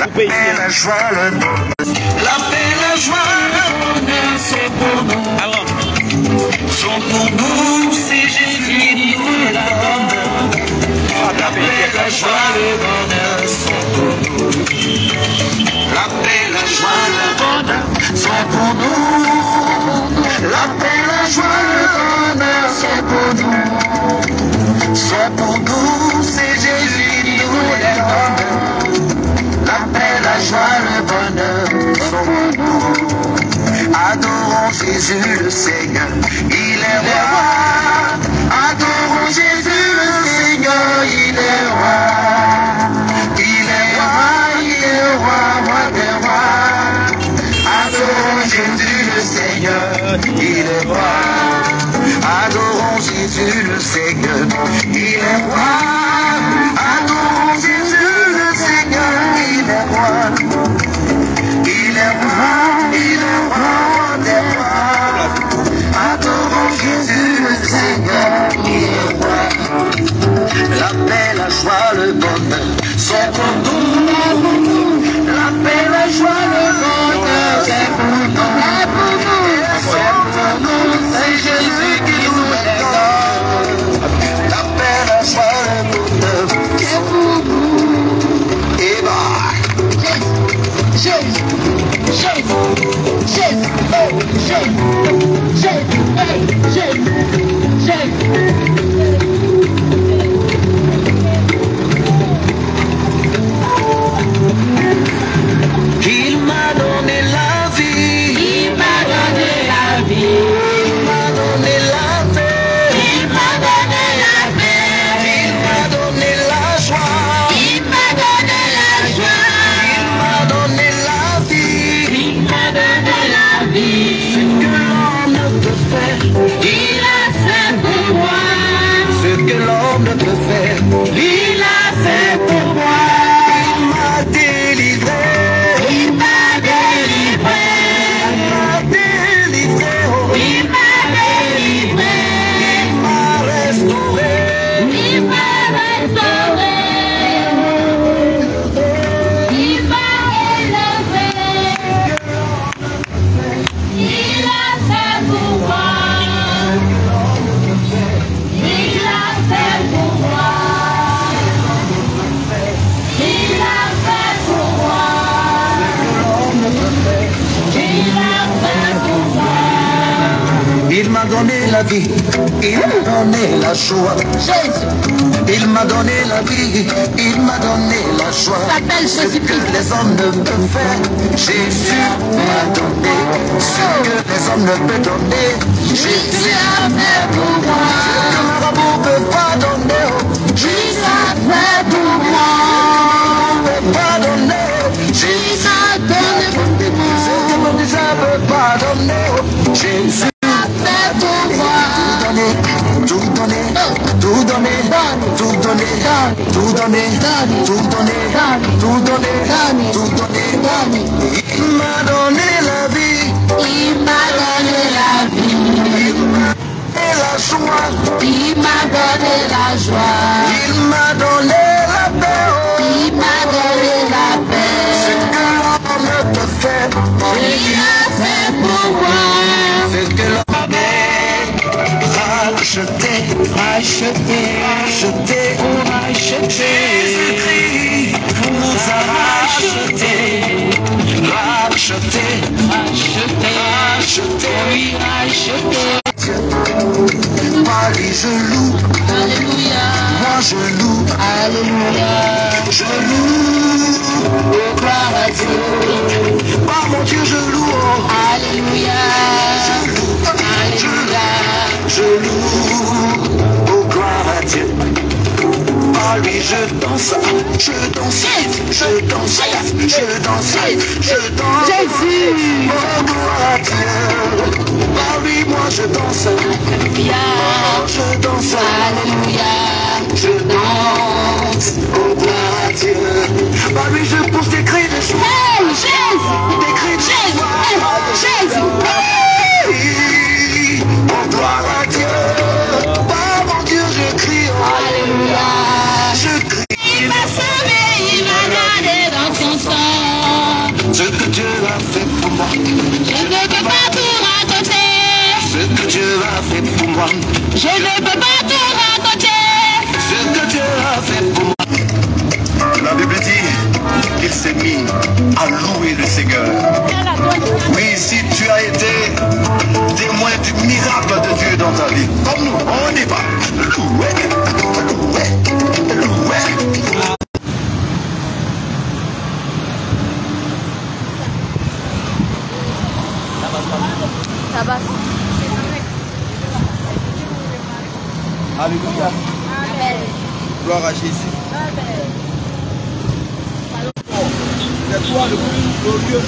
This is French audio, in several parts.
La paix, la joie, le bonheur. La paix, la joie, le bonheur sont pour nous. Alors, sont pour nous, c'est Jésus qui nous la donne. La paix, la joie, le bonheur sont pour nous. La paix, la joie, le bonheur sont pour nous. La paix, la joie, le bonheur sont pour nous. Sont pour nous, c'est Jésus qui nous les donne. La paix, la joie, le bonheur sont pour nous. Adorons Jésus le Seigneur, il est roi. Adorons Jésus le Seigneur, il est roi. Il est roi, il est roi, roi des rois. Adorons Jésus le Seigneur, il est roi. Adorons Jésus le Seigneur, il est roi. Adorons Jésus le Seigneur, il est roi. Il est roi, il est roi des rois. Adorons Jésus le Seigneur, il est roi. La paix, la joie, le bonheur sont pour nous. La paix, la joie, le bonheur c'est pour nous. C'est pour nous, c'est Jésus qui nous les donne. La paix, la joie, le bonheur c'est pour nous. Et bah, Jésus, Jésus, Jésus, oh, Jésus, Jésus, hey, Jésus, Jésus. Il m'a donné la vie, il m'a donné la vie, il m'a donné la paix, il m'a donné la paix, il m'a donné la joie, il m'a donné la joie, il m'a donné la vie, il m'a donné la vie. Ce que l'homme ne peut faire, il a fait pour moi. Ce que l'homme ne peut faire, il a fait pour moi. Il m'a délivré. Il m'a donné la vie, il m'a donné la joie. Il m'a donné la vie, il m'a donné la joie. Ce que les hommes ne peuvent faire, Jésus m'a donné. Ce que les hommes ne peuvent donner, Jésus a fait pour moi. Ce que marabout ne peut pas donner, Jésus a fait pour moi. Ne peut pas donner, Jésus a donné pour moi. Ce que mon Dieu ne peut pas donner, Jésus. Tout donner, tout donner, tout donner, tout donner, tout donner, tout donner, tout donner. Il m'a donné la vie, il m'a donné la vie, il m'a donné la joie, il m'a donné la joie, il m'a donné la paix, il m'a donné la paix. Ce que l'homme ne peut faire, il a fait pour moi. Ce que l'homme racheté, racheté, racheté, racheté. Jésus-Christ nous a racheté, racheté, racheté, racheté, oui, racheté. Par lui je loue, alléluia. Moi je loue, alléluia. Je loue, oh gloire à Dieu. Par mon Dieu je loue, alléluia. Je loue, alléluia. Je loue, oh gloire à Dieu. Par lui je danse, je danse, je danse, je danse, je danse. Jésus, oh gloire à Dieu. Par lui moi je danse, alléluia. Oh, je danse, alléluia. Je danse, oh gloire à Dieu. Par lui je pousse des cris de joie. Hey, Jésus, des cris de joie. Jésus, oh gloire à Dieu. Par mon Dieu je crie, alléluia. Je crie. Il m'a sauvé, il m'a gardé dans son sang. Ce que Dieu a fait pour moi, je ne peux pas tout raconter. Ce que Dieu a fait pour moi, je ne peux pas tout raconter. Ce que Dieu a fait pour moi. La Bible dit qu'il s'est mis à louer le Seigneur. Oui, si tu as été témoin du miracle de Dieu dans ta vie, comme nous, on y va. Louer, louer, louer. Alléluia. Gloire à Jésus. C'est toi le plus glorieux.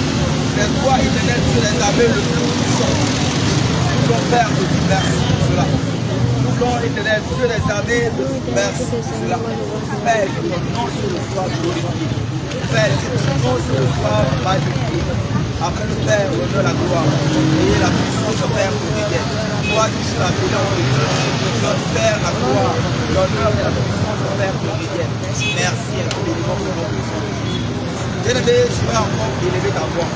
C'est toi, éternel Dieu des armées, le plus puissant. Nous voulons Père de Dieu, merci pour cela. Nous voulons éternel Dieu des armées, merci pour cela. Père, que ton nom sur le soir glorifié. Père, que ton nom sur le soir magnifié. Après le Père, l'honneur, la gloire, et la puissance, Père, quotidienne. Toi qui es la puissance de Dieu, donne Père la gloire, l'honneur et la puissance, Père, quotidienne. Merci infiniment pour notre puissance. Bien-aimé, tu vas encore élever ta voix.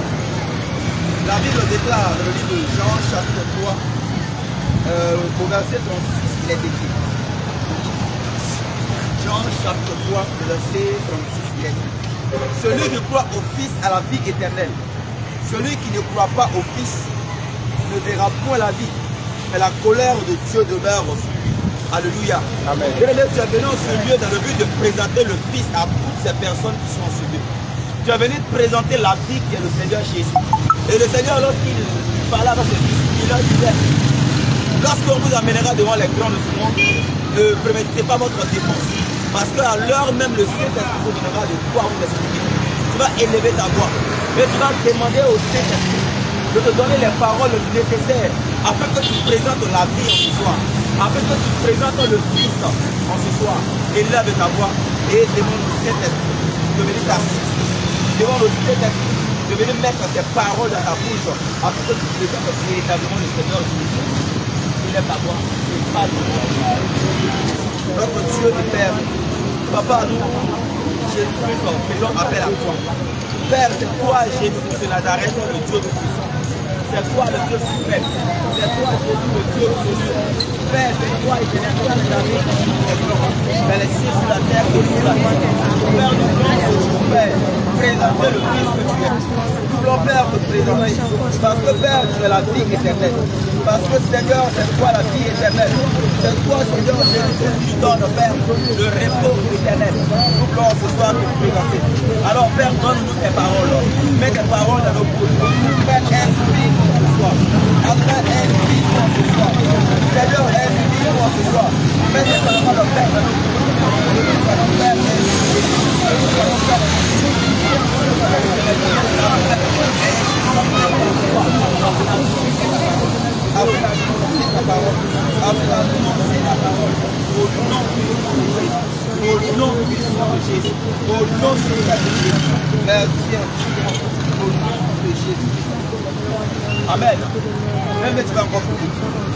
La Bible déclare dans le livre de Jean, chapitre 3, au verset 36, il est écrit. Jean, chapitre 3, verset 36, il est écrit. Celui qui croit au Fils a la vie éternelle. Celui qui ne croit pas au Fils ne verra point la vie, mais la colère de Dieu demeure sur lui. Alléluia. Amen. Bien-aimé, tu es venu en ce lieu dans le but de présenter le Fils à toutes ces personnes qui sont en ce lieu. Tu es venu te présenter la vie qui est le Seigneur Jésus. Et le Seigneur, lorsqu'il parlait avec ses fils, il leur disait, lorsqu'on vous amènera devant les grands de ce monde, ne préméditez pas votre défense. Parce qu'à l'heure même, le Saint-Esprit vous donnera de quoi vous expliquer. Tu vas élever ta voix. Mais tu vas demander au Saint-Esprit de te donner les paroles nécessaires afin que tu présentes la vie en ce soir. Afin que tu présentes le Fils en ce soir. Élève ta voix et demande au Saint-Esprit de venir t'assister. Demande au Saint-Esprit de venir mettre tes paroles dans ta bouche afin que tu présentes véritablement le Seigneur Jésus. Élève ta voix et parle de toi. Notre Dieu et Père, Papa, nous, Jésus-Christ, faisons appel à toi. Père, c'est toi, Jésus de Nazareth, le Dieu de puissance. C'est toi le Dieu suprême. C'est toi, Jésus, le Dieu de Dieu. Père, c'est toi, éternel, toi, les amis, mais les cieux sur la terre et sur la terre. Père, nous voulons, Père, présenter le Christ que tu es. Nous voulons, Père, te présenter. Parce que, Père, tu es la vie éternelle. Parce que, Seigneur, c'est toi la vie éternelle. C'est toi, Seigneur, Jésus, qui donne, Père, le repos éternel. Nous voulons ce soir te présenter. Alors, Père, donne-nous tes paroles. Mets tes paroles dans nos bouches. Père, inspire-nous ce soir. Après, inspire-nous ce soir. Seigneur, inspire-nous ce soir. Mets tes paroles, Père, dans nos bouches. Père, au nom puissant de Jésus, au nom puissant de Jésus, merci au nom de Jésus. Amen. Même que tu vas encore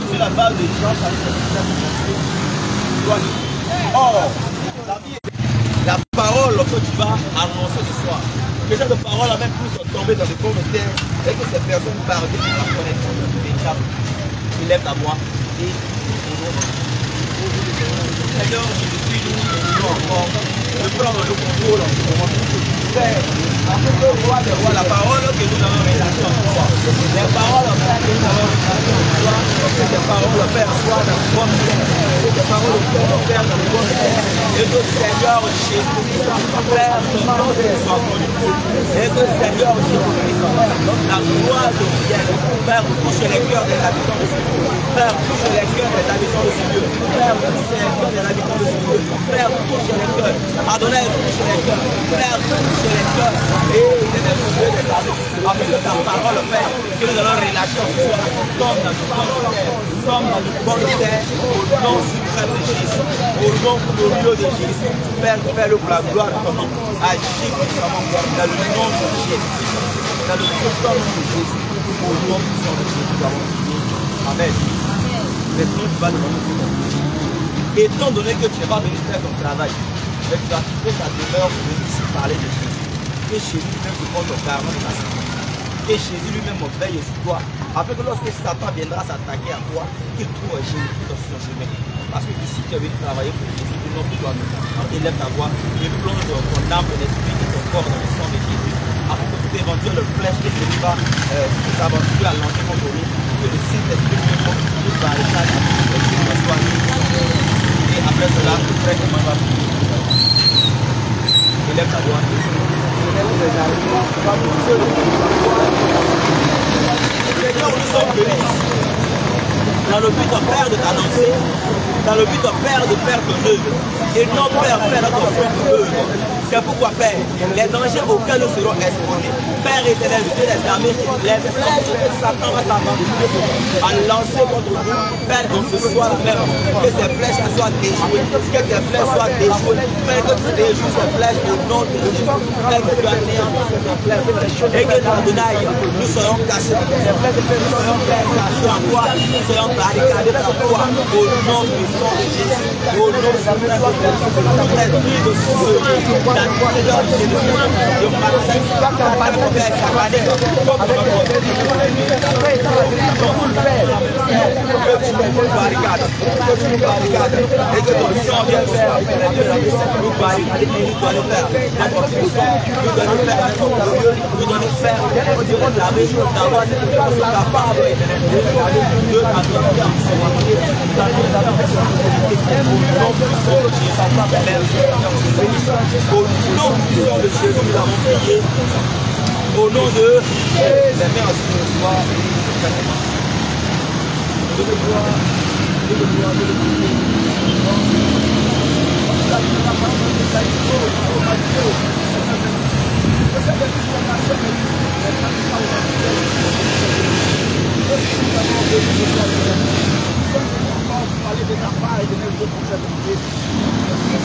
sur la base de Jean chapitre 7. Or, la parole que tu vas annoncer ce soir, que cette parole a même plus tombé dans les pommes de terre et que ces personnes parviennent à la connaissance de véritable. Tu lèves ta voix et Seigneur, Jésus, nous encore de prendre le contrôle en ce moment. Père, afin que roi de roi, la parole que nous avons relation en toi, les paroles que nous avons relation en toi, que ces paroles, Père, soient dans le bon terre, que ces paroles, Père, dans le bon terre, et que Seigneur Jésus, Père, ton nom soit connu, et que Seigneur Jésus, la gloire de Dieu, Père, touche les cœurs des habitants de ce lieu, Père, touche les cœurs des habitants de ce lieu, Père, touche les cœurs des habitants de ce lieu, Père, touche les cœurs, Adonai, touche les cœurs, Père, touche les cœurs, et il est le Dieu des habitants, avec ta parole, Père, que nous avons relation, tombe dans le bon terre, tombe dans le bon terre, au nom suprême de Jésus, au nom glorieux de Jésus, Père, fais-le pour la gloire de ton nom, agis puissamment dans le nom de Jésus, dans le puissant nom de Jésus, au nom puissant de Jésus, nous avons prié. Amen. Maintenant, tu vas devant nous. Étant donné que tu n'es pas venu faire ton travail, mais tu as quitté ta demeure pour venir ici parler de Jésus. que Jésus lui-même se porte au garant de ta santé. Que Jésus lui-même veille sur toi, afin que lorsque Satan viendra s'attaquer à toi, qu'il trouve Jésus sur son chemin. Parce que ici, tu es venu travailler pour Jésus, non pour toi-même. Quand tu élèves ta voix, et plonge ton âme, ton esprit et ton corps dans le sang de Jésus, afin que toute éventuelle flèche que Jésus va s'aventurer à lancer contre lui, que le Saint-Esprit nous barricade, et que nous soit et après cela, tu ferais comment va finir. Élève ta voix. Seigneur, nous sommes venus ici dans le but, Père, de t'annoncer, dans le but, Père, de faire ton œuvre, et non, Père, faire notre propre œuvre. C'est pourquoi, Père, les dangers auxquels nous serons exposés, Père éternel, Dieu des armées, les flèches que Satan va s'aventurer à lancer contre nous, Père, dans ce soir même, que ces flèches soient déjouées, que ces flèches soient déjouées, Père, que tu déjoues ces flèches au nom de Jésus, Père, que tu anéantis ces flèches, et que nous serons cachés, nous serons cachés en toi, nous serons barricadés par toi, au nom du sang de Jésus, au nom du sang de Jésus, de Dieu, la gloire de Jésus, de Marseille, au nom du sang de Jésus, nous avons prié. Au nom de Jésus. Merci ce soir.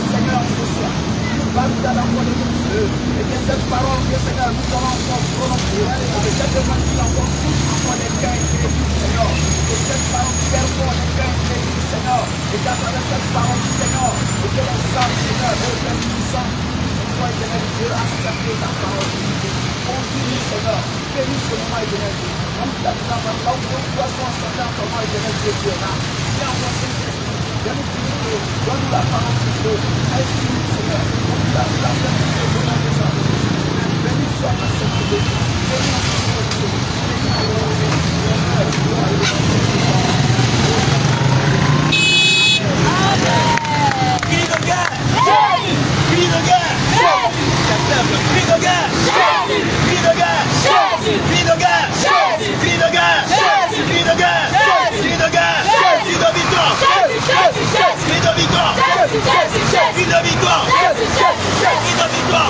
Seigneur, va nous donner encore des feux. Et que cette parole, que Seigneur, nous allons encore prononcer. Et cette demande, nous allons encore les cœurs crédibles, Seigneur. Et cette parole, performe les cœurs crédibles, Seigneur. Et qu'à travers cette parole, Seigneur, et que l'on sache, Seigneur, et que nous puissons, toi, Éternel Dieu, accepter ta parole. Continue, Seigneur. Bénis ce moment, Éternel Dieu. Comme tu as dit dans ma parole, nous pouvons entendre en comment, Éternel Dieu, tu es là. Viens encore, Seigneur. Donne-nous la parole de Dieu. Ainsi, Seigneur, donne-nous la parole de Dieu. Bénis soit ma sainteté. Bénis soit ma Crie de guerre! Crie de guerre! Crie de guerre! Crie de guerre! Crie de guerre! Crie de guerre! Crie de guerre! Crie de guerre! Crie de victoire! Crie de victoire! Crie de victoire! Crie de victoire!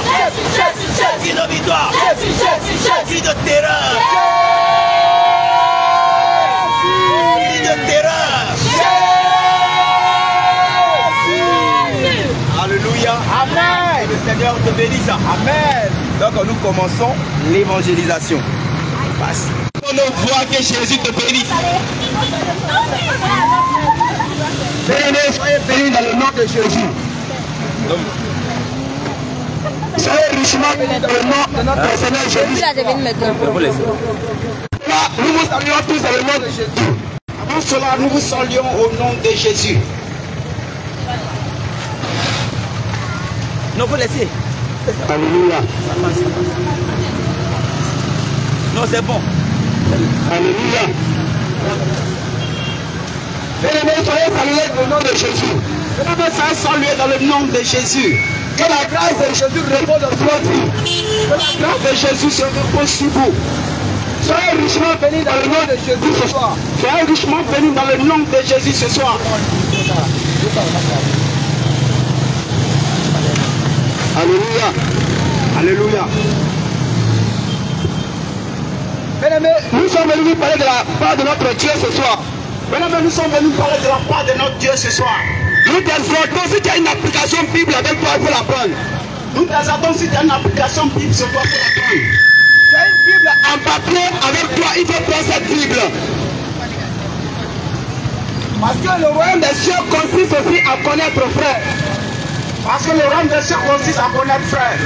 Crie de victoire! Crie de terreur! Crie de terreur! Alléluia! Amen! Que le Seigneur te bénisse! Amen! Donc nous commençons l'évangélisation. Passe. On voit que Jésus te bénisse. Bénis, soyez bénis dans le nom de Jésus. Soyez richement bénis dans le nom de notre Seigneur Jésus. Là, nous vous saluons tous dans le nom de Jésus. Avant cela, nous vous saluons au nom de Jésus. Non, vous laissez. Alléluia. Non, c'est bon. Alléluia. Bien-aimés, soyez salués dans le nom de Jésus. Bien-aimés, soyez salués dans le nom de Jésus. Que la grâce de Jésus repose dans votre vie. Que la grâce de Jésus se repose sur vous. Soyez richement bénis dans le nom de Jésus ce soir. Soyez richement bénis dans le nom de Jésus ce soir. Alléluia. Alléluia. Bien-aimés, nous sommes venus parler de la part de notre Dieu ce soir. Bien-aimés, nous sommes venus parler de la part de notre Dieu ce soir. Nous t'exhortons, si tu as une application Bible avec toi, il faut la prendre. Nous t'exhortons, si tu as une application Bible sur toi, il faut la prendre. Tu as une Bible en papier avec toi, il faut prendre cette Bible. Parce que le royaume des cieux consiste aussi à connaître frère. Parce que le royaume des cieux consiste à connaître frère.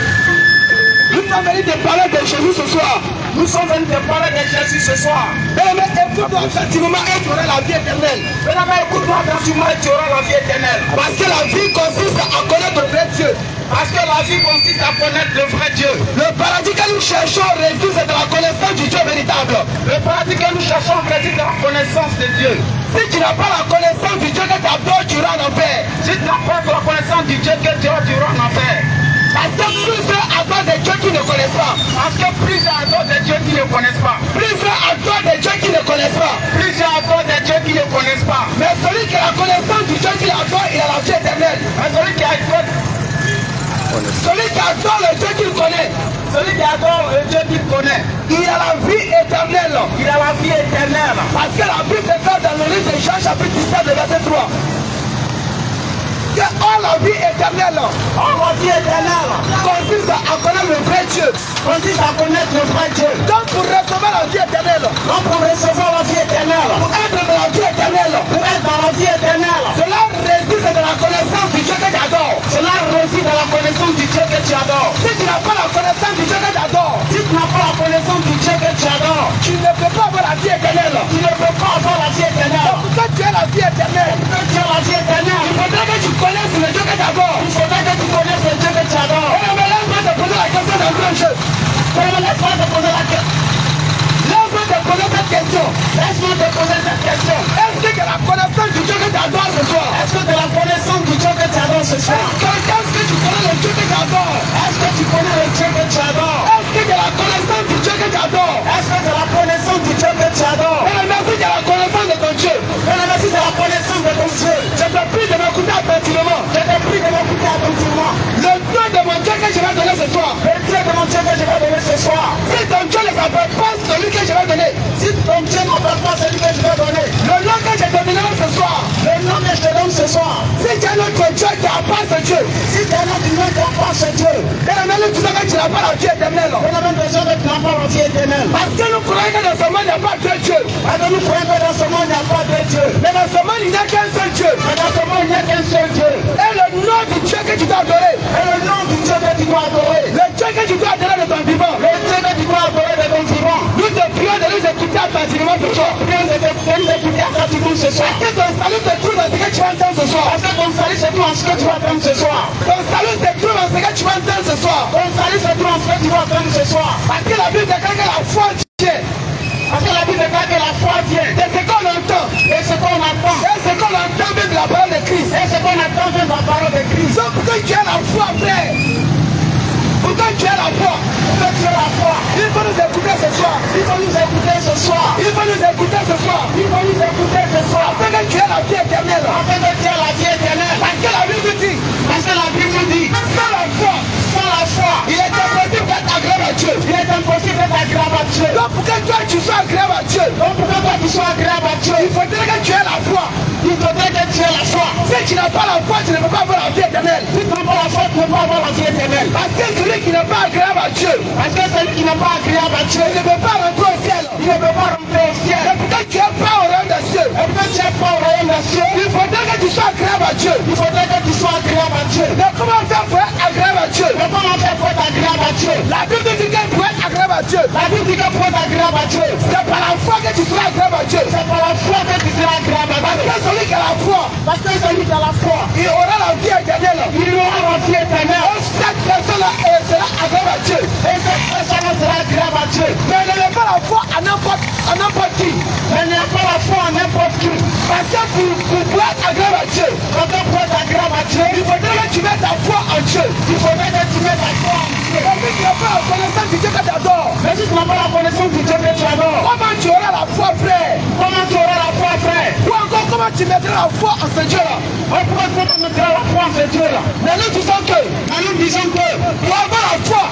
Nous sommes venus te parler de Jésus ce soir. Nous sommes venus te parler de Jésus ce soir. Mais écoute-toi attentivement et tu auras la vie éternelle. Maintenant, écoute-moi attentivement et tu auras la vie éternelle. Parce que la vie consiste à connaître le vrai Dieu. Parce que la vie consiste à connaître le vrai Dieu. Le paradis que nous cherchons réside dans la connaissance du Dieu véritable. Le paradis que nous cherchons réside dans la connaissance de Dieu. Si tu n'as pas la connaissance du Dieu que tu adores, tu iras en enfer. Si tu n'as pas la connaissance du Dieu que tu iras en enfer. Parce que plusieurs adorent des dieux qui ne connaissent pas. Parce que plusieurs adorent des dieux qui ne connaissent pas. Plusieurs adorent des dieux qui ne connaissent pas. Plusieurs adorent des dieux qui ne connaissent pas. Mais celui qui a la connaissance du Dieu qu'il adore, il a la vie éternelle. Mais celui qui adore le Dieu qu'il connaît, celui qui adore le Dieu qu'il connaît, il a la vie éternelle. Il a la vie éternelle. Parce que la Bible déclare dans le livre de Jean chapitre 17 verset 3 que la vie éternelle consiste à connaître le vrai Dieu. Consiste à connaître le vrai Dieu. Donc pour recevoir la vie éternelle, pour recevoir la vie éternelle, pour être dans la vie éternelle, cela réside dans la connaissance du Dieu que tu adores. Cela réside dans la connaissance du Dieu que tu adores. Si tu n'as pas la connaissance du Dieu que tu adores, si tu n'as pas la connaissance du Dieu que tu adores, tu ne peux pas avoir la vie éternelle. Tu ne peux pas avoir la vie éternelle. Donc quand tu as la vie éternelle, il faudrait que tu connaisses le Dieu que tu adores. Il faudrait que tu connaisses le Dieu que tu adores. Mais laisse-moi te poser la question d'un grand jeu. Laisse-moi te poser la question. Laisse-moi te poser cette question. Laisse-moi te poser cette question. Est-ce que tu as la connaissance du Dieu que tu adores ce soir? Est-ce que tu as la connaissance du Dieu que tu adores ce soir? Est-ce que tu connais le Dieu que tu adores? Est-ce que tu connais le Dieu que tu adores? Est-ce que tu as la connaissance du Dieu que tu adores? Est-ce que tu as la connaissance du Dieu que tu adores? Merci de la connaissance de ton Dieu. Merci de la connaissance de ton Dieu. Je te prie de m'écouter attentivement. Je te prie de m'écouter attentivement. Le Dieu de mon Dieu que je vais donner ce soir. Le Dieu de mon Dieu que je vais donner ce soir. Si ton Dieu ne s'appelle pas celui que je vais donner. Si ton Dieu ne s'appelle pas celui que je vais donner. Le nom que je te donnerai ce soir. Le nom que je te donne ce soir. Si tu as un autre Dieu qui n'a pas ce Dieu. Si tu as un autre Dieu qui n'a pas ce Dieu. Et la même tu sais que tu n'as pas la vie éternelle. Et la même personne que tu n'as pas la vie éternelle. Parce que nous croyons que dans ce monde il n'y a pas de Dieu. Parce que nous croyons que dans ce monde il n'y a pas de Dieu. Mais dans ce monde il n'y a qu'un seul Dieu. Mais dans ce monde il n'y a qu'un seul Dieu. Et le nom du Dieu que tu dois adorer. Et le nom du Dieu que tu dois adorer. Le Dieu que tu dois adorer de ton vivant. Le Dieu que tu dois adorer de ton vivant. Nous te prions de nous écouter attentivement ce soir. Prions de nous écouter attentivement ce soir. Parce que ton salut se trouve dans ce que tu vas entendre ce soir. Parce que ton salut se trouve en ce que tu vas entendre ce soir. Ton salut se trouve en ce que tu vas entendre ce soir. Ton salut se trouve en ce que tu vas entendre ce soir. Parce que la Bible déclare que la foi vient. Parce que la Bible déclare que la foi vient. C'est ce qu'on entend. Et ce qu'on entend. C'est ce qu'on entend même de la parole de Christ. Et ce qu'on entend même de la parole de Christ. Donc pourquoi tu as la foi, frère? Pourquoi tu as la foi? Pourquoi tu as la foi? Il faut nous écouter ce soir. Il faut nous écouter ce soir. Il faut nous écouter ce soir. Il faut nous écouter ce soir. Afin que tu aies la vie éternelle. Afin que tu aies la vie éternelle. Parce que la Bible dit. Parce que la Bible dit. Sans la foi. Sans la foi. Il est impossible d'être agréable à Dieu. Il est impossible d'être agréable à Dieu. Donc pour que toi tu sois agréable à Dieu. Donc pour que toi tu sois agréable à Dieu. Il faudrait que tu aies la foi. Il faudrait que tu aies la foi. Si tu n'as pas la foi, tu ne peux pas avoir la vie éternelle. Si tu n'as pas la foi, tu ne peux pas avoir la vie éternelle. Parce que celui qui n'est pas agréable à Dieu. Parce que celui qui n'est pas agréable à Dieu. Il ne peut pas rentrer au ciel. Il ne peut pas rentrer au ciel. Et pourquoi tu n'es pas au royaume des cieux? Et pourquoi tu n'es pas au royaume des cieux? Il faudrait que tu sois agréable à Dieu. Il faudrait que tu sois agréable à Dieu. Mais comment faire pour être agréable à Dieu? Mais comment faire pour être agréable à Dieu? La Bible dit que pour être agréable à Dieu. La Bible dit que pour être agréable à Dieu. C'est par la foi que tu seras agréable à Dieu. C'est par la foi que tu seras agréable à Dieu. Parce que celui qui a la foi. Parce que celui qui a la foi. Il aura la vie éternelle. Il aura la vie éternelle. Et cette personne-là sera agréable à Dieu. Et cette personne sera agréable à Dieu. Mais elle n'a pas la foi à n'importe qui. Elle n'a pas la foi à n'importe qui. Parce que pour être agréable à Dieu, quand on peut être agréable à Dieu, il faudrait que tu mettes ta foi en Dieu. Il faudrait que tu mettes ta foi en Dieu. Et si tu n'as pas la connaissance du Dieu que tu adores, mais si tu n'as pas la connaissance du Dieu que tu adores, comment tu auras la foi, frère? Comment tu auras la foi, frère? Ou encore comment tu mettras la foi en ce Dieu-là? Pourquoi tu mettras la foi en ce Dieu-là? Mais nous disons que pour avoir la foi,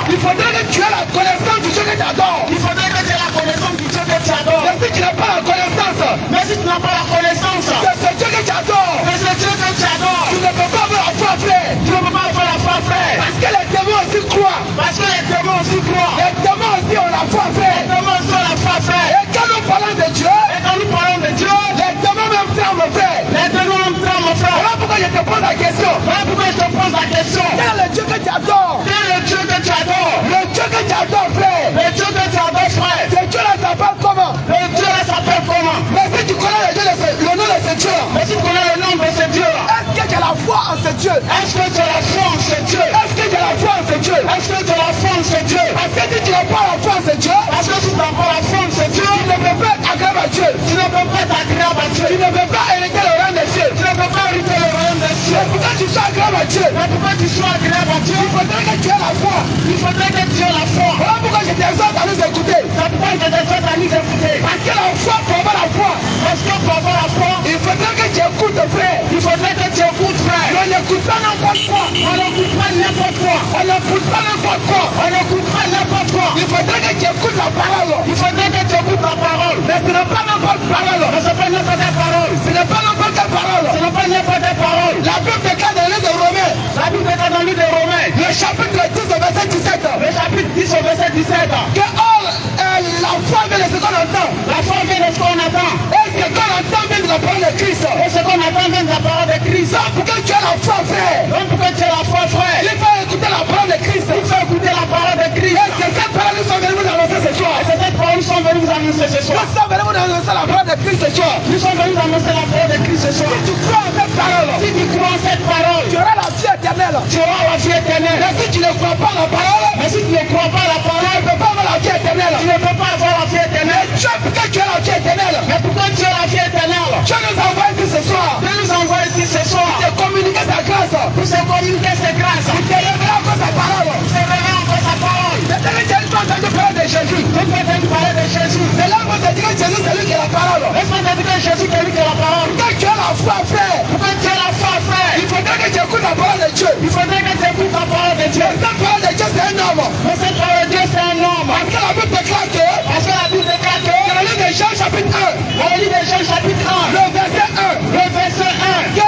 il faudrait que tu aies la connaissance du Dieu que tu adores. Il faudrait que tu aies la connaissance du Dieu que tu adores. Mais si tu n'as pas la connaissance, mais si tu n'as pas la connaissance de ce Dieu que tu adores, tu ne peux pas avoir la foi, frère. Tu ne peux pas avoir la foi, frère. Parce que les démons aussi croient. Parce que les démons aussi croient. Les démons aussi ont la foi, frère. Les démons aussi ont la foi, frère. Et quand nous parlons de Dieu, les démons même tremblent, frère. les démons même tremblent, frère. Les démons même tremblent, frère. Voilà pourquoi je te te pose la question? Voilà pourquoi je te pose la question. Quel est le Dieu que tu adores? Quel est le Dieu que tu adores? Le Dieu que tu adores, frère. Le Dieu que tu adores, frère. Ce Dieu-là s'appelle comment? Le Dieu là s'appelle comment? Mais si tu connais le nom de ce Dieu-là, Mais si tu connais le nom de ce Dieu-là, est-ce que tu as la foi en ce Dieu? est-ce que tu as la foi en ce Dieu? Est-ce que tu as la foi en ce Dieu? Est-ce que tu as la foi en ce Dieu? Parce que si tu n'as pas la foi en ce Dieu, Parce que si tu n'as pas la foi en ce Dieu, tu ne peux pas être agréable à Dieu. tu ne peux pas être agréable à Dieu. Tu ne peux pas hériter le rang des cieux. Tu ne peux pas hériter le royaume des cieux. Pour que tu sois agréable à Dieu, Mais pourquoi tu sois agréable à Dieu? il faudrait que tu aies la foi. Il faudrait que tu aies la foi. Voilà pourquoi je t'exhorte à nous écouter. C'est pourquoi je t'exhorte à nous écouter. Parce que la foi, pour avoir la foi, Parce que pour avoir la foi, il faudrait que tu écoutes, frère. il faudrait que tu écoutes, frère. On n'écoute pas n'importe quoi. On n'écoute pas n'importe quoi. On n'écoute pas n'importe quoi. On n'écoute pas n'importe quoi. Il faudrait que tu écoutes la parole. Il faudrait que tu écoutes la parole. Mais ce n'est pas n'importe parole. Mais ce n'est pas n'importe quelle parole. Ce n'est pas n'importe quelle parole. Ce n'est pas n'importe quelle parole. La Bible déclare dans le livre de Romains, La Bible est dans le livre des Romains. le chapitre 10 au verset 17, Le chapitre 10 au verset 17. que la foi vient de ce qu'on entend. La foi vient de ce qu'on attend. Et ce qu'on entend vient de la parole de Christ. Et ce qu'on attend vient de la parole de Christ. Donc pour que tu aies la foi, frère, Donc pourquoi tu as la foi, frère? il faut écouter la parole de Christ. Il faut écouter la parole de Christ. Et c'est cette parole que nous sommes venus vous annoncer ce soir. Et c'est cette parole que nous sommes venus vous annoncer ce soir. Nous sommes venus vous annoncer la parole de Christ ce soir. Nous sommes venus annoncer la parole de Christ ce soir. Si tu crois en cette parole, Si tu crois en cette parole, tu auras la vie éternelle. tu auras la vie éternelle. Mais si tu ne crois pas en la parole, Mais si tu ne crois pas à la tu parole, ne peux pas avoir la vie éternelle. tu ne peux pas avoir la vie éternelle. Dieu, pourquoi tu as la vie éternelle? Mais pourquoi tu as la vie éternelle? Dieu nous envoie ici ce soir. Dieu nous envoie ici ce soir De communiquer sa grâce. pour se communiquer ses grâces. Il te révélera encore sa parole. C'est vraiment encore sa parole. Mais tu n'as pas entendu parler de Jésus. Tu peux entendu parler de Jésus. Mais là, on te dit que Jésus, c'est lui qui a la parole. Laisse-moi te dire que Jésus est lui qui a la parole. Quand tu as la foi, frère, Pourquoi tu as la foi, frère? il faudrait que tu écoutes la parole de Dieu. Il faudrait que tu écoutes la parole de Dieu. Cette parole de Dieu, c'est un homme. Mais cette parole de Dieu, c'est un homme. Parce que la Bible déclare que, Parce que la Bible déclare que, dans le livre de Jean, chapitre 1, dans le livre de Jean, chapitre 1, le verset 1, le verset 1, que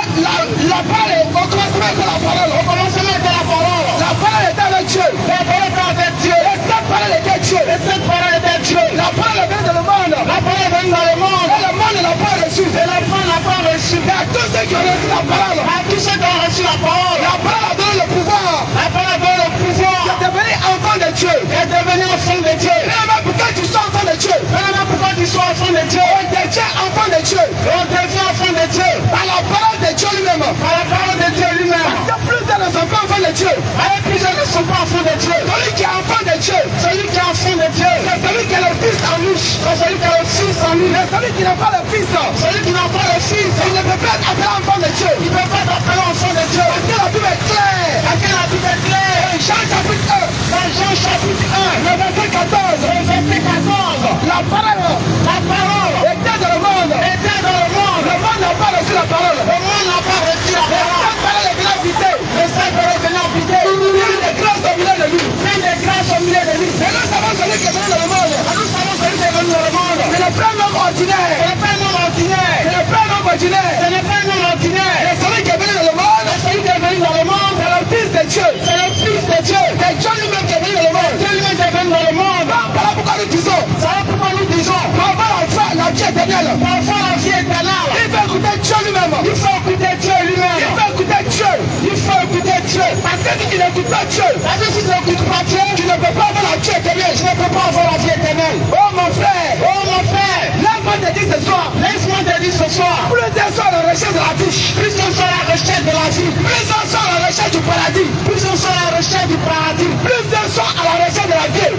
la parole, au commencement était la parole. au commencement était la parole. La parole était avec Dieu. La parole était avec Dieu. Et cette parole était Dieu. Et cette parole était Dieu. La parole est venue dans le monde. La parole est venue dans le monde. Et le monde ne l'a pas reçu. Et le monde n'a pas reçu. Mais à tous ceux qui ont reçu la parole, À tous ceux qui ont reçu la parole, la parole a donné le pouvoir la parole donne le pouvoir de devenir enfant de Dieu. de devenir enfant de Dieu. Mais pourquoi tu sois enfant de Dieu? Maintenant, pourquoi tu sois enfant de Dieu? On devient enfant de Dieu On devient enfant de Dieu par la parole de Dieu lui-même. par la parole de Dieu lui-même. Parce que plusieurs ne sont pas enfants de Dieu. Avec plusieurs ne sont pas enfants de Dieu. Celui qui est enfant de Dieu, Celui qui est enfant de Dieu, c'est celui qui est le fils en lui. c'est celui qui a le Fils en lui. Mais celui qui n'a pas le fils, Celui qui n'a pas le Fils, il ne peut pas être appelé enfant de Dieu. il ne peut pas t'appeler enfant de Dieu. Parce que la Bible est claire. Parce que la Bible est claire. Jean chapitre 1, Dans Jean chapitre 1, le verset 14. le verset 14, La parole la parole était dans le monde. était dans le monde. Le monde n'a pas reçu la parole. Le monde n'a pas reçu la parole. Cette parole est venue habiter. Le Saint-Esprit est venu habiter. Il est grâce au milieu de lui. Plein de grâce au milieu de lui. Et nous savons celui qui est venu dans le monde. Et nous savons celui qui est venu dans le monde. Ce n'est pas un homme Ce ordinaire. n'est pas un homme ordinaire. Ce n'est pas un homme ordinaire. Ce n'est pas un homme ordinaire. Et celui qui est venu dans le monde, C'est celui qui est venu dans le monde. c'est le Fils de Dieu. C'est le Fils de Dieu. C'est Dieu lui-même qui est venu dans le monde. Dieu lui-même qui est venu dans le monde. Voilà pourquoi nous disons, C'est pourquoi nous disons, pour avoir la vie éternelle, parfois la vie éternelle, il faut écouter Dieu lui-même. il faut écouter Dieu Il lui-même. faut écouter Dieu. Il faut écouter Dieu. Parce que si tu n'écoutes pas Dieu, Parce que si tu n'écoutes pas Dieu, tu ne peux pas avoir la vie éternelle. tu ne peux pas avoir la vie éternelle. Oh mon frère, Oh mon frère, laisse-moi te dire ce soir, laisse-moi te dire ce soir, plusieurs sont à la recherche de la vie. plus on soit à la recherche de la vie, Plusieurs sont à la recherche du paradis. plus on soit à la recherche du paradis, Plusieurs sont à la recherche de la vie.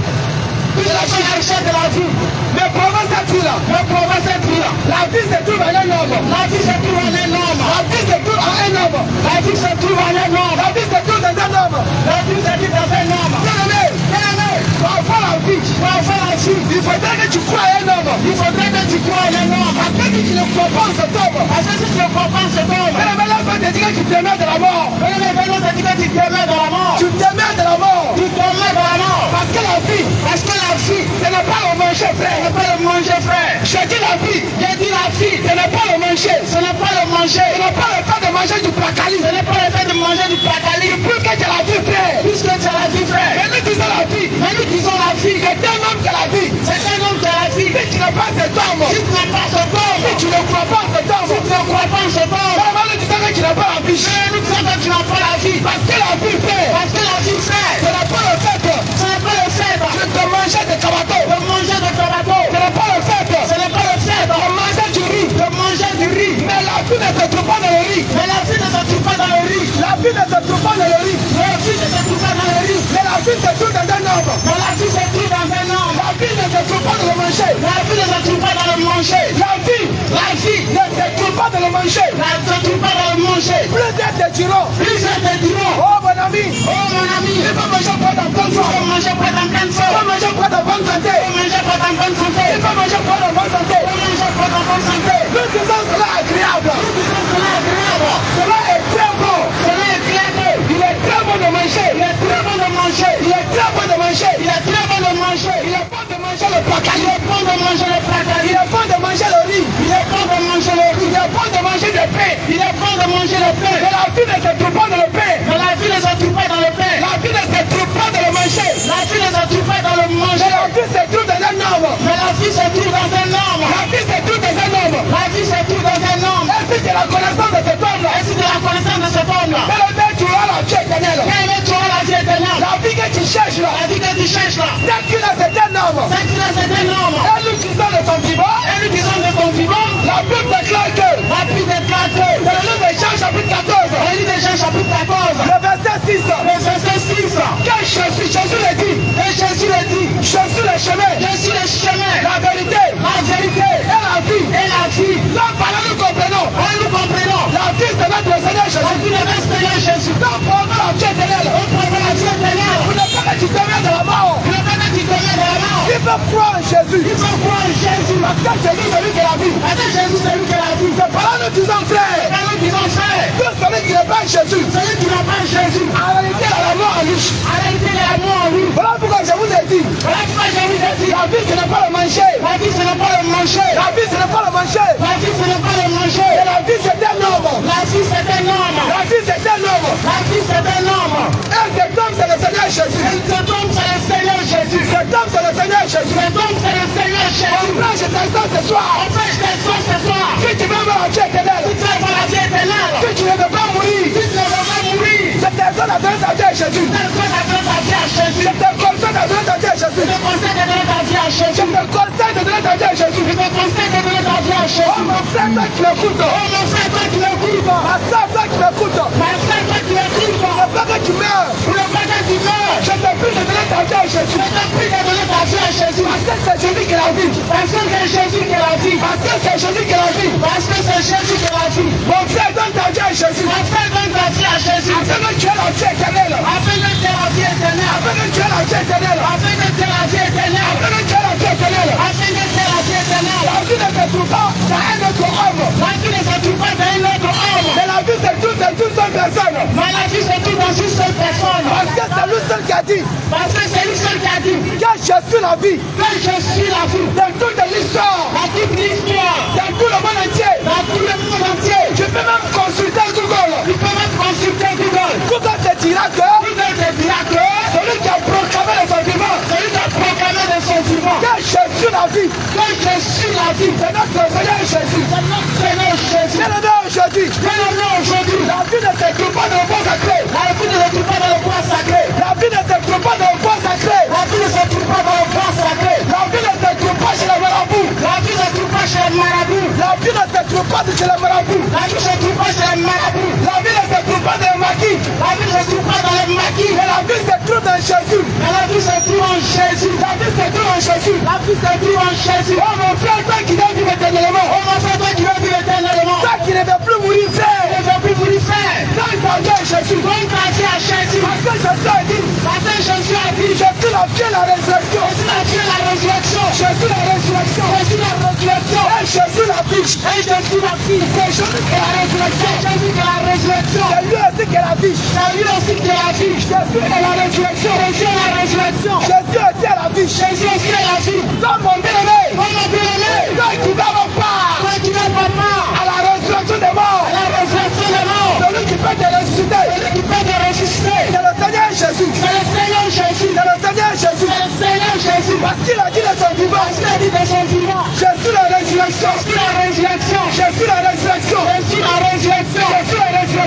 plus on soit à la recherche de la vie. Mais pour cette vie-là, Mais pour avoir cette vie-là, la vie se trouve en un homme. la vie se trouve en un homme. La vie se trouve en un homme. La vie se trouve en un homme. La vie se trouve dans un homme. La vie se trouve dans un homme. Bien-aimé, pour avoir la vie, Pour avoir la vie, il faudrait que tu crois à un homme. il faudrait que tu crois en un homme. Parce que si tu ne crois pas en cet homme, Parce que si tu ne crois pas en cet homme, bien-aimé, laisse-moi te dire que tu t'aimes de la mort. maintenant ça dit que tu te mets dans la mort. Tu t'aimes de la mort. Tu te mets dans la mort. Parce que la vie, Parce que la vie, ce n'est pas le manger, ce frère. n'est pas le manger, frère. Je dis la vie, J'ai dit la vie, ce n'est pas le manger. ce n'est pas le manger. Ce n'est pas le fait de manger du placali. Ce n'est pas le fait de manger du placali. Plus que tu as la vie, frère. Puisque tu as la vie, frère. Mais nous disons la vie. Mais nous disons la vie. C'est un homme qui a la vie. C'est un homme qui a la vie. Si tu n'as pas cet homme, Si tu n'as pas cet homme, si tu ne crois pas en cet homme, si tu ne crois pas en cet homme, vraiment nous disons que tu n'as pas la vie. Ne dis pas que tu n'as pas la vie. Parce que la vie fait. Parce que la vie fait. Ce n'est pas le fait. Ce n'est pas le fait de manger des cabatos. De manger des cabatos. Ce n'est pas le fait. Ce n'est pas le fait de manger du riz. De manger du riz. Mais la vie ne se trouve pas dans le riz. Mais la vie ne se trouve pas dans le riz. La vie ne se trouve pas dans le riz. La vie ne se trouve pas dans le riz. Mais la vie se trouve dans un homme. Mais la vie se trouve dans un homme. La vie ne se trouve pas dans le manger. La vie ne se trouve pas dans le manger. La vie ne se trouve pas dans le manger. La vie ne se trouve pas dans le manger. Plusieurs te diront. Plusieurs te diront. Oh mon ami. Oh mon ami. Il faut manger pour ta bonne forme. Il faut manger pour ta bonne forme. Il faut manger pour ta bonne santé. Il faut manger pour ta bonne santé. Il faut manger pour ta bonne santé. Il faut manger pour ta bonne santé. Nous disons cela agréable. Nous disons cela agréable. Cela est très bon. Cela est très bon. Il est très bon de manger. Il est très bon de manger. Il est très bon de manger. Il est très bon de manger. Il est bon de manger le placard. Il est bon de manger le placard. Il est bon de manger le riz. Il est bon de manger le riz. Il est bon de manger le pain. Il est bon de manger le pain. Mais la vie ne se trouve pas dans le pain. Mais la vie ne se trouve pas dans le pain. La vie ne se trouve pas dans le manger. La vie ne se trouve pas dans le manger. Mais la vie se trouve dans un homme. Mais la vie se trouve dans un homme. La vie se trouve dans un homme. La vie se trouve dans un homme. Est-ce que la connaissance de cet homme-là? Est-ce que la connaissance de cet homme-là? Mais le mec, tu auras la vie éternelle. Mais le tu auras la vie éternelle. La vie que tu cherches là. La vie que tu cherches là. C'est qu'il a cet homme. C'est qu'il a cet homme. Et nous disons de ton vivant. Et nous disons de ton vivant. La Bible déclare que. La Bible déclare que. Dans le livre de Jean chapitre 14. Dans le livre de Jean chapitre 14. Le verset 6. Le verset 6. Quand Jésus le dit. Et Jésus le dit. Je suis le chemin. Je suis le chemin. La vérité. La vérité. Et la vie. Et la vie. Là, par là, nous comprenons. Là, nous comprenons. La vie, c'est notre Seigneur Jésus. La vie de notre Seigneur Jésus. Donc, on va la vie éternelle. On prend la vie éternelle. Vous ne pas que tu deviens de la mort. Vous ne pas que tu deviens de la mort. Il faut croire en Jésus. Il faut croire en Jésus. Parce que Jésus, c'est lui qui est la vie. Parce que Jésus, c'est lui qui est la vie. C'est par là, nous disons frère. C'est par là, nous disons frère. Tout celui qui n'est pas en Jésus. Celui qui n'est pas en Jésus. En réalité, il a la mort en lui. En réalité, il a la mort en lui. Voilà pourquoi je vous ai dit. Voilà pourquoi je vous ai dit. La vie, ce n'est pas le manger. La vie, ce n'est pas le manger. La vie, ce n'est pas le manger. La vie, ce n'est pas le manger. Et la vie, c'est un homme. La vie, c'est un homme. La vie, c'est un homme. La vie, c'est un homme. Et cet homme, c'est le Seigneur Jésus. Et cet homme, c'est le Seigneur Jésus. Cet homme, c'est le Seigneur Jésus. Cet homme, c'est le Seigneur Jésus. Mon frère, je t'exhorte ce soir. Mon frère, je t'exhorte ce soir. Si tu veux avoir la vie éternelle. Si tu veux avoir la vie éternelle. Si tu ne veux pas mourir. Si tu ne veux pas mourir. Je t'exhorte à donner ta vie à Jésus. Je t'exhorte à donner ta vie à Jésus. Je te conseille de donner ta vie à Jésus. Je te conseille de donner ta vie à Jésus. Je te conseille de donner ta vie à Jésus. Je te conseille de donner ta vie à Jésus. Oh mon frère, toi qui m'écoutes. Oh mon frère, toi qui m'écoutes. Ma soeur, toi qui m'écoutes. Ma soeur, toi qui m'écoutes. Pour ne pas que tu meurs. Pour ne pas que tu meurs. Je te prie de donner ta vie à Jésus. Je te prie de donner ta vie à Jésus. Parce que c'est Jésus qui est la vie. Parce que c'est Jésus qui est la vie. Parce que c'est Jésus qui est la vie. Parce que c'est Jésus qui est la vie. Mon frère, donne ta vie à Jésus. Mon frère, donne ta vie à Jésus. Afin que tu aies la vie éternelle. Afin que tu aies la vie éternelle. Afin que tu aies la vie éternelle. Afin que tu aies la vie éternelle. Afin que tu aies la vie éternelle. Afin que tu aies la vie éternelle. La vie ne se trouve pas dans un autre homme. La vie ne se trouve pas dans un autre homme. Mais la vie se trouve dans une seule personne. Mais la vie se trouve dans une seule personne. Parce que c'est lui seul qui a dit. Parce que c'est lui seul qui a dit. Que je suis la vie. Que je suis la vie. Dans toute l'histoire. Dans toute l'histoire. Dans tout le monde entier. Dans tout le monde entier. Tu peux même consulter Google. Tu peux même consulter Google. Google te dira que. Google te dira que. Celui qui a proclamé le sentiment. Celui qui a proclamé le sentiment. Que je suis la vie. Que je suis la vie. C'est notre Seigneur Jésus. C'est notre Seigneur Jésus. C'est le nom aujourd'hui. C'est le nom aujourd'hui. La vie ne se trouve pas dans le bois sacré. La vie ne se trouve pas dans le bois sacré. La vie ne se trouve pas dans le bois sacré. La vie ne se trouve pas dans le bois sacré. La vie ne se trouve pas chez les marabouts. La vie ne se trouve pas chez les marabouts. La vie ne se trouve pas chez les marabouts. La vie ne se trouve pas chez les marabouts. La vie ne se trouve pas dans les maquis. La vie ne se trouve pas dans les maquis. Mais la vie se trouve dans Jésus. Mais la vie se trouve en Jésus. La vie se trouve en Jésus. La vie se trouve en Jésus. Oh mon frère, toi qui veux vivre éternellement. Oh mon frère, toi qui veux vivre éternellement. Toi qui ne veux plus mourir, frère. Ne veux plus mourir, frère. Donne ta vie à Jésus. Donne ta vie à Jésus. Parce que Jésus a dit. Parce que Jésus a dit. Je suis la vie et la résurrection. Je suis la vie et la résurrection. Je suis la résurrection. Je suis la résurrection. Et je suis la vie. Et je suis la vie. C'est Jésus qui est la résurrection. C'est Jésus qui est la résurrection. C'est lui aussi qui est la vie. C'est lui aussi qui est la vie. Jésus est la résurrection. Jésus est la résurrection. Jésus aussi est la vie. Jésus aussi est la vie. Dans mon bien-aimé. Dans mon bien-aimé. Toi qui vas pas part. Toi qui vas pas part. À la résurrection des morts. À la résurrection des morts. Celui qui peut te ressusciter. Celui qui peut te ressusciter. C'est le Seigneur Jésus. C'est le Seigneur Jésus. C'est le Seigneur Jésus. C'est le Seigneur Jésus. Parce qu'il a dit de son vivant. Parce qu'il a dit de son vivant. Je suis la résurrection. Je suis la résurrection. Je suis la résurrection. Je suis la résurrection. Je suis la résurrection.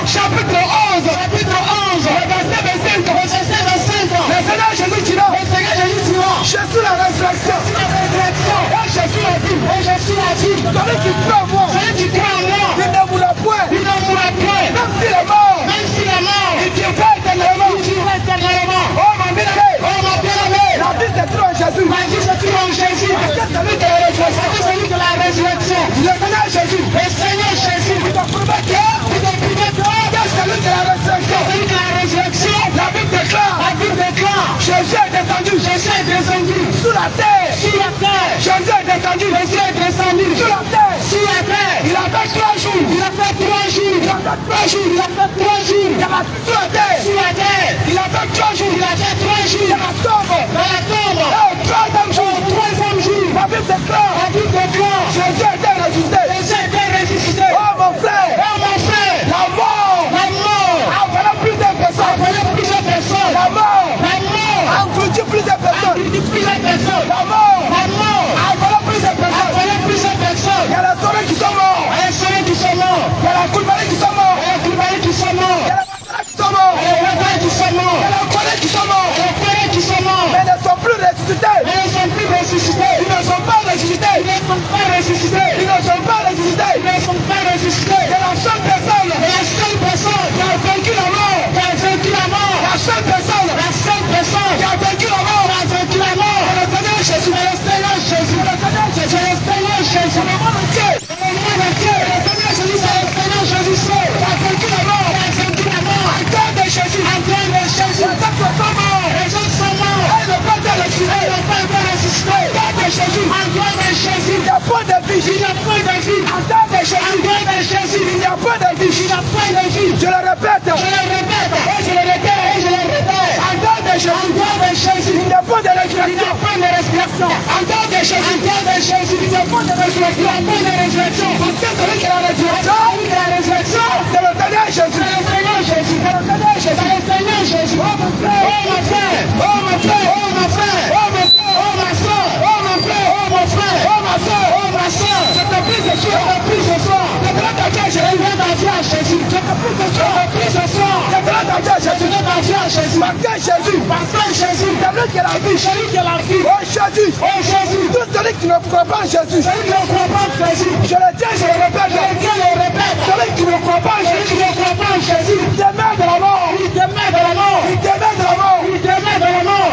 chapitre 11, verset 25. Le Seigneur Jésus dira, Jésus la résurrection. Et Jésus l'a dit, celui qui croit en moi, il ne mourra point. Même s'il est mort, il vivra éternellement. Oh mon bien-aimé, la vie se trouve en Jésus. C'est celui de la résurrection. Le Seigneur Jésus, il t'a prouvé que c'est celui de la résurrection. La Bible déclare, Jésus est descendu sous la terre. Jésus est descendu sous la terre. Il a fait 3 jours. Il a fait 3 jours. Il a fait 3 jours. Dans la tombe. Et au 3e jour, la Bible déclare, Jésus était ressuscité. Oh mon frère, la mort a volé plusieurs personnes. La mort a englouti plusieurs personnes. La mort a volé plusieurs personnes. Il y a les soleils qui sont morts. Il y a la Koulibaly qui sont morts. Il y a les Ouattara qui sont morts. Il y a les Collègues qui sont morts. Mais ils ne sont plus ressuscités. Ils ne sont pas ressuscités. Il y a la seule personne qui a vaincu la mort. La seule personne qui a vaincu la mort. C'est le Seigneur Jésus. C'est le monde entier. Le Seigneur Jésus, c'est le Seigneur Jésus seul. Il a vaincu la mort. En terre de Jésus. Les gens sont morts. Et le Père est ressuscité. En terre de Jésus. Il n'y a pas de vie. En terre de Jésus. Il n'y a pas de vie. Je le répète. Et je le répète. En terre de Jésus. Il n'y a pas de respiration. En terre de Jésus. Il n'y a pas de résurrection. Parce que celui qui a la résurrection, c'est le Seigneur Jésus. Oh mon frère. Oh ma soeur. Je te prie ce soir. Je te rends ta vie à Jésus. Parce que Jésus, c'est lui qui est la vie. Oh Jésus. Tout celui qui ne croit pas en Jésus. Je le dis, je le répète. Celui qui ne croit pas en Jésus, il demeure de la mort.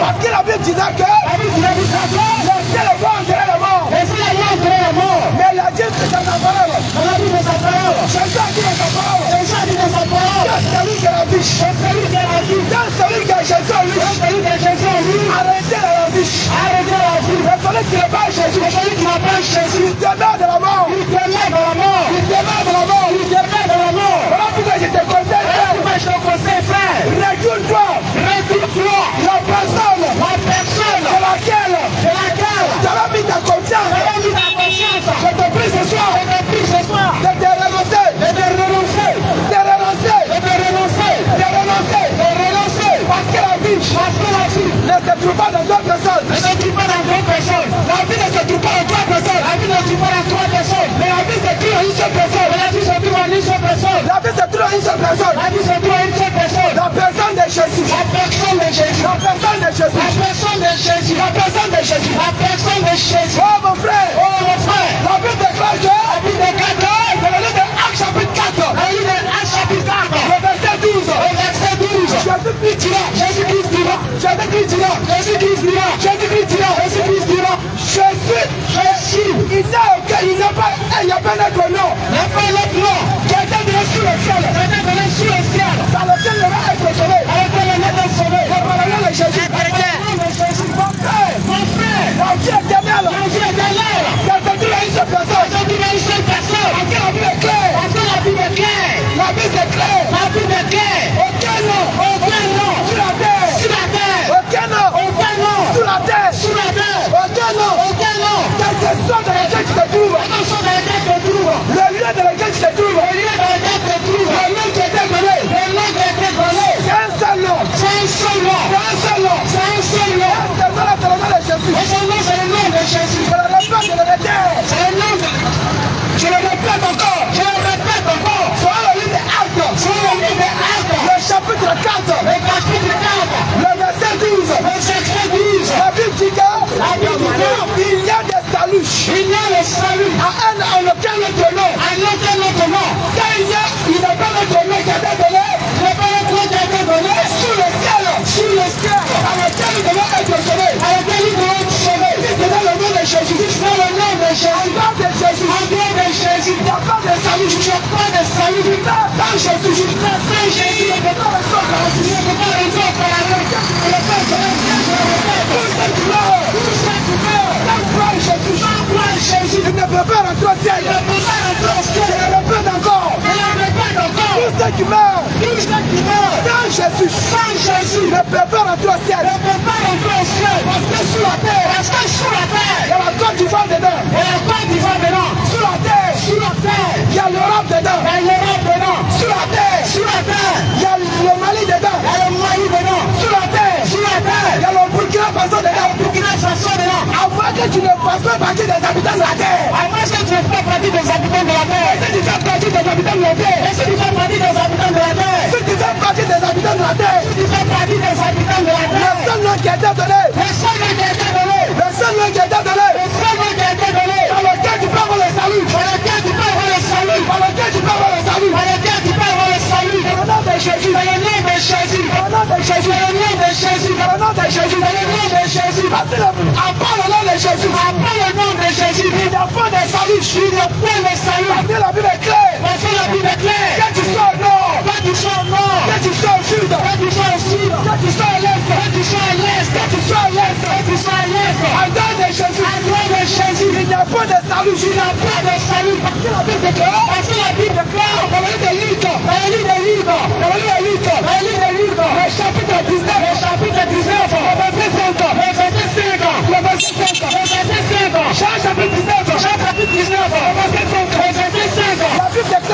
Parce que la Bible disait que laissez le voir enterrer la mort. Mais il a dit que c'est sa parole. Jésus a dit dans sa parole. C'est celui qui est la vie. C'est celui qui a Jésus en lui. Arrêtez la vie. Mais celui qui n'est pas Jésus, il demeure de la mort. Voilà pourquoi je te conseille, frère. Retourne-toi. La personne de laquelle tu as mis ta confiance. Je te prie ce soir de te renoncer. Parce que la vie ne se trouve pas dans 2 personnes. La vie ne se trouve pas dans 3 personnes. Mais la vie se trouve en une seule personne. La personne de Jésus. Oh mon frère. La Bible déclare que dans le livre de Actes chapitre 4. Le verset 12. Jésus-Christ dira. Il n'y a pas un autre nom. Qui a été donné sous le ciel. Dans lequel le va être sauvé. Le parallèle de Jésus. Mon frère. La vie éternelle. C'est une seule personne. Parce que la Bible est claire. La Bible est claire. Aucun nom. Sur la terre. Aucun nom. Sur la terre. Aucun nom. Quelle que soit dans laquelle tu te trouves. Le lieu dans lequel tu te trouves. Le nom qui a été donné. C'est un seul nom. C'est le nom de Jésus. Je le répète encore. Sois le livre des actes. pas de salut. Sans Jésus, sans Jésus, je ne peux pas rentrer au paradis. Je ne peux pas rentrer au paradis. Tout ce qui meurt, sans foi en Jésus, il ne peut pas rentrer au ciel. Il ne peut pas rentrer au ciel. Je le répète encore. Tout ce qui meurt, sans Jésus, il ne peut pas rentrer au ciel. Parce que sur la terre, il y a la Côte d'Ivoire dedans. Sur la terre, il y a l'Europe dedans. Sur la terre, il y a le Mali dedans. Sur la terre, il y a le Burkina Faso dedans. Avant que tu ne fasses pas partie des habitants de la terre. Si tu fais partie des habitants de la terre. Si tu fais partie des habitants de la terre. Si tu fais partie des habitants de la terre. Si tu fais partie des habitants de la terre. Si tu fais partie des habitants de la terre. Le seul nom qui a été donné. Le seul nom qui a été donné. Le seul nom qui a été donné. Le seul nom qui a été donné. Dans lequel tu peux avoir le salut. Dans lequel tu peux avoir le salut. Dans lequel tu peux avoir le salut. Dans lequel tu peux avoir le salut. Dans le nom de Jésus. Dans le nom de Jésus. Dans le nom de Jésus. Dans le nom de Jésus. Dans le nom de Jésus. Dans le nom de Jésus. Après le nom de Jésus. Après le nom de Jésus. Il n'y a pas de salut. Il n'y a pas de salut. Parce que la Bible est claire. Parce que la Bible est claire. Que tu sois au nord. Que tu sois au nord. Que tu sois au sud. Que tu sois au sud. Que tu sois à l'est. Que tu sois à l'est. Que tu sois à l'est. Que tu sois à l'est. En dehors de Jésus. En dehors de Jésus. Il n'y a pas de salut. Il n'y a pas de salut. Parce que la Bible est claire. Parce que la Bible est claire. Dans le livre de Luc. Dans le livre de Luc. Dans le livre de Luc. Dans le livre de Luc. Le chapitre 19. Le chapitre 19. Le verset 5. Le verset 5. Le verset 5. Le verset 5. Jean chapitre 19. Jean chapitre 19. Le verset 5. Le verset 5. La Bible est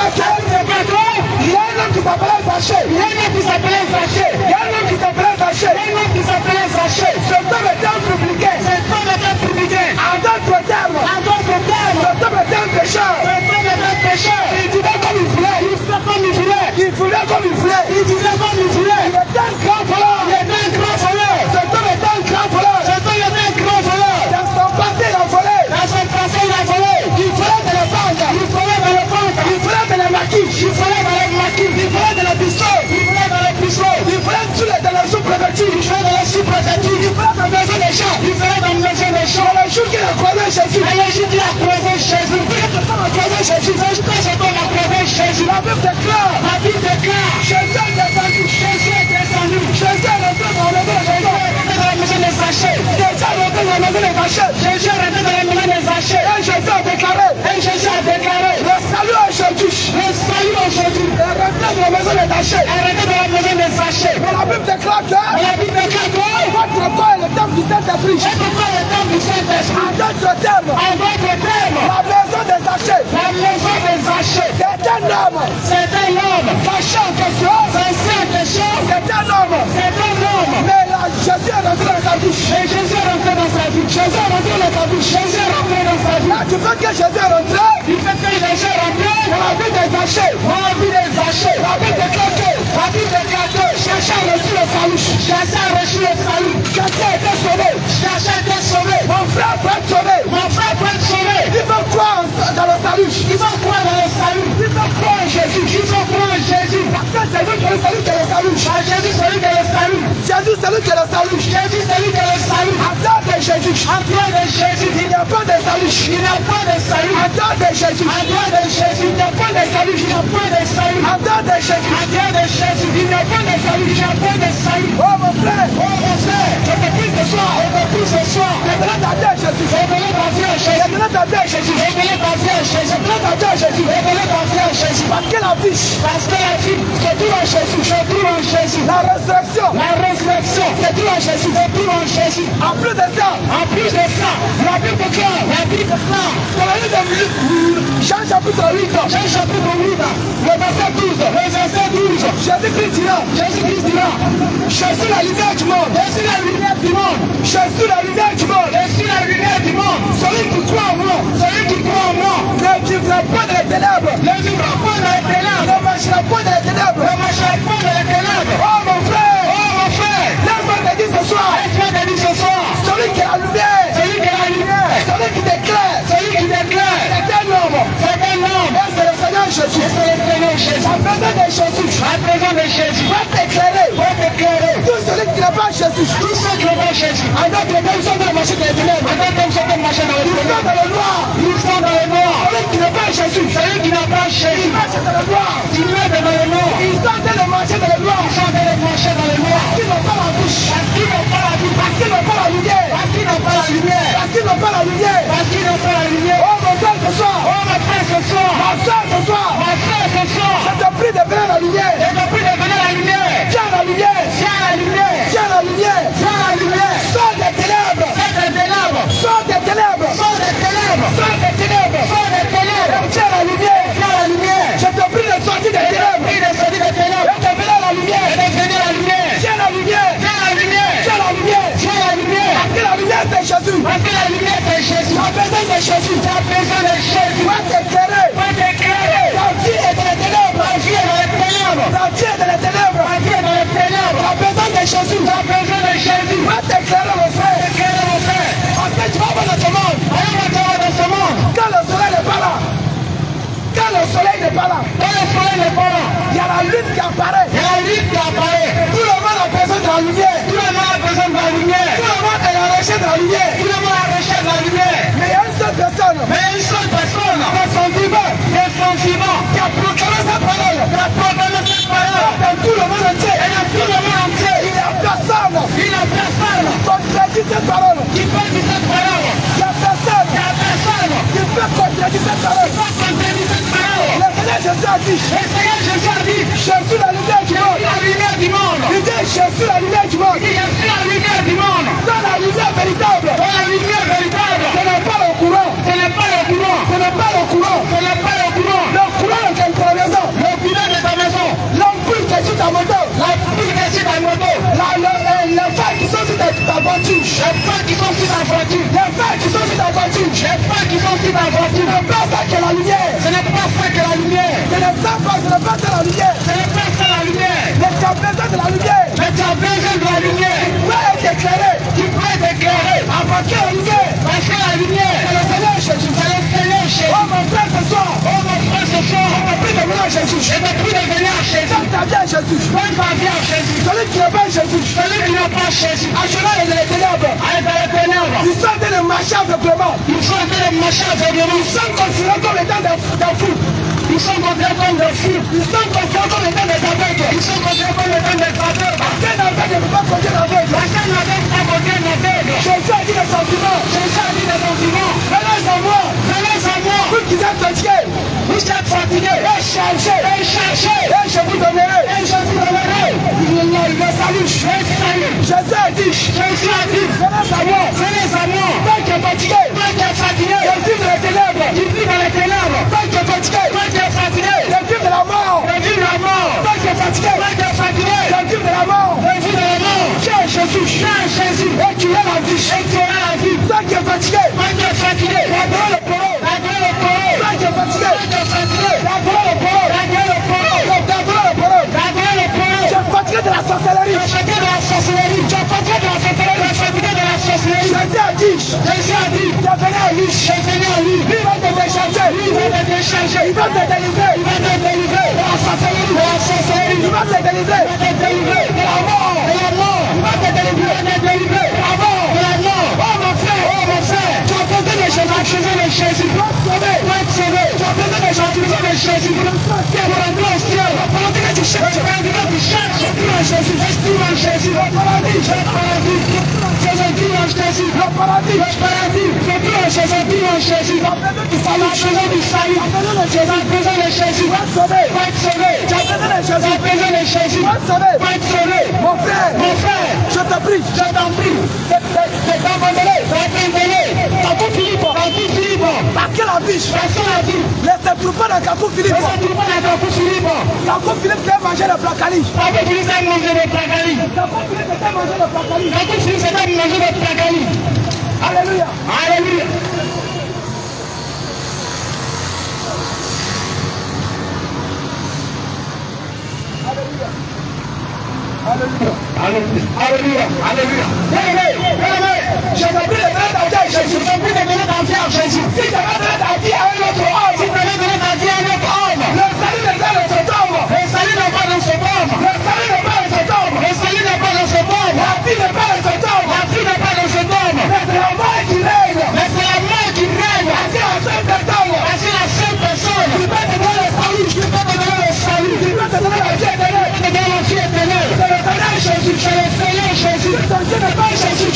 claire. Il y a un homme qui s'appelait Zachée. Il y a un homme qui s'appelait Zachée. Il y a un homme qui s'appelait Zachée. Il y a un homme qui s'appelait Zachée. Cet homme était un publicain. Cet homme était un publicain. En d'autres termes. En d'autres termes. Cet homme était un pécheur. Cet homme était un pécheur. Il vivait comme il voulait. Il vivait comme il voulait. Il voulait comme il voulait. Il vivait comme il voulait. Il était un grand voleur. Il était un grand voleur. Cet homme était un grand voleur. Cet homme était un grand voleur. Dans son passé, il a volé. Dans son passé, il a volé. Il volait de la banque. Il volait de la banque. Il volait de la maquille. Il volait de la maquille. Il volait de la pistolet. Il volait de la pistolet. Il volait de la sous-préfecture. Il volait de la sous-préfecture. Il volait de la maison des champs. Il volait de la maison des champs. Le jour qu'il a croisé Jésus. Le jour qu'il a croisé Jésus. Jésus. La Bible déclare. La Bible déclare. Jésus est descendu. Jésus est descendu. Jésus est rentré dans la maison des Zachée. Jésus est rentré dans la maison des Zachée. Jésus est rentré dans la maison des Zachée. Et Jésus a déclaré. Et Jésus a déclaré. Le salut aujourd'hui. Le salut aujourd'hui. Est rentré dans la maison des Zachée. Est rentré dans la maison des Zachée. Mais la Bible déclare que. La Bible déclare que. Votre corps est le temple du Saint-Esprit. Votre corps est le temple du Saint-Esprit. En d'autres termes. En d'autres termes. La maison des Zachée. La maison des Zachée. C'est un homme. C'est un homme. Sachant que c'est un homme. C'est un homme. Mais là, Jésus est rentré dans sa bouche. Et Jésus est rentré dans sa bouche. Jésus est rentré dans sa bouche. Jésus est rentré dans sa bouche. Là, tu veux que Jésus est rentré. Tu veux que Jésus est rentré. Dans la vie des Zachée. Dans la vie des Zachée. La vie déclare que. La vie déclare que. Jésus a reçu le salut. Jésus a reçu le salut. Jésus a été sauvé. Jésus a été sauvé. Mon frère peut être sauvé. Mon frère peut être sauvé. Il faut croire dans le salut. Il faut croire dans le salut. Il faut croire en Jésus. Il faut croire en Jésus. Parce que Jésus qui est le salut, qui est le salut. Jésus c'est lui qui est le salut. Jésus c'est lui qui est le salut. Jésus c'est lui qui est le salut. En dehors de Jésus. En dehors de Jésus. Il n'y a pas de salut. Il n'y a pas de salut. En dehors de Jésus. En dehors de Jésus. Il n'y a pas de salut. Il n'y a pas de salut. En dehors de Jésus. En dehors de Jésus. Il n'y a pas de salut. Il n'y a pas de salut. Oh mon frère. Oh mon frère. Je te prie ce soir. Je te prie ce soir. Révèle ta vie à Jésus. Révèle ta vie à Jésus. Révèle ta vie à Jésus. Révèle ta vie à Jésus. Révèle ta vie à Jésus. Révèle ta vie à Jésus. Parce que la vie. Parce que la vie. C'est tout en Jésus. C'est tout en Jésus. La résurrection. La résurrection. C'est tout en Jésus. C'est tout en Jésus. En plus de ça. En plus de ça. La Bible déclare. La Bible déclare. Dans la livre de Jean chapitre 8. Jean chapitre 8. Le verset 12. Le verset 12. Jésus-Christ dira. Jésus-Christ dira. Je suis la lumière du monde. Je suis la lumière du monde. Je suis la lumière du monde. Je suis la lumière du monde. Celui qui croit en moi. Celui qui croit en moi. Ne vivra pas dans les ténèbres. Ne vivra pas dans les ténèbres. Ne marchera pas dans les ténèbres. Ne marchera pas dans les ténèbres. Oh mon frère. Oh mon frère. Laisse-moi te dire ce soir. Laisse-moi te dire ce soir. Celui qui est la lumière. Celui qui est la lumière. Celui qui déclare. Celui qui déclare. C'est un homme. C'est un homme. Et c'est le Seigneur Jésus. Et c'est le Seigneur Jésus. En présence de Jésus. En présence de Jésus. Va t'éclairer. Va t'éclairer. Tout celui qui n'a pas Jésus. Tout ceux qui n'ont pas Jésus. En d'autres termes, ils sont dans le marché des ténèbres. En d'autres termes, ils sont dans le marché dans le noir. Ils sont dans le noir. Celui qui n'a pas Jésus. Jésus. Celui qui n'a pas Jésus. Il marche dans le noir. Il met dans le noir. Ils sont en train de marcher dans le noir. Ils sont en train de marcher dans le noir. Parce qu'ils n'ont pas la bouche. Parce qu'ils n'ont pas la bouche. Parce qu'ils n'ont pas la lumière. Parce qu'ils n'ont pas la lumière. Parce qu'ils n'ont pas la lumière. Parce qu'ils n'ont pas la lumière. Oh mon frère ce soir. Oh ma frère ce soir. Ma soeur ce soir. Ma frère ce soir. Je te prie de venir la lumière. Je te prie de venir la lumière. Tiens la lumière. Tiens la lumière. Tiens la lumière. Tiens la lumière. Sors des ténèbres. Sors des ténèbres. Sors des ténèbres. Sors des ténèbres. Sors des ténèbres. Sors des ténèbres. Tiens la lumière. Tiens la lumière. Je te prie de sortir des ténèbres. Prie de sortir des ténèbres. Et de venir la lumière. Et de venir la lumière. Tiens la lumière. Tiens la lumière. Tiens la lumière. Tiens la lumière. Parce que la lumière c'est Jésus. Parce que la lumière c'est Jésus. Tu as besoin de Jésus. Tu as besoin de Jésus. Tu vas t'éclairer. Tu vas t'éclairer. Ta vie est dans les ténèbres. Ta vie est dans les ténèbres. Ta vie est dans les ténèbres. Ta vie est dans les ténèbres. Tu as besoin de Jésus. Tu as besoin de Jésus. Tu vas t'éclairer mon frère. Éclairer mon frère. Parce que tu vas voir dans ce monde. Allons maintenant dans ce monde. Quand le soleil n'est pas là. Quand le soleil n'est pas là. Quand le soleil n'est pas là. Il y a la lune qui apparaît. Il y a la lune qui apparaît. Tout le monde a besoin de la lumière. Tout le monde a besoin de la lumière. Tout le monde est à la recherche de la lumière. Tout le monde a recherche de la lumière. Mais il y a une seule personne. Mais une seule personne. De son vivant. De son vivant. Qui a proclamé cette parole. Qui a proclamé cette parole. Dans tout le monde entier. Et dans tout le monde entier. Il n'y a personne. Il n'y a personne. Contredit cette parole. Qui peut dire cette parole. Il n'y a personne. Il n'y a personne. Qui peut contredire cette parole. Qui peut contredire cette parole. Le Seigneur Jésus a dit. Le Seigneur Jésus a dit. Je suis la lumière du monde. La lumière du monde. Il dit je suis la lumière du monde. Je suis la lumière du monde. Dans la lumière véritable. Dans la lumière véritable. Ce n'est pas le courant. Ce n'est pas le courant. Ce n'est pas le courant. Ce n'est pas le courant. Le courant est dans ta maison. Le courant de ta maison. L'ampoule qui est sur ta moto. L'ampoule qui est sur ta moto. Les phares qui sont sur ta voiture. Les phares qui sont sur ta voiture. Les phares qui sont sur ta voiture. Les phares qui sont sur ta voiture. Ce n'est pas ça que la lumière. Ce n'est pas ça que la lumière. Ce n'est pas ça la lumière. Ce n'est pas ça la lumière. Mais tu as besoin de la lumière. Mais tu as besoin de la lumière. Tu peux être éclairé. Tu peux t'éclairer. Parce que la lumière. Parce que la lumière. C'est le Seigneur Jésus. C'est le Seigneur Jésus. Oh mon frère ce soir. Oh mon frère ce soir. Je te prie de venir à Jésus. Je te prie de venir à Jésus. Donne ta vie à Jésus. Donne ta vie à Jésus. Celui qui n'est pas Jésus. Celui qui n'a pas Jésus. Achète les ténèbres. Allez dans les ténèbres. Ils sont en train de marcher aveuglément. Ils sont en train de marcher aveuglément. Ils sont considérés comme étant des fous. Ils sont considérés comme des fous. Ils sont considérés comme étant des aveugles. Ils sont considérés comme étant des aveugles. Parce qu'un aveugle ne peut pas conduire l'aveugle. Parce qu'un aveugle ne peut pas conduire un aveugle. Jésus a dit des sentiments. Jésus a dit des sentiments. Venez à moi. Venez à moi. Vous qui êtes fatigués. Vous êtes fatigués. Et chargés. Et cherchez. Et je vous donnerai. Et je vous donnerai. Le salut. Jésus a dit. Jésus a dit. Venez à moi. Venez à moi. Toi qui es fatigué. Toi qui es fatigué. Je vis dans les ténèbres. Tu vis dans les ténèbres. Toi qui es fatigué. Toi qui es fatigué. Je vis de la mort. Je vis de la mort. Toi qui es fatigué. Toi qui es fatigué. Je vis de la mort. Je vis de la mort. Tiens Jésus. Tiens Jésus. Et tu as la vie. Et tu auras la vie. Toi qui es fatigué. Toi qui es fatigué. Adore le parole. Adore le parole. Toi qui es fatigué. Toi qui es fatigué. Adore le parole. Adore le parole. Adore le parole. Adore le parole. Tu es fatigué de la sorcellerie. Tu es fatigué de la sorcellerie. Tu es fatigué de la sorcellerie. Tu es fatigué de la sorcellerie. Jésus a dit. Jésus a dit. Tu es venu à lui. Je suis venu à lui. Lui va te décharger. Lui va te décharger. Il va te délivrer. Il va te délivrer de la sorcellerie. De la sorcellerie. Il va te délivrer. Il va te délivrer de la mort. De la mort. Il va te délivrer. Il va te délivrer de la mort. De la mort. Oh mon frère. Oh mon frère. Tu as besoin de Jésus. Tu as besoin de Jésus. Tu vas te sauver. Tu vas te sauver. Tu as besoin de Jésus. Tu as besoin de Jésus. Pour entrer au ciel. Pendant que tu cherches. Pendant que tu cherches. Esprit en Jésus. Esprit en Jésus. Le paradis. Le paradis. Jésus en Jésus. Le paradis. Le paradis. Esprit en Jésus. Esprit en Jésus. Tu as besoin du salut. Tu as besoin du salut. Tu as besoin de Jésus. Tu as besoin de Jésus. Tu vas te sauver. Tu vas te sauver. Tu as besoin de Jésus. Tu as besoin de Jésus. Tu vas te sauver. Tu vas te sauver. Mon frère. Mon frère. Je te prie. Je t'en prie. C'est abandonné. C'est abandonné. Capou Philippe. Capou Philippe. Parce que la biche. Parce que la biche. Laissez-vous pas dans Capou Philippe. Laissez-vous pas dans Capou Philippe. Capou Philippe qui a mangé le placali. Capou Philippe a mangé le placali. Capou Philippe a mangé le placali. Capou Philippe a mangé le placali. Alléluia. Alléluia. Alléluia. Alléluia. Alléluia. Je te prie de donner ta vie à Jésus. Je te prie de donner ta vie à Jésus. Si tu veux donner ta vie à un autre homme, si tu veux donner ta vie à un autre homme, le salut n'est pas dans cet homme. Le salut n'est pas dans cet homme. Le salut n'est pas dans cet homme. Le salut n'est pas dans cet homme. La vie n'est pas dans cet homme. La vie n'est pas dans cet homme. Mais c'est la mort qui règne. Mais c'est la mort qui règne. C'est la seule personne. C'est la seule personne.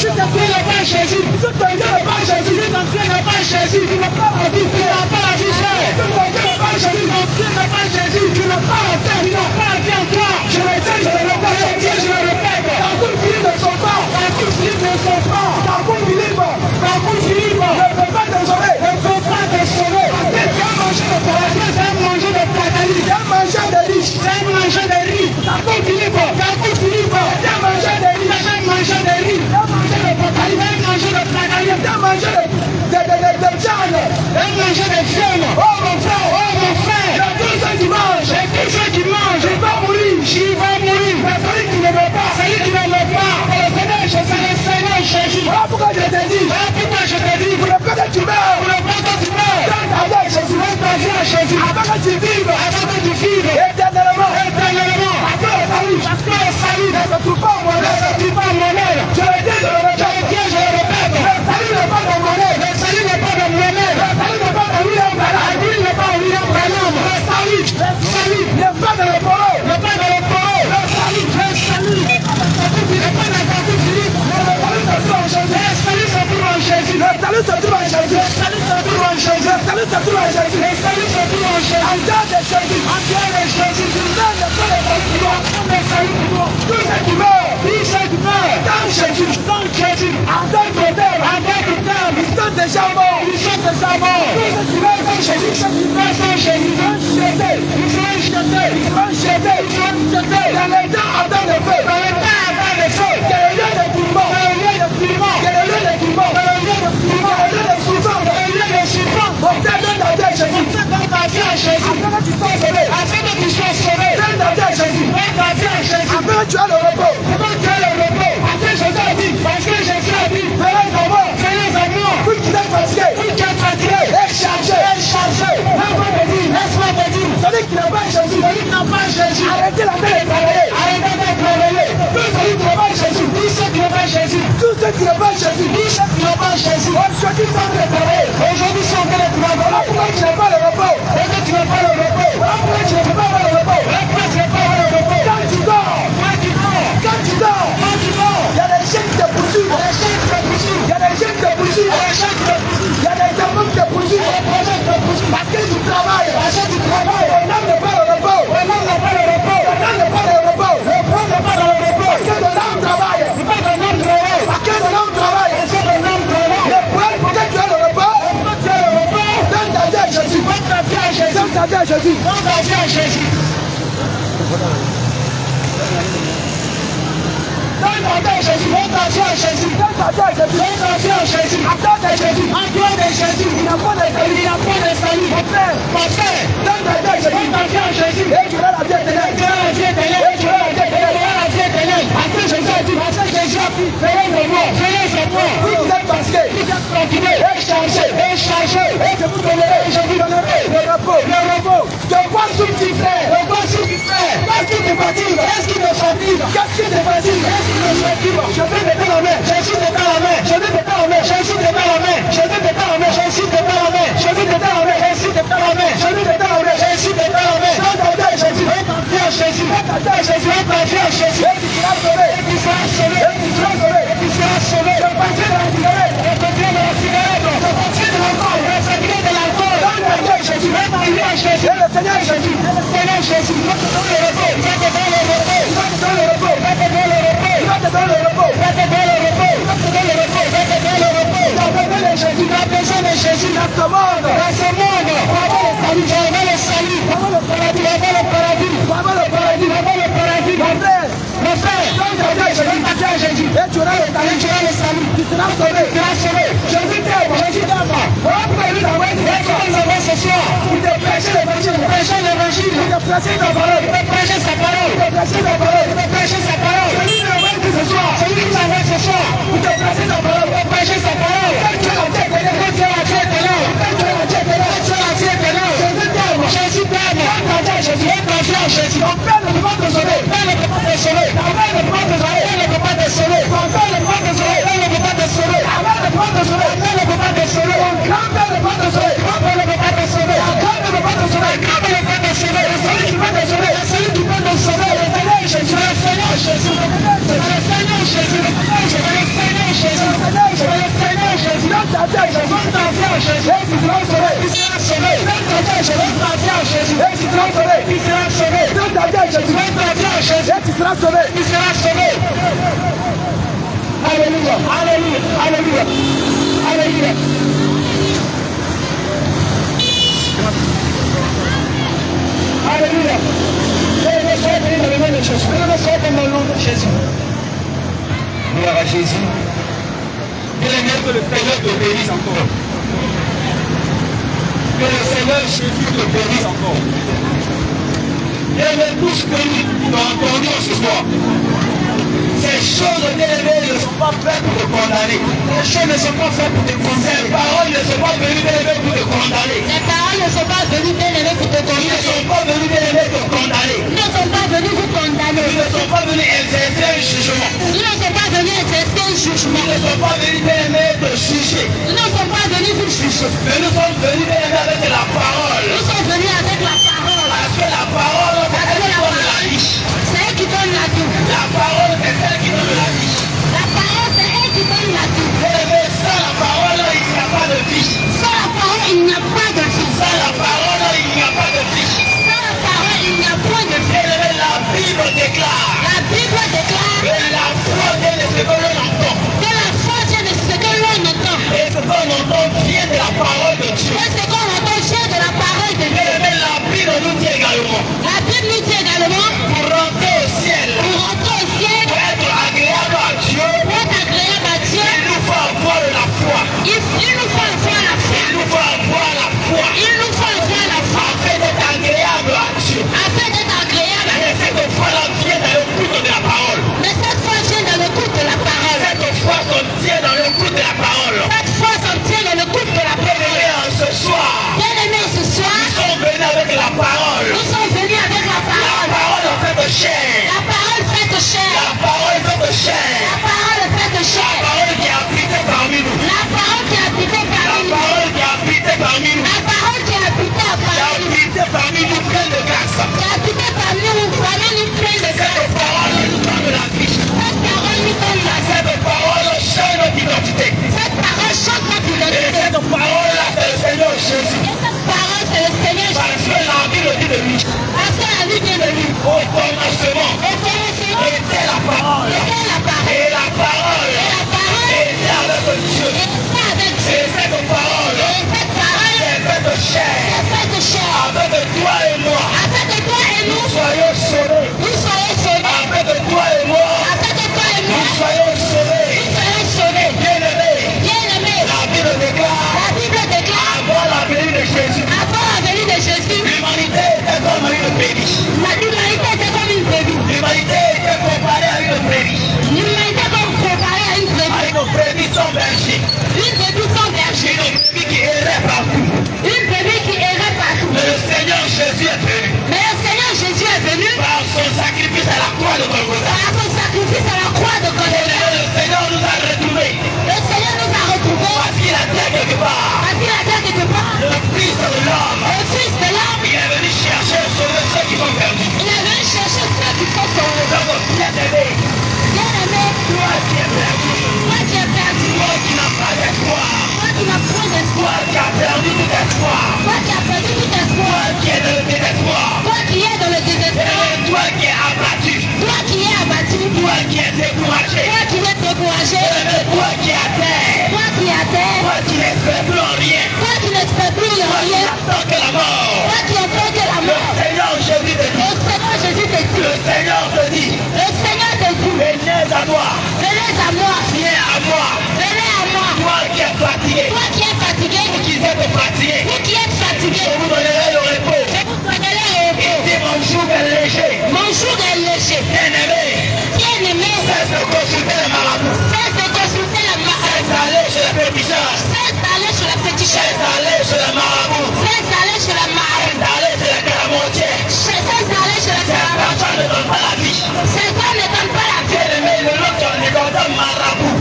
Si ton Dieu n'est pas Jésus, si ton Dieu n'est pas Jésus, si ton Dieu n'est pas Jésus, tu n'as pas la vie, tu n'as pas la vie seule. Si ton Dieu n'est pas Jésus, ton Dieu n'est pas Jésus, tu n'as pas la terre, tu n'as pas la vie en toi. Je le dis, je le répète, je le répète. Ta coupe Philippe ne sont pas, ta coupe Philippe ne sont pas, ta coupe Philippe ne peut pas te sauver, ne peut pas te sauver. Tu as mangé de paradis, tu as mangé de paradis, tu as mangé de riz, tu as mangé de riz. Ta coupe Philippe, tu as mangé de riz, tu as mangé de riz, tu as mangé de paradis, tu as mangé de paradis, tu as mangé de viande, tu as mangé de viande. Oh mon frère, tous ceux qui mangent, il va mourir, il va mourir. Mais celui qui ne veut pas, c'est le Seigneur Jésus. Voilà pourquoi je te dis, pour le fait que tu meurs, donne ta vie à Jésus, afin que tu vives, éternellement, après le salut, ne se trouve pas en moi-même, je le dis, je le répète, le salut n'est pas dans moi-même, le salut n'est pas dans moi-même, le salut n'est pas dans William Branham, le salut n'est pas dans le poro, le salut n'est pas dans ta vie, le salut se trouve en Jésus, le salut se trouve en Jésus, le salut se trouve en Jésus, le salut se trouve en Jésus, le salut se trouve en Jésus, en dehors de Jésus, tu donnes le salut pour toi, tous ceux qui meurent, dans Jésus, avec ton terme, ils sont déjà morts, tous ceux qui meurent dans Jésus, ils sont jetés, dans les temps ardents de feu, que le lieu de tourment, que le lieu de souffrance, donne ta vie à Jésus, afin que tu sois sauvé, donne ta vie à Jésus, afin que tu aies le repos, afin que Jésus a dit, venez à moi, vous qui êtes fatigués, et chargés, laisse-moi te dire, celui qui n'a pas Jésus, arrêtez la peine de travailler, tous ceux qui n'ont pas Jésus, tous ceux qui n'ont pas Jésus, aujourd'hui sont en train de travailler, voilà pourquoi tu n'as pas le repos, voilà pourquoi tu ne peux pas avoir le repos, quand tu dors, il y a des chiens qui te poursuivent, il y a des chiens qui te poursuivent, il y a des démons qui te poursuivent, parce que tu travailles, ton âme n'est pas le repos, parce que ton âme travaille, le problème pour que tu aies le repos, donne ta vie à Jésus, donne ta vie à Jésus. Il n'a pas de salut. Mon frère, donne ta vie à Jésus. Et tu auras la vie éternelle. Après Jésus a dit, venez à moi. Vous êtes fatigués, et chargés, et je vous donnerai le repos. De quoi souffres-tu, frère? Qu'est-ce qui te fatigue? Qu'est-ce qui te fatigue? Je vais mettre la main. Jésus te met la main. Je vais mettre la main. Jésus te met la main. Je vais mettre la main. Jésus te met la main. Je vais mettre la main. Jésus te met la main. Je vais mettre la main. Jésus te met la main. Donne ta vie à Jésus. Donne ta vie à Jésus. Donne ta vie à Jésus. Donne ta vie à Jésus. Et tu seras sauvé. Et tu seras sauvé. Et tu seras sauvé. Et tu seras sauvé. Je partirai de la cigarette. Je partirai de la cigarette. Je partirai de l'alcool. Je partirai de l'alcool. Donne ta vie à Jésus. Donne ta vie à Jésus. Et le Seigneur Jésus. Et le Seigneur Jésus. Il va te donner le repos. Il va te donner le repos. Il va te donner le repos. Il va te donner le repos. Il va te donner le repos. Il va te donner le repos. Il va te donner le repos. Il va te donner le repos. Tu as besoin de Jésus. Tu as besoin de Jésus dans ce monde. Dans ce monde. Pour avoir le salut. Pour avoir le salut. Pour avoir le paradis. Pour avoir le paradis. Pour avoir le paradis. Pour avoir le paradis. Mon frère, donne ta vie à Jésus. Et tu auras le salut. Tu auras le salut. Tu seras sauvé. Tu seras sauvé. Jésus t'aime. Jésus t'aime. Voilà pourquoi il nous envoie ce soir. Pour te prêcher l'évangile. Prêcher l'évangile. Pour te prêcher ta parole. Pour te prêcher sa parole. Pour te prêcher ta parole. Pour te prêcher sa parole. Celui qui nous envoie ce soir. Celui qui nous envoie ce soir. Pour te prêcher ta parole. Pour te prêcher sa parole. Quand tu as la tête éternelle. Quand tu as la tête éternelle. Quand tu as la tête éternelle. Quand tu as la tête éternelle. Jésus t'aime. Jésus t'aime. Donne ta vie à Jésus. Donne ta vie à Jésus. Ton père ne peut pas te sauver. Ton père ne peut pas te sauver. Ta mère ne peut pas te sauver. Elle ne peut pas te sauver. Ton père ne peut pas te sauver. Elle ne peut pas te sauver. Ta mère ne peut pas te sauver. Elle ne peut pas te sauver. Ton grand-père ne peut pas te sauver. Ton grand-père ne peut pas te sauver. Ta grand-mère ne peut pas te sauver. Ta grand-mère ne peut pas te sauver. Celui qui peut te sauver. Celui qui peut te sauver. Le Seigneur Jésus. Le Seigneur Jésus. ta vie en Jésus. Et tu seras sauvé. Tu seras sauvé. Donne ta vie en Jésus. Et tu seras sauvé. Tu seras sauvé. Donne ta vie en Jésus. Donne ta vie en Jésus. Et tu seras sauvé. Tu seras sauvé. Alléluia. Alléluia. Alléluia. Alléluia. Alléluia. Bien-aimé, soyez bénis dans le nom de Jésus. Bien-aimé, soyez bénis dans le nom de Jésus. Gloire à Jésus. Bien-aimé, que le Seigneur te bénisse encore. Que le Seigneur Jésus te bénisse encore. Bien-aimé, tout ce que nous entendons ce soir, ces choses, bien-aimés, ne sont pas faites pour te condamner. Ces choses ne sont pas faites pour te condamner. Ces paroles ne sont pas venues, bien-aimés, pour te condamner. Ces paroles ne sont pas venues, bien-aimés, pour te condamner. Ils ne sont pas venus, bien-aimés, te condamner. Ils ne sont pas venus vous condamner. Ils ne sont pas venus exercer un jugement. Ils ne sont pas venus exercer un jugement. Ils ne sont pas venus, bien-aimés, te juger. Ils ne sont pas venus vous juger. Mais nous sommes venus, bien-aimés, avec la parole. Nous sommes venus avec la parole. Parce que la parole, c'est elle qui donne la vie. C'est elle qui donne la vie. La parole, c'est elle qui donne la vie. La parole, c'est elle qui donne la vie. Mais sans la parole, il n'y a pas de vie. Sans la parole, il n'y a pas de vie. Sans la parole, il n'y a pas de vie. Sans la parole, il n'y a point de vie. La Bible déclare. La Bible déclare. Que la foi vient de ce que l'on entend. Que la foi vient de ce que l'on entend. Et ce qu'on entend vient de la parole de Dieu. Et ce qu'on entend vient de la parole de Dieu. Mais la Bible nous dit également. La Bible nous dit également. Pour rentrer au ciel. Pour rentrer au ciel. Pour être agréable à Dieu. Pour être agréable à Dieu. Il nous faut avoir la foi. Il nous faut avoir la foi. Il nous faut avoir la foi. Il nous faut avoir la foi. Afin d'être agréable à Dieu. Afin d'être agréable à Dieu. Mais cette foi-là vient dans le culte de la parole. Mais cette foi vient dans le culte de la parole. Cette foi s'en tient dans le culte de la parole. Cette foi s'en tient dans le culte de la parole. Bien-aimés, ce soir. Bien-aimés, ce soir. Nous sommes venus avec la parole. Nous sommes venus avec la parole. La parole en fait de chair. La parole fait de chair. La parole fait de chair. La parole fait de chair. La parole qui a habité parmi nous. La parole qui a habité parmi nous. La parole qui a habité parmi nous. La parole qui a habité parmi nous plein de grâce. Qui a habité parmi nous plein de grâce. Cette parole nous donne la vie. Cette parole nous donne la vie. Cette parole change notre identité. Cette parole change notre identité. Et cette parole-là, c'est le Seigneur Jésus. Et cette parole, c'est le Seigneur Jésus. Parce que la Bible dit de lui. Parce que la Bible dit de lui. Au commencement. Au commencement. Était la parole. Était la parole. Et la parole. Et la parole. Était avec Dieu. Était avec Dieu. Et cette parole. Et cette parole. C'est faite de chair. C'est faite de chair. Avec toi et moi. Avec toi et nous. Nous soyons sauvés. Nous soyons sauvés. Avec toi et moi. Avec toi et moi. Nous soyons sauvés. Nous soyons sauvés. Bien-aimés. Bien-aimés. La Bible déclare. La Bible déclare. Avant la venue de Jésus. Avant la venue de Jésus. L'humanité était comme une brebis. L'humanité était comme une brebis. L'humanité était comparée à une brebis. L'humanité était comparée à une brebis. À une brebis sans berger. Une brebis sans berger. Une brebis qui errait partout. Une brebis qui errait partout. Mais le Seigneur Jésus est venu. Mais le Seigneur Jésus est venu. Par son sacrifice à la croix de Golgotha. Par son sacrifice à la croix de Golgotha. Le Seigneur nous a retrouvés. Le Seigneur nous a retrouvés. Parce qu'il a été quelque part. Parce qu'il a été quelque part. Le Fils de l'homme. Le Fils de l'homme. Il est venu chercher et sauver ceux qui sont perdus. Il est venu chercher ceux qui sont sauvés. Donc, bien-aimé. Bien-aimé. Toi qui es perdu. Toi qui es perdu. Toi qui n'as pas d'espoir. Toi qui n'as pas d'espoir. Toi qui as perdu tout espoir. Toi qui as perdu tout espoir. Toi qui es dans le désespoir. Toi qui es dans le désespoir. Et toi qui es abattu. Toi qui es abattu. Toi qui es découragé. Toi qui es découragé. Toi qui es à terre. Toi qui es à terre. Toi qui n'espères plus en rien. Toi qui n'espères plus en rien. Toi qui attends que la mort. Toi qui attends que la mort. Le Seigneur Jésus te dit. Le Seigneur Jésus te dit. Le Seigneur te dit. Le Seigneur te dit. Venez à moi. Venez à moi. Viens à moi. Venez à moi. Toi qui es fatigué. Toi qui es fatigué. Vous qui êtes fatigué. Vous qui êtes fatigué. Je vous donnerai le repos. Je vous donnerai le repos. Il dit mon joug est léger. Mon joug est léger. Bien-aimé. Bien-aimé. Cesse de consulter les marabouts. Cesse de consulter les marabouts. Cesse d'aller chez les féticheurs. Cesse d'aller chez les féticheurs. Cesse d'aller chez les marabouts. Cesse d'aller chez les marabouts. Cesse d'aller chez les caramotiers. Cesse d'aller chez les caramotiers. Ces personnes ne donnent pas la vie. Ces hommes ne donnent pas la vie. Bien-aimé, le lot de marabout.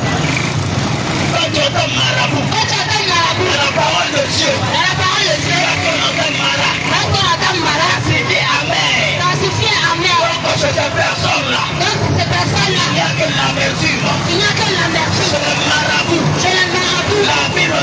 Quand tu entends marabout. Quand tu entends marabout. Dans la parole de Dieu. Dans la parole de Dieu. Quand on entend mara. Quand on entend mara. Ça signifie amen. Ça signifie amen. Donc chez ces personnes-là. Donc ces personnes-là. Il n'y a que l'amertume. Il n'y a que l'amertume. C'est le marabout. C'est le marabout. La Bible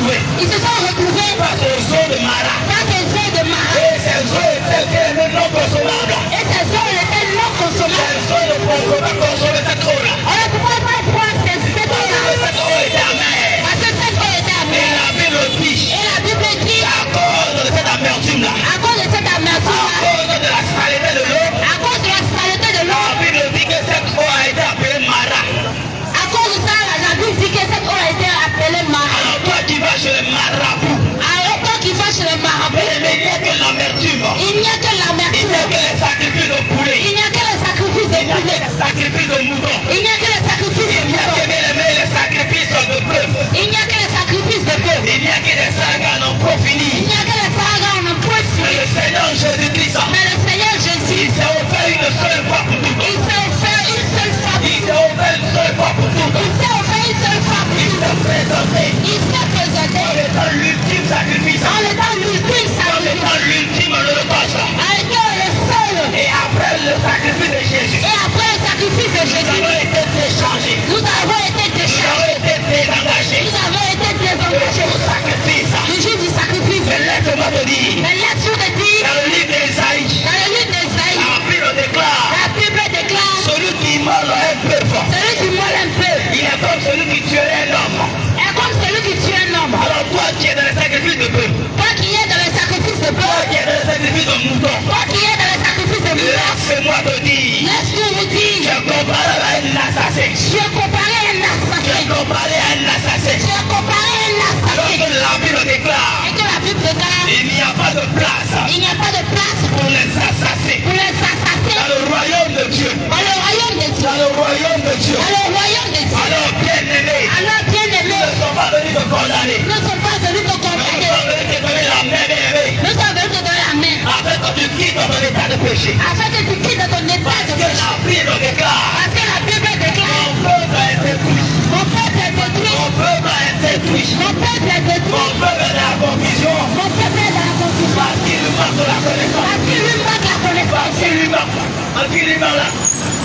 retrouvés. Ils se sont retrouvés Face aux eaux de Mara. face aux eaux de Mara. Et ces eaux étaient non consommables. Et ces eaux étaient non consommables. Ces eaux ne pouvaient pas consommer cette eau-là. On ne pouvait pas boire cette eau-là. Cette eau était amère. Parce que cette eau était Et amère. la Bible dit, Et la Bible dit, à cause de cette amertume-là, à cause de cette à amertume-là, cause de la saleté de l'eau, à cause de la saleté de l'eau, la Bible dit que cette eau a été appelée Mara. à cause de ça, la Bible dit que cette eau a été appelée Mara. Alors toi qui vas chez les marabouts, Alors toi qui vas chez les marabouts, il n'y a que l'amertume, il n'y a que il l'amertume, n'y a que les sacrifices de poulet, il n'y a que les sacrifices de il n'y a que poulet, les sacrifices de moutons, il n'y a que les sacrifices de il n'y a que moutons, les sacrifices de bœuf, il n'y a que les sacrifices de bœuf, il n'y a que des sagas non trop il finis. n'y a que les sagas en point Mais fini. le Seigneur Jésus-Christ, Mais le Seigneur il Jésus, s'est offert une seule fois pour toutes. il s'est offert une seule fois, Il s'est offert une seule fois pour toutes. il s'est offert une seule fois, Il s'est présenté il s'est présenté en étant l'ultime sacrifice, en étant l'ultime en sacrifice, étant l'ultime holocauste. en étant le seul. Et après le sacrifice de Jésus, Et après le sacrifice de nous Jésus, avons été déchargés, nous avons été nous déchargés, avons été désengagés. nous avons été Le désengagés. jour du sacrifice, Le jour du sacrifice, mais laisse-moi te dire, mais là-dessus de dire, dans le livre d'Ésaïe, dans le livre d'Ésaïe, la Bible déclare, la Bible déclare, celui qui immole un peu fort, celui qui molle un peu il est comme celui qui tuerait un homme. est comme celui qui tue un homme. Alors toi qui es dans le sacrifice de bœuf, Toi qui es dans le sacrifice de toi bœuf, qui es dans le sacrifice de mouton, toi qui es dans le sacrifice de bœuf, laisse-moi te dire, laisse-nous vous je dire, compare à un assassin. tu es comparé à un Je assassin, compare à un assassin. tu es comparé à un Alors assassin, que la Bible déclare, et que la Bible déclare, il n'y a pas de place il n'y a pas de place pour les assassins pour les assassins dans le royaume de Dieu. dans le royaume de Dieu, Dans le royaume de Dieu. dans le royaume de Dieu. Alors bien-aimés, Alors bien nous aimé, ne sommes pas venus te condamner. nous ne sommes pas venus te Nous condamner, sommes venus te donner la main, bien-aimé, nous sommes venus te donner la main, afin que tu quittes ton état de péché. afin que tu quittes ton état Parce de que péché. la Bible déclare, Parce que la Bible déclare, mon peuple a été détruit. mon peuple est détruit, Mon peuple a été détruit. mon peuple est Mon détruit, peuple est dans la confusion. mon peuple est dans la confusion, Parce qu'il lui manque de la connaissance. parce qu'il lui manque la connaissance, Parce qu'il lui manque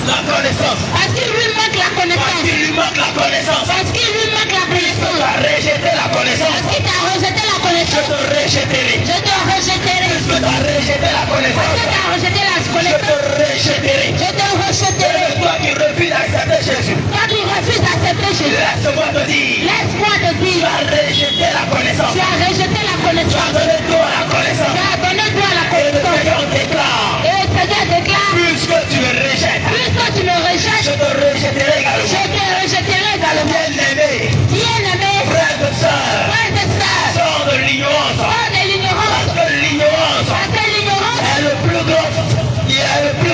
la connaissance. parce qu'il lui manque la Parce connaissance, qu'il lui manque la connaissance. parce qu'il lui manque la Tu connaissance, as rejeté la connaissance. parce qu'il t'a rejeté la Je connaissance, te rejetterai. je te rejetterai, Je t'ai rejeté la parce connaissance. que t'as rejeté la Je te connaissance, rejetterai. je te rejetterai. Et toi qui refuses d'accepter Jésus, Toi qui refuses d'accepter Jésus, laisse-moi te dire, laisse-moi te tu dire, as rejeté la connaissance. tu as rejeté la Tu as connaissance, donné toi la connaissance. tu as donné droit à la Et le connaissance. Seigneur déclare, Et le Seigneur déclare, puisque tu me rejettes, puisque tu me je rejettes, te rejetterai je également. te rejetterai également. Bien-aimé, Bien-aimé, frère de sœur, frère de sœur, sors de l'ignorance. sors de l'ignorance, Parce que l'ignorance parce que l'ignorance est le plus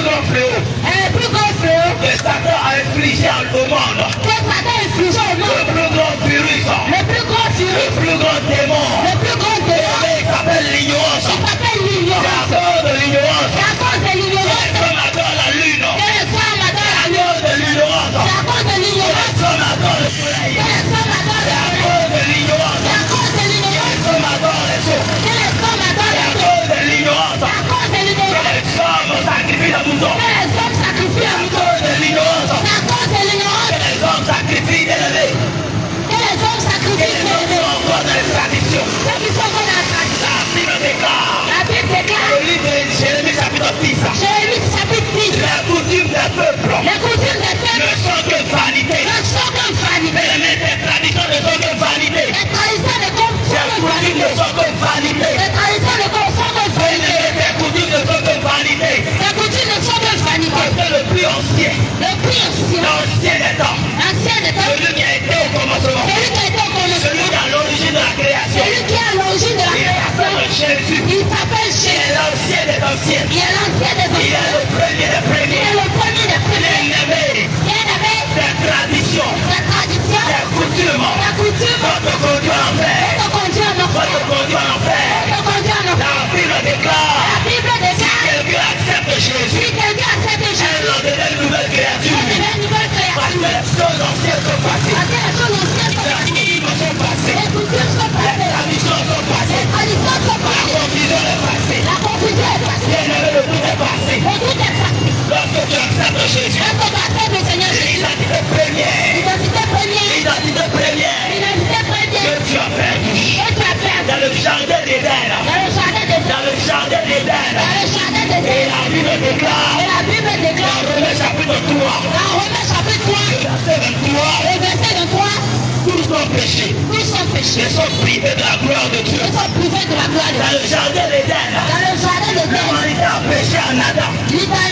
grand fléau est le plus grand fléau que Satan a infligé au monde. que Satan a infligé au Le monde, plus grand virus, le plus grand le virus, plus grand démon. le plus grand démon, Il s'appelle l'ignorance. qui s'appelle C'est à l'ignorance. cause de l'ignorance. C'est à cause de Que l'ignorance les hommes adorent la lune. que les hommes adorent la C'est à lune. cause de l'ignorance. C'est à cause de Que l'ignorance les hommes adorent le soleil. que les hommes adorent C'est la à lune. cause de l'ignorance. C'est à cause de Que l'ignorance les hommes adorent les eaux. que les hommes adorent C'est la à lune. cause de l'ignorance. C'est à cause de Que l'ignorance les hommes sacrifient le mouton. que les hommes sacrifient C'est un à mouton. cause de l'ignorance. C'est à cause de l'ignorance Que les hommes sacrifient des levées. que les hommes Que sacrifient les les hommes bébés. sont encore dans les traditions. Ceux qui sont dans la tradition. La Bible déclare. La Bible déclare, Le livre de Jérémie chapitre 10. Jérémie chapitre 10, Les coutumes des peuples les coutumes des ne peuples sont que vanité. ne sont que vanité. Mais les traditions ne sont que vanité. Les traditions ne sont Les que coutumes vanité. ne sont que vanité. Les traditions ne sont que vanité. Les coutumes ne sont que vanité. Les coutumes ne sont que vanité. Parce que le plus ancien, Le plus ancien, l'ancien des temps, ancien des temps, celui qui a été au commencement, celui qui a été au celui commencement, qui est à l'origine de la création, celui qui est à l'origine de la il création, s'appelle Jésus. il s'appelle Il Jésus. est l'ancien des anciens. Il est l'ancien des Il est anciens. le premier des Il premiers. est le premier des premiers. Bien-aimé, Bien-aimé, des traditions, la tradition, des coutumes, la coutume, va te conduire en enfer. te conduit en Va enfer. te conduire en enfer. Te conduit en enfer. La Bible déclare, La Bible déclare, quelqu'un accepte Jésus, si quelqu'un accepte elle Jésus, en devient une nouvelle il créature. devient une nouvelle Parce que créature. les choses anciennes sont passées. Parce que les choses anciennes sont Les passées. coutumes sont passées. Les coutumes sont Les passées. traditions sont Les passées. traditions sont La passées. confusion est passée. La confusion est passée. Bien-aimé, le tout est passé. Le tout est passé. Lorsque tu acceptes Jésus, Lorsque tu acceptes le Seigneur Jésus, l'identité première, identité première, l'identité première identité première, que tu as perdue, et Et la Bible déclare. Dans Romains chapitre 3. Le verset 23. Tous sont péchés. Ils sont privés de la gloire de Dieu. Dans le jardin d'Éden. L'humanité a péché en Adam. L'humanité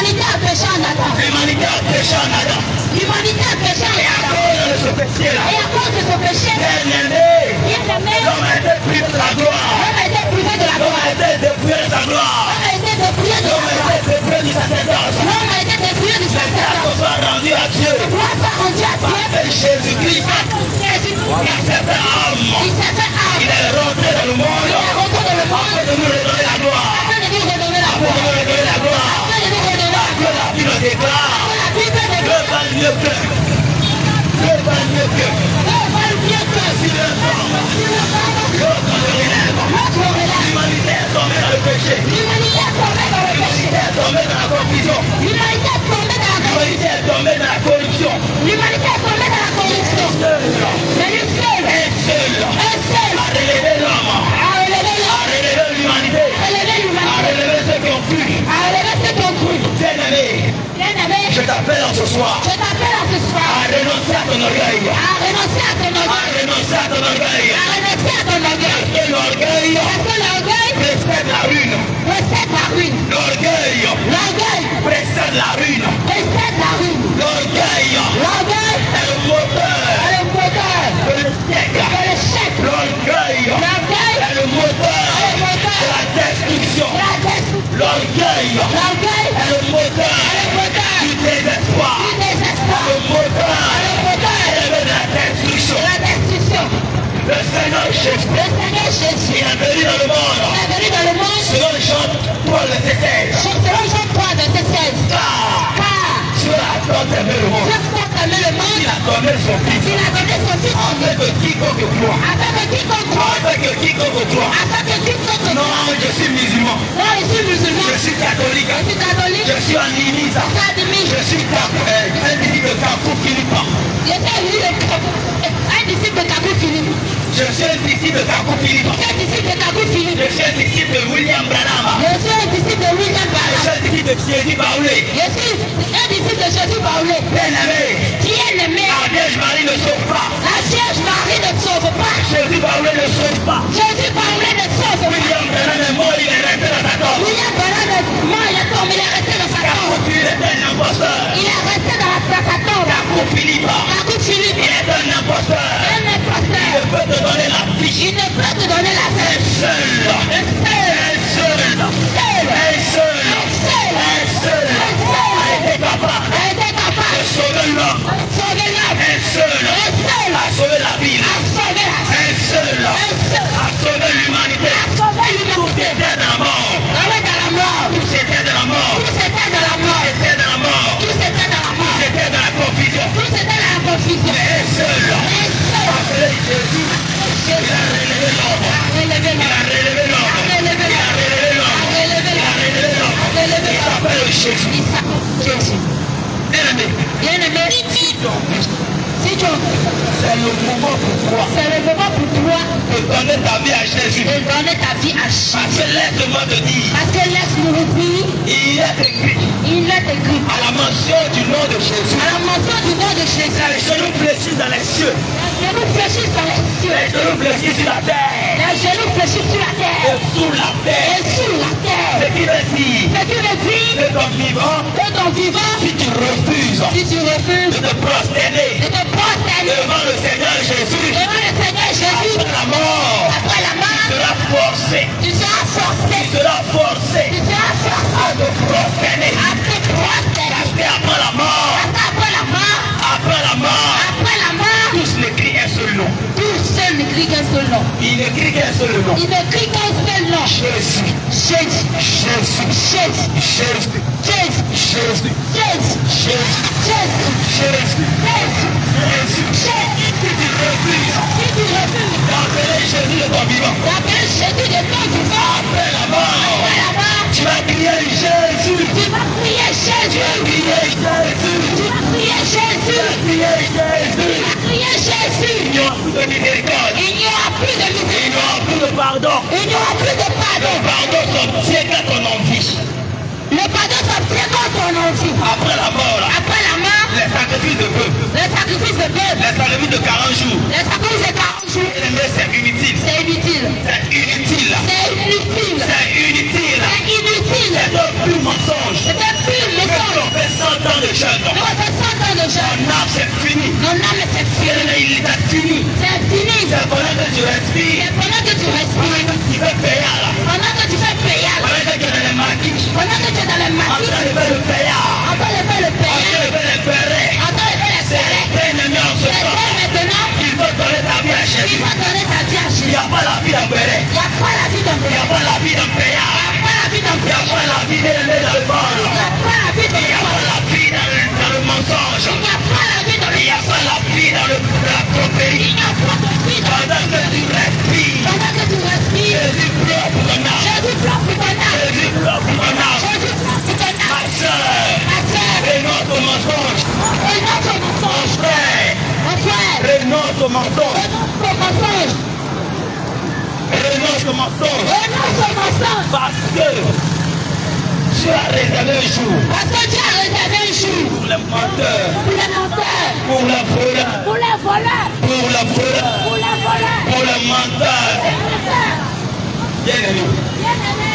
a péché en Adam. Et à cause de ce péché-là, Et à cause de ce péché, bien-aimé, bien-aimé, l'homme a été privé de la gloire. l'homme a été privé de la L'homme gloire. a été dépouillé de sa gloire. L'homme a été dépouillé de L'homme la a gloire. été dépouillé du sacerdoce. L'homme a été dépouillé du La sacerdoce. soit rendue à Dieu. La gloire soit rendue à Dieu. Par Jésus-Christ. Jésus-Christ. Il s'est fait homme. Il s'est fait âme. Il est rentré dans le monde. Il est rentré dans le Afin monde. de nous redonner la gloire. Afin de nous redonner la Afin de gloire. nous redonner la gloire. Afin de nous redonner la Que la Bible déclare. La Bible Dieu déclare. va mieux que. Dieu va mieux que. Dieu valent mieux que Si le homme, l'autre le relève. l'autre relève. L'humanité est tombée dans le péché. L'humanité est tombée dans le péché. L'humanité est tombée dans la confusion. L'humanité est tombée dans la corruption. L'humanité est tombée dans la corruption. L'humanité est tombée dans la corruption. Seul, Mais lui seul, un seul, un seul, a relevé l'homme, a relevé a l'homme, relevé l'humanité, a relevé a l'humanité, relevé ceux qui ont cru. a relevé ceux qui ont cru. Bien-aimé, Bien-aimé, je t'appelle en ce soir je t'appelle à ce à soir renoncer à ton orgueil, à renoncer à ton à orgueil, renoncer à ton orgueil. à renoncer à ton orgueil. Et l'orgueil Parce que l'orgueil précède la ruine. précède la ruine. L'orgueil L'orgueil précède la ruine. précède la ruine. L'orgueil L'orgueil est le moteur est le moteur de l'échec. de l'échec. L'orgueil L'orgueil est le moteur est le moteur de la destruction. de la destruction. L'orgueil L'orgueil est le moteur est le moteur du désespoir. du désespoir. Le moteur Le moteur élevé de la destruction. de la destruction. Le Seigneur Jésus, Le Seigneur Jésus il est venu dans le monde. est venu dans le monde Selon Jean 3, verset 16. selon Jean 3, verset 16. Car Car Dieu a tant aimé le monde. Dieu a aimé le monde, Il a donné son Fils. il a donné son Fils Afin que quiconque croit. afin que quiconque croit, Afin que quiconque croit. afin que quiconque croit. Non, je suis musulman. Moi, je suis musulman, Je suis catholique. je suis catholique, Je suis animiste. Je suis un disciple de Carrefour Philippe. je suis un disciple de Kabou Philippe. Je suis un disciple de Carrefour Philippe. Je suis un disciple de Kabou Philippe. Je suis un disciple de William Branham. Je suis un disciple de William Je Branham. suis un disciple de Thierry Baoulé. Je suis un disciple de Jésus Paulé. Bien-aimé, Bien-aimé, la Vierge Marie ne sauve pas. la Vierge Marie ne sauve pas. Jésus Baoulé ne sauve pas. Jésus Paulé ne sauve pas. William Branham est mort, il est resté dans sa tombe. William Branham est mort, il est tombé, il est resté dans sa Carrefour tombe. Philippe est un imposteur. Il est resté dans sa tombe. Carrefour Philippe, Kabou Philippe il est un imposteur. est un Il imposteur. ne peut te donner la vie. Il ne peut te donner la Un vie. seul. Un seul. Seul. Un seul. Seul. Un seul. A été capable A été de capable sauver l'homme. de sauver l'homme. Un seul. Un seul. A sauvé la ville. A sauvé la vie. Un seul. Un seul. A sauvé l'humanité. A sauvé Tout l'humanité. était dans la mort. Dans la mort. Tout était dans la mort. Tout c'était dans la mort. C'était dans la mort. Tout c'était dans la mort. C'était dans la confusion. Tout c'était dans la confusion. Mais un seul. Un seul. Appelé Jésus. Il a relevé l'homme. A relevé Il a l'homme. relevé l'homme. A relevé Il a l'homme. relevé l'homme. A relevé Il a l'homme. relevé l'homme. A relevé Il l'homme. s'appelle Jésus. Il s'appelle Jésus. Bien-aimé, Bien-aimé, si tu c'est le moment pour toi c'est le moment pour toi de donner ta vie à Jésus. de donner ta vie à Jésus. Parce que laisse-moi te dire, Parce que laisse-nous vous dire, il est écrit il est écrit à la mention du nom de Jésus. à la mention du nom de Jésus. Les genoux fléchis dans les cieux. Les genoux fléchissent dans les cieux. Les genoux fléchis sur la terre. Les genoux fléchissent sur la Et terre. sous la Et terre. sur la Ce terre. qui veut dire Ce qui veut dire que ton vivant, que ton vivant, si tu refuses si tu refuses de te prosterner de te prosterner devant le Seigneur Jésus, devant le Seigneur Jésus, après la mort, après la tu mort, seras forcé. tu seras forcé. Tu seras forcé Tu seras forcé à te prosterner. à te prosterner. Parce qu'après la mort, Parce qu'après la mort, après la mort, après la mort, tous ne crient un seul nom. tout seul ne crie qu'un seul nom. Il ne crie qu'un seul nom. Il ne crie qu'un seul nom. Jésus. Jésus. Jésus. Jésus. Jésus. Jésus. Jésus. Jésus. Jésus. Jésus. Jésus. Jésus. Jésus. Jésus. Si tu refuses Si tu refuses d'appeler Jésus de ton vivant, d'appeler Jésus de ton vivant, après la mort, après la mort, tu vas crier Jésus. tu vas prier Jésus. Crier Jésus. Tu vas prier Jésus. Crier Tu Jésus. vas prier Jésus. Il n'y aura plus de miséricorde. Il n'y aura plus de Il miséricorde. n'y aura plus de pardon. Il n'y aura plus de Le pardon. pardon s'obtient quand on en vit. Pardon s'obtient quand on en vit. Après la mort, Après la mort, les sacrifices de feu, le sacrifice de Dieu, les sacrifices de 40 jours, le sacrifice de 40 jours, c'est inutile. c'est inutile. C'est inutile. C'est inutile. C'est inutile. C'est inutile. C'est un pur mensonge. C'est un pur mensonge. On fait 100 ans de jeûne. Nous on fait 100 ans de jeûne. Mon âme c'est fini. Mon âme c'est fini. Il est fini. C'est fini. C'est pendant que tu respires. C'est pendant que tu respires. Tu fais payer là. Pendant que tu fais payer. Pendant que tu es dans les maquis. Pendant que tu es dans les En train de maquis. faire le payer. En train de faire le En payer. train de faire les ferrets. En train de faire les C'est serrés. l'ennemi en ce C'est temps. maintenant. Il faut donner ta vie à Il Jésus. va donner ta vie à Il n'y Jésus. a pas la vie d'un ferret. Il n'y a pas la vie d'un Il n'y a payer. pas la vie d'un payard. Il n'y a pas la vie d'un Il n'y a payer. pas la vie d'un élevé dans le vol. Il n'y a pas la vie d'un Il n'y a pas la vie dans le mensonge. Il n'y a pas la vie dans Il n'y a pas la vie dans la tromperie. Il n'y a pas de vie dans Pendant que tu respires, Pendant que tu respires, Jésus pleure pour ton âme. Jésus pleure pour ton âme. Jésus pleure pour ton âme. Jésus pleure pour ton Ma âme. soeur, Ma soeur, renonce au mensonge. renonce au Mon mensonge. frère, Mon frère, renonce au mensonge. renonce au mensonge. Renonce au mensonge. Renonce au mensonge. Parce que tu as réservé un jour Parce que Dieu a réservé un jour pour les menteurs, pour les menteurs, pour les voleurs, pour les voleurs, pour les voleurs, pour les voleurs, pour les menteurs. pour les menteurs. Bien aimé, Bien-aimé,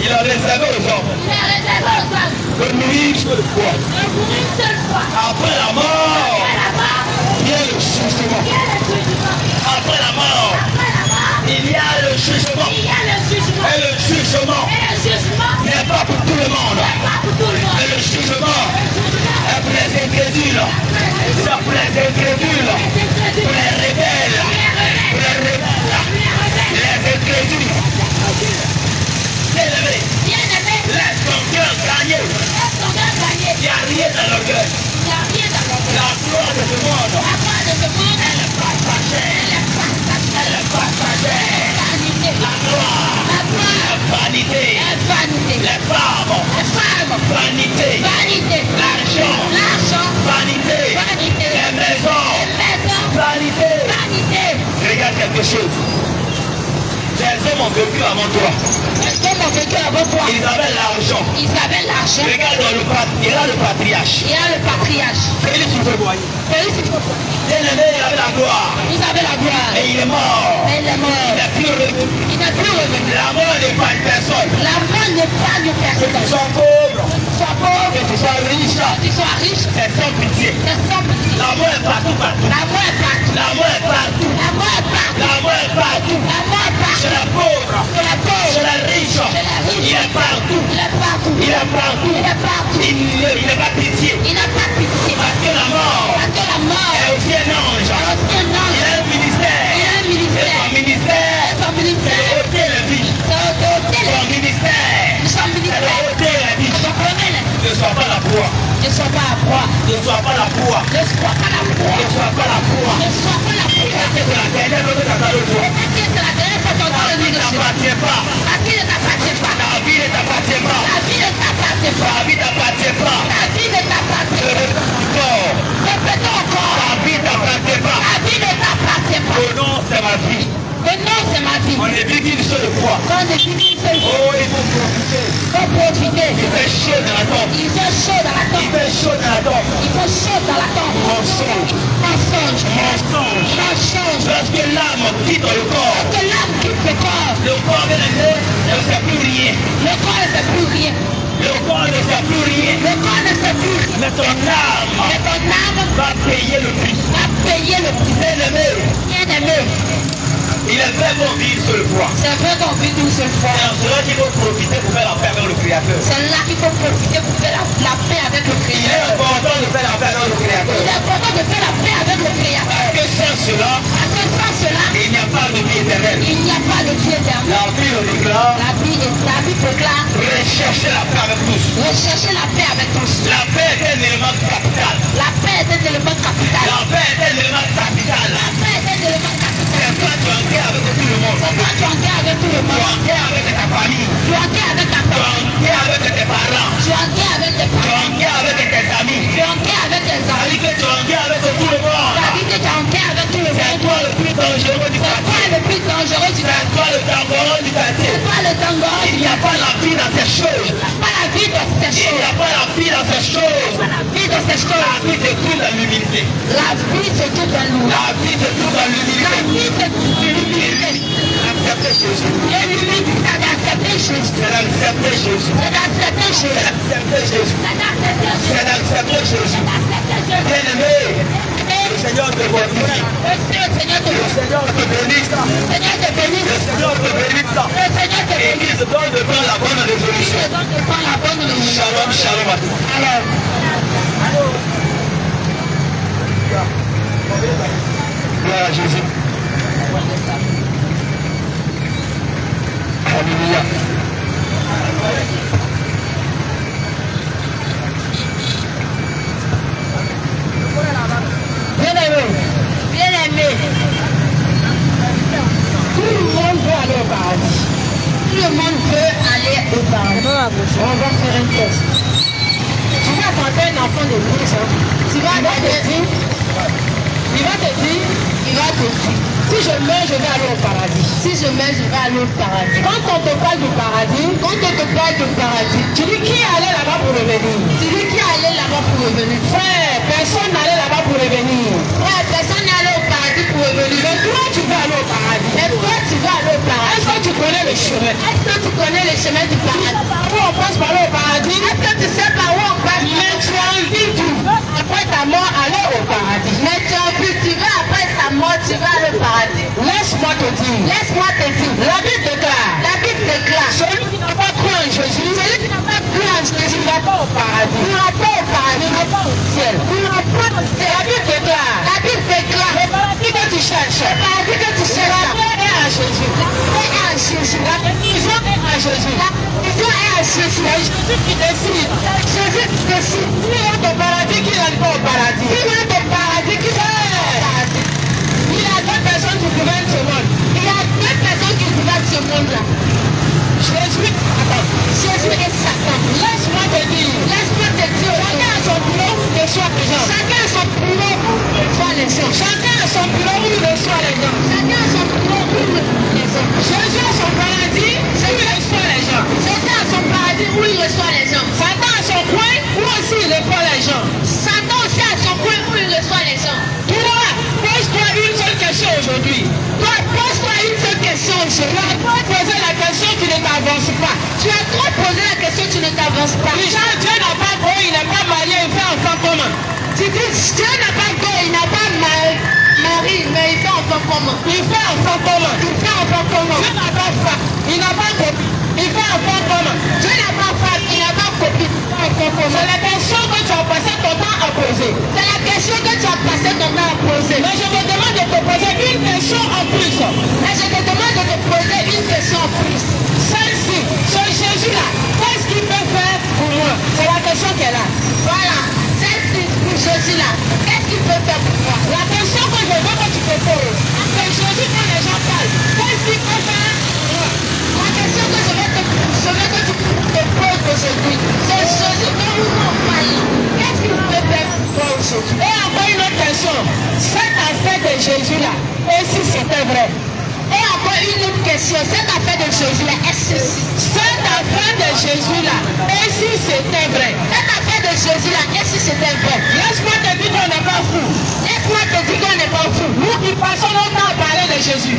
il a réservé aux hommes il est réservé aux hommes de mourir sur le poids. de pour une seule fois. Après la mort, Après la mort, vient le jugement. il y a le jugement. Après la mort, Après la mort, il y a le jugement. il y a le jugement. Et le jugement Et le jugement n'est pas pour tout le monde. n'est pas pour tout le Et monde. le jugement est pour les incrédules. C'est pour les incrédules. Pour les rebelles. Pour les rebelles. Les incrédules. Bien-aimé, Bien-aimé, laisse ton cœur gagner. laisse ton cœur gagner. Il n'y a rien dans leur cœur. Il n'y a rien dans ton cœur. La gloire de ce monde, La foi de ce monde, elle est passagère. elle est passagère. Elle est passagère. Vanité. La gloire, La gloire la vanité. est vanité. Les femmes, Les femmes, vanité. vanité. L'argent, L'argent, vanité. vanité. Les maisons, Les maisons, vanité. vanité. Regarde quelque chose. Les hommes ont vécu avant toi. Les hommes ont vécu avant toi. Ils avaient l'argent. Ils avaient l'argent. Regarde il a le patriarche. Il y a le patriarche. Félix Houphouët-Boigny. Félix Houphouët-Boigny. Bien-aimé, il avait la gloire. Ils avaient la gloire. Et il est mort. Mais il est Il mort. n'est plus revenu. Il n'est plus revenu. La mort n'est pas une personne. La mort n'est pas une Que tu personne. sois pauvre, Sois pauvre, que tu sois riche, que tu sois riche, c'est sans pitié. c'est sans pitié. La mort est partout, partout. La mort est partout. La mort est partout. La mort est partout. La mort est partout. La mort est Chez partout. les pauvres, Chez les pauvres, chez les riches, il est partout. il est partout. Il est partout. Il est partout. Il n'est pas pitié. Il n'a pas pitié. Parce que la mort Parce que la mort est aussi un ange. est aussi un Il ange. a un ministère. Il a un Et ministère. son ministère, Son c'est ministère, de ôter les vies. c'est ôter Son ministère, son c'est de ministère. ôter les vies. Son remède. Ne sois pas la proie. Ne sois pas à proie. Ne sois pas la proie. Ne sois pas la proie. Ne sois pas la proie. Ne sois pas la proie. C'est la dernière fois que tu as parlé de toi. Peut-être que c'est la dernière fois qu'on Ta parle de vie Dieu. n'appartient pas. La vie ne t'appartient pas. Ta vie ne t'appartient pas. La vie ne t'appartient pas. Ta vie n'appartient pas. La vie ne t'appartient pas. Encore. Répétons encore. Ta vie n'appartient pas. La vie ne t'appartient pas. Oh non, c'est ma vie. Mais non, c'est ma vie. On est vu qu'une seule fois. Quand je dis une seule fois, Oh, il faut profiter. faut profiter. Il fait chaud dans la tombe. Il fait chaud dans la Il tombe. fait chaud dans la tombe. Il fait chaud dans la tombe. Mensonge. Mensonge. Mensonge. Mensonge. Lorsque l'âme quitte le corps, Que l'âme quitte le corps. le corps ne fait plus rien. Le corps ne fait plus rien. Le corps ne fait plus rien. Le corps ne fait plus rien. Mais ton âme Mais ton âme va payer le prix. va payer le prix. Bien-aimé, Bien-aimé, il est vrai qu'on vit une seule fois. c'est vrai qu'on vit d'une seule fois. Et en cela qu'il faut profiter pour faire la paix avec le Créateur. C'est là qu'il faut profiter pour faire la paix avec le Il est Créateur. important de faire la paix avec le Créateur. Il est important de faire la paix avec le Créateur. Parce que sans cela, Parce que sans cela, il n'y a pas de vie éternelle. il n'y a pas de vie éternelle. La Bible déclare, La Bible déclare, recherchez la paix avec tous. recherchez la paix avec tous. La paix est un élément capital. La paix est un élément capital. La paix est un élément capital. La paix est un élément capital. C'est toi tu es en guerre avec tout le monde. C'est toi tu es en guerre avec tout le Tu es monde. en guerre avec ta famille. Tu es en guerre avec ta Tu es famille. en guerre avec tes parents. Tu es en guerre avec tes Tu es parents. en guerre avec tes amis. Tu es en guerre avec tes Ça amis. dit que tu es en guerre avec tout le monde. Ça dit que tu es en guerre avec tout le C'est monde. toi le plus dangereux du C'est toi quartier. le plus dangereux du C'est quartier. toi le tambour du quartier. C'est toi le tango. Il n'y a pas la vie dans ces choses. Pas la la vie dans ces choses. Il n'y a pas la vie dans ces choses. La vie dans ces choses. La vie se trouve dans l'humilité. La vie se trouve dans nous. La vie se trouve dans l'humilité. La vie se trouve dans l'humilité. Accepter Jésus. Et l'humilité, c'est d'accepter Jésus. C'est d'accepter Jésus. C'est d'accepter Jésus. C'est d'accepter Jésus. C'est d'accepter Jésus. C'est d'accepter Jésus. Bien-aimé, le Seigneur te glorifie. Le Seigneur te Le Seigneur te bénisse. Le Seigneur te bénisse. Le Seigneur te bénisse. Le Seigneur te Et bénisse. il te donne de prendre la bonne résolution. Je donne de prendre la bonne résolution. Shalom, shalom à toi. Alors, Gloire à Jésus. Alléluia. bien-aimé, tout le monde veut aller au paradis. Tout le monde veut aller au paradis. On va faire un test. Tu vas tenter un enfant de 10 ans. Tu vas te dire, il va te dire, si je meurs, je vais aller au paradis. Si je meurs, je vais aller au paradis. Quand on te parle du paradis, tu dis qui est allé là-bas pour revenir? Frère, personne n'allait là-bas pour revenir. Personne n'est allé au paradis pour revenir. Mais toi, tu veux aller au paradis. Est-ce que tu connais le chemin? Du paradis? Où on passe par là au paradis? Est-ce que tu sais par où on passe? Mais tu as envie de après ta mort aller au paradis. Mais tu as envie, tu veux après ta mort, tu vas aller au paradis. Laisse-moi te dire. La Bible déclare. Celui qui n'a pas cru en Jésus, il va pas au paradis. Il va pas au paradis. Il va pas au ciel. La Bible déclare. Le paradis que tu cherches. La paix est à Jésus. La guérison est à Jésus. C'est Jésus qui décide. Qui est au paradis, qui n'est pas au paradis. Il y a deux personnes qui gouvernent ce monde. Ce monde-là. Jésus et Satan. Laisse-moi te dire. Chacun a son boulot où il reçoit les gens. Chacun a son boulot où il reçoit les gens. Jésus a son paradis où il reçoit les gens. Satan a son coin où aussi il reçoit les gens. Toi, pose-toi une seule question aujourd'hui. Tu as trop posé la question, tu ne t'avances pas. Déjà, Dieu n'a pas go, il n'est pas marié, il fait enfant comment? Tu dis, Dieu n'a pas go, il n'a pas mari, mais il fait enfant comment? Dieu n'a pas femme, il n'a pas copine. Il fait enfant comment? Dieu n'a pas femme, il n'a pas copine. C'est la question que tu as passé ton temps à poser. Mais je te demande de te poser une question en plus. Celle-ci, ce Jésus-là, qu'est-ce qu'il peut faire pour moi? C'est la question qu'elle a. La question que je veux que tu te poses, c'est Jésus quand les gens parlent, qu'est-ce qu'il peut faire pour moi? La question que je veux que tu te poses aujourd'hui, c'est Jésus quand nous en parlons, qu'est-ce qu'il peut faire pour toi aujourd'hui? Et encore une autre question, cette affaire de Jésus-là, et si c'était vrai? Cette affaire de Jésus-là, et si c'était vrai? Laisse-moi te dire qu'on n'est pas fou. Nous qui passons notre temps à parler de Jésus.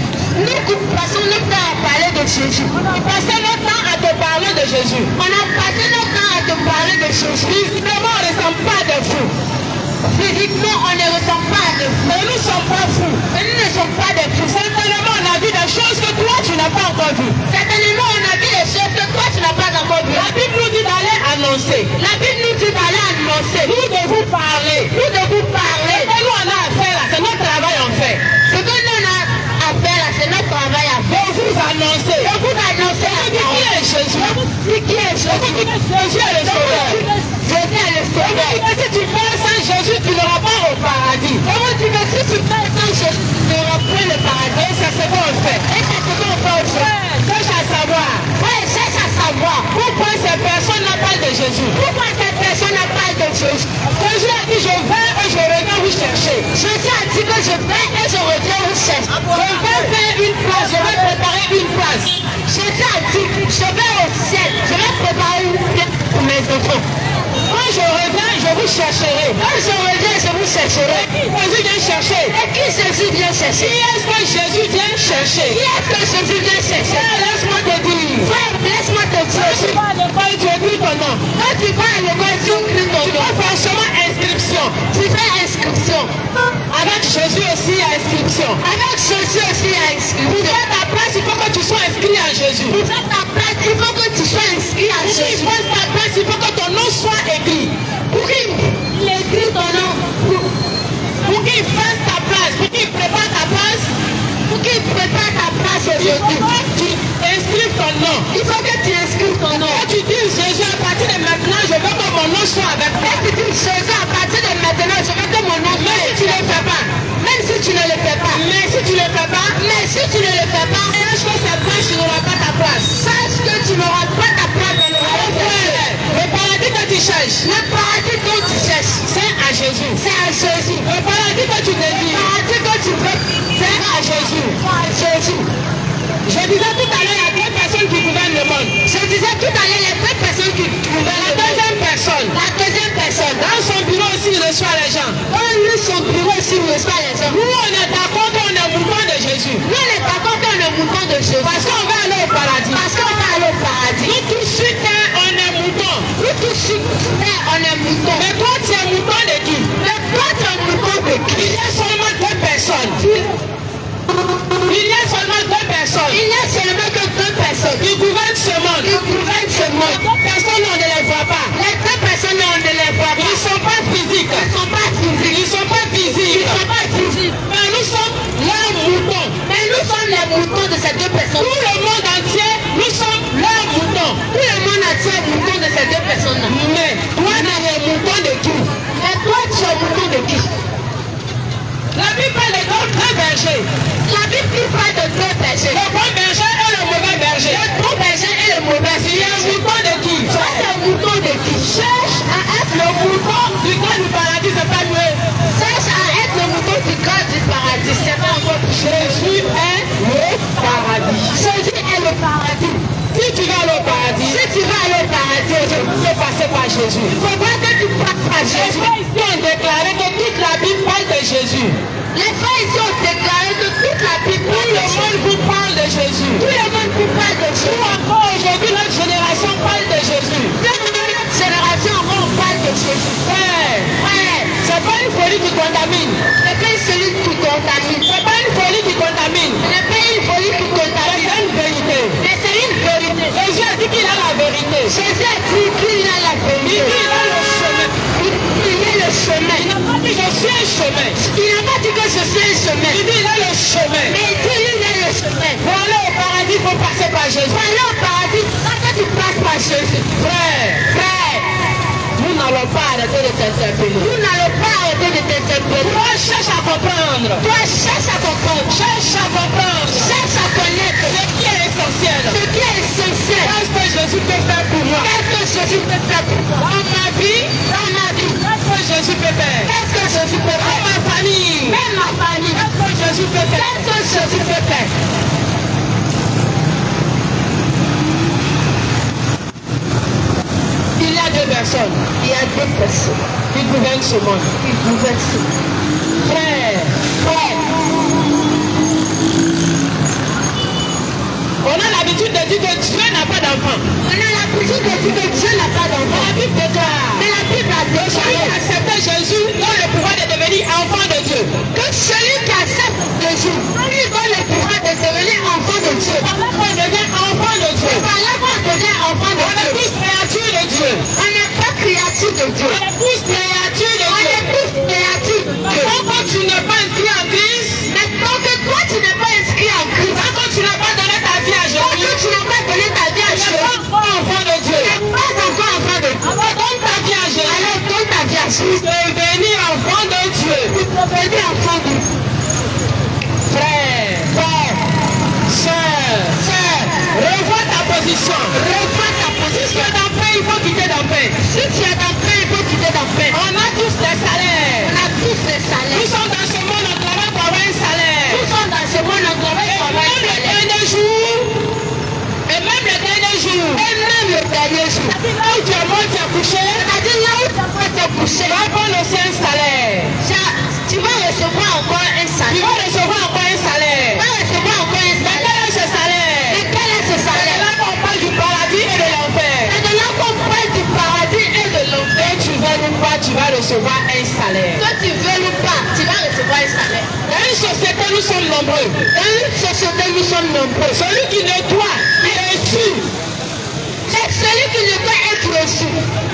On a passé notre temps à te parler de Jésus. Visiblement, on ne ressemble pas à des fous. Mais nous ne sommes pas fous. Certainement, on a vu des choses que toi, tu n'as pas encore vues. La Bible nous dit d'aller annoncer. Nous devons parler. Et nous, on a affaire là. C'est notre travail en fait. De vous annoncer. Qui est Jésus? Jésus est le Sauveur. Si tu fais sans Jésus, tu n'auras pas au paradis. Et c'est ce qu'on fait. Cherche à savoir. Pourquoi ces personnes n'ont pas de Jésus? Jésus a dit, je vais et je reviens vous chercher. Je vais faire une place, je vais préparer une place. Jésus a dit, je vais au ciel, je vais préparer une place pour enfants. Quand je reviens, je vous chercherai. Quand je reviens, je vous chercherai. Jésus vient chercher. Et qui Jésus vient chercher? Qui est-ce que Jésus vient chercher? Qui est-ce que Jésus vient chercher? Laisse-moi te dire. Frère, laisse-moi te dire. Quand tu vas à l'école, tu écris ton nom. Quand tu vas à l'école, tu écris ton nom. Tu fais forcément inscription. Tu fais inscription. Avec Jésus aussi, il y a inscription. Avec Jésus aussi, il y a inscription. Pour faire ta place, il faut que tu sois inscrit à Jésus. Pour faire ta place, il faut que tu sois inscrit à Jésus. Pour faire ta place, il faut que ton nom soit écrit. Pour qu'il écrit ton nom, pour qu'il fasse ta place, pour qu'il prépare ta place, pour qu'il prépare ta place aujourd'hui. Tu inscrives ton nom. Il faut que tu inscrives ton nom. Quand tu dis Jésus, à partir de maintenant, je veux que mon nom soit avec toi. Quand tu dis Jésus, à partir de maintenant, je veux que mon nom soit avec toi. Même si tu ne le fais pas. Même si tu ne le fais pas. Mais si tu ne le fais pas. Sache que cette place, tu n'auras pas ta place. Sache que tu n'auras pas ta place dans le royaume de Dieu. Le paradis que tu cherches. Le paradis que tu cherches. C'est à Jésus. C'est à Jésus. Le paradis que tu désires. Le paradis que tu veux. C'est à Jésus. À Jésus. Je disais tout à l'heure, il y a deux personnes qui gouvernent le monde. Je disais tout à l'heure, il y a deux personnes qui gouvernent le monde. La deuxième personne. La deuxième personne. Dans son bureau aussi, il reçoit les gens. Dans lui, son bureau aussi, il reçoit les gens. Nous, on est d'accord qu'on est mouton de Jésus. Nous, on est d'accord qu'on est mouton de Jésus. Parce qu'on va aller au paradis. Parce qu'on va aller au paradis. Nous, tout de suite, on est mouton. Nous, tout de suite, on est mouton. Mais toi, tu es mouton de qui? Mais toi, tu es mouton de qui? Il y a seulement deux personnes. Il y a seulement deux personnes. Il y a seulement que deux personnes. Ils gouvernent ce monde. Ils gouvernent ce monde. Les deux personnes, on ne les voit pas. Les deux personnes, on ne les voit pas. Ils ne sont pas physiques. Ils ne sont pas physiques. Ils ne sont pas visibles. Ils ne sont pas visibles. Mais nous sommes leurs moutons. Mais nous sommes les moutons de ces deux personnes. Tout le monde entier, nous sommes leurs moutons. Tout le monde entier est mouton de ces deux personnes. Mais toi, tu es mouton de qui? Mais toi, tu es mouton de qui? La Bible parle de deux bergers. La Bible parle de deux bergers. Le bon berger et le mauvais berger. Le bon berger et le mauvais berger. Il y a un mouton de qui? Toi, c'est un mouton de qui? Cherche à être le mouton du cœur du paradis, c'est pas mieux. Cherche à être le mouton du cœur du paradis, c'est pas encore. Jésus est le paradis. Jésus est le paradis. Si tu vas aller au paradis, tu peux passer par Jésus. Il faut voir que tu passes par Jésus. Les frères ici ont déclaré que toute la Bible parle de Jésus. Les frères ici ont déclaré que toute la Bible parle de Jésus. Tout le monde vous parle de Jésus. Tout le monde vous parle de Jésus. Nous encore aujourd'hui, notre génération parle de Jésus. Notre génération encore on parle de Jésus. Frère, c'est pas une folie qui contamine. C'est pas une folie qui contamine. C'est pas une folie qui contamine. C'est pas une folie qui contamine. C'est une vérité. Mais c'est une vérité. Jésus a dit qu'il a la vérité. Jésus a dit qu'il a la vérité. Il a le chemin. Il est le chemin. Il n'a pas dit je suis un chemin. Il n'a pas dit que je suis un chemin. Il dit il est le chemin. Mais il dit il est le chemin. Pour aller au paradis, il faut passer par Jésus. Pour aller au paradis, quand tu passes par Jésus. Frère, nous n'allons pas arrêter de t'interpeller. Nous n'allons pas arrêter de t'interpeller. Toi, cherche à comprendre. Toi, cherche à comprendre. Cherche à comprendre. Cherche à connaître. Ce qui est essentiel. Ce qui est essentiel. Qu'est-ce que Jésus peut faire pour moi? Qu'est-ce que Jésus peut faire pour moi? Dans ma vie. Dans ma vie. Qu'est-ce que Jésus peut faire? Qu'est-ce que Jésus peut faire? Dans ma famille. Même ma famille. Qu'est-ce que Jésus peut faire? Qu'est-ce que Jésus peut faire? Il y a deux personnes. Il y a deux personnes. Ils gouvernent ce monde. Ils gouvernent ce monde. Frère. On a l'habitude de dire que Dieu n'a pas d'enfant. On a l'habitude de dire que Dieu n'a pas d'enfant. La Bible déclare. Mais la Bible a déclaré. Celui qui accepte Jésus donne le pouvoir de devenir enfant de Dieu. Que celui qui accepte Jésus, lui donne le pouvoir de devenir enfant de Dieu. Par là qu'on devient enfant de Dieu. Par là qu'on devient enfant de Dieu. On est tous créatures de Dieu. On n'est pas créatures de Dieu. On est tous créatures de Dieu. On est tous créatures de Dieu. Quand tu n'es pas inscrit en Christ, mais tant que toi tu n'es pas inscrit en Christ, tant que tu n'as pas donné ta vie à Jésus, tant que tu n'as pas donné ta vie à Jésus, tu n'es pas enfant de Dieu. Tu n'es pas nombreux. Dans une société, nous sommes nombreux. Celui qui ne doit être reçu. C'est celui qui ne doit être reçu.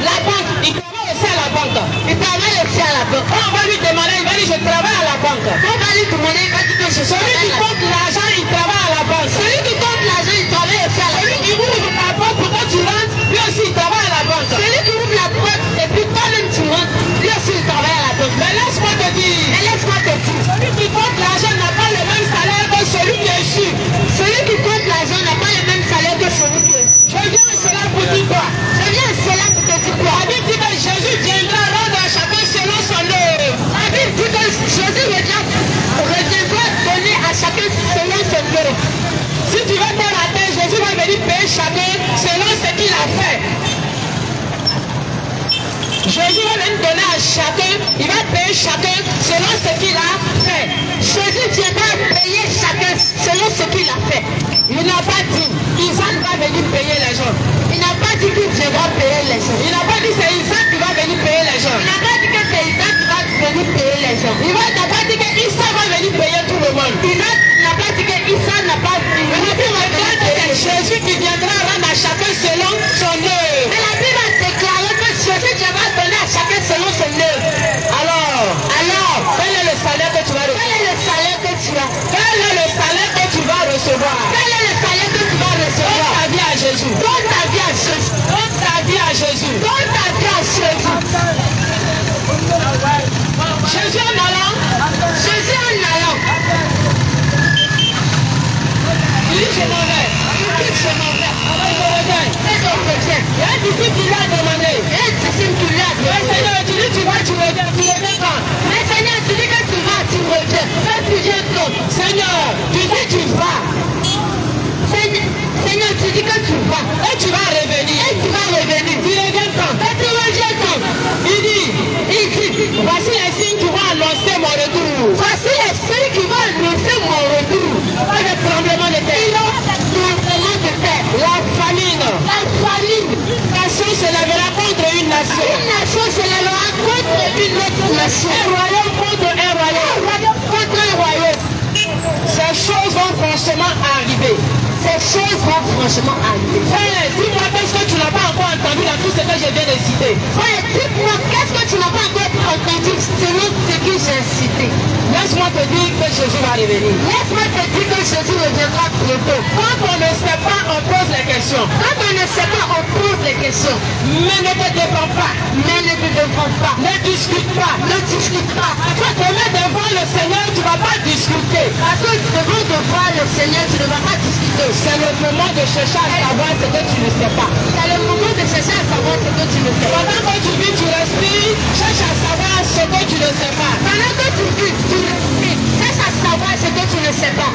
La banque, il travaille aussi à la banque. Il travaille aussi à la banque. On va lui demander, il va dire je travaille à la banque. On va lui demander, il va dire que je suis. Celui qui compte l'argent, il travaille à la banque. Celui qui compte l'argent, il travaille aussi à la banque. Celui qui ouvre la porte pour que tu rentres, lui aussi il travaille à la banque. Celui qui ouvre la porte et puis toi-même tu rentres, lui aussi il travaille à la banque. Mais laisse-moi te dire. Mais laisse-moi te dire. Celui qui compte l'argent n'a pas le même salaire que celui qui est reçu. Celui qui compte l'argent n'a pas le même salaire que celui qui est reçu. Je viens cela pour dire quoi? Je viens cela pour te dire quoi? La Bible dit que Jésus viendra rendre à chacun selon son œuvre. La Bible dit que Jésus reviendra donner à chacun selon son œuvre. Si tu vas faire la terre, Jésus va venir payer chacun selon ce qu'il a fait. Jésus va venir donner à chacun, il va payer chacun selon ce qu'il a fait. Jésus viendra payer chacun selon ce qu'il a fait. Il n'a pas dit, Isaac va venir payer les gens. Il n'a pas dit qu'il viendra payer les gens. Il n'a pas dit que c'est Isaac qui va venir payer les gens. Il n'a pas dit que c'est Isaac qui va venir payer les gens. Il n'a pas dit que Issa va venir payer tout le monde. Isaac n'a pas dit que Issa n'a pas dit. Mais la Bible déclare que c'est Jésus qui viendra rendre à chacun selon son œuvre. Mais la Bible a déclaré que Jésus viendra donner à chacun selon son œuvre. Alors, quel est le salaire que tu vas recevoir? Quel est le salaire que tu as? Quel est le salaire que tu vas recevoir? Quel est le salaire que tu vas recevoir? Donne ta vie à Jésus. Donne ta vie à Jésus. Donne ta vie à Jésus. Donne ta vie à Jésus. Jésus en allant. Jésus en allant. Il dit je m'en vais. Il dit je m'en vais. Il revient. Il y a un disciple qui lui a demandé. Il y a un disciple qui lui a demandé. Mais Seigneur, tu dis tu vas, tu reviens. Tu reviens quand? Mais Seigneur, tu dis que tu vas, tu reviens. Quand tu viens quand? Seigneur, tu dis tu vas. Seigneur, tu dis que tu vas. Et tu vas revenir. Et tu vas revenir. Tu reviens quand? Et tu reviens quand? Il dit, voici les signes qui vont annoncer mon retour. Voici les signes qui vont annoncer mon retour. Le tremblement de terre. Tremblement de terre. La famine. La famine. Une nation se lèvera contre une nation. Une nation se lèvera contre une autre nation. Un royaume contre un royaume. Un royaume contre un royaume. Ces choses vont franchement arriver. Ces choses vont franchement arriver. Frère, dis-moi qu'est-ce que tu n'as pas encore entendu dans tout ce que je viens de citer. Frère, dis-moi qu'est-ce que tu n'as pas encore entendu selon ce que j'ai cité. Laisse-moi te dire que Jésus va revenir. Laisse-moi te dire que Jésus reviendra bientôt. Quand on ne sait pas, on pose les questions. Quand on ne sait pas, on pose les questions. Mais ne te défends pas. Mais ne te défends pas. Ne discute pas. Ne discute pas. Quand tu te mets devant le Seigneur, tu ne vas pas discuter. Parce que devant le Seigneur, tu ne vas pas discuter. C'est le moment de chercher à savoir ce que tu ne sais pas. C'est le moment de chercher à savoir ce que tu ne sais pas. Pendant que tu vis, tu respires, cherche à savoir ce que tu ne sais pas. Pendant que tu vis, tu respires, cherche à savoir ce que tu ne sais pas.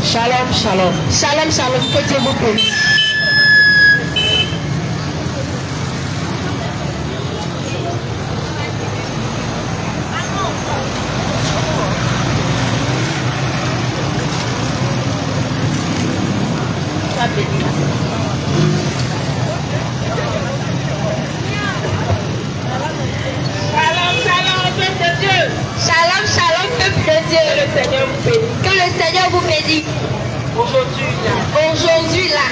Shalom, shalom. Shalom, shalom. Que Dieu vous bénisse. Aujourd'hui là,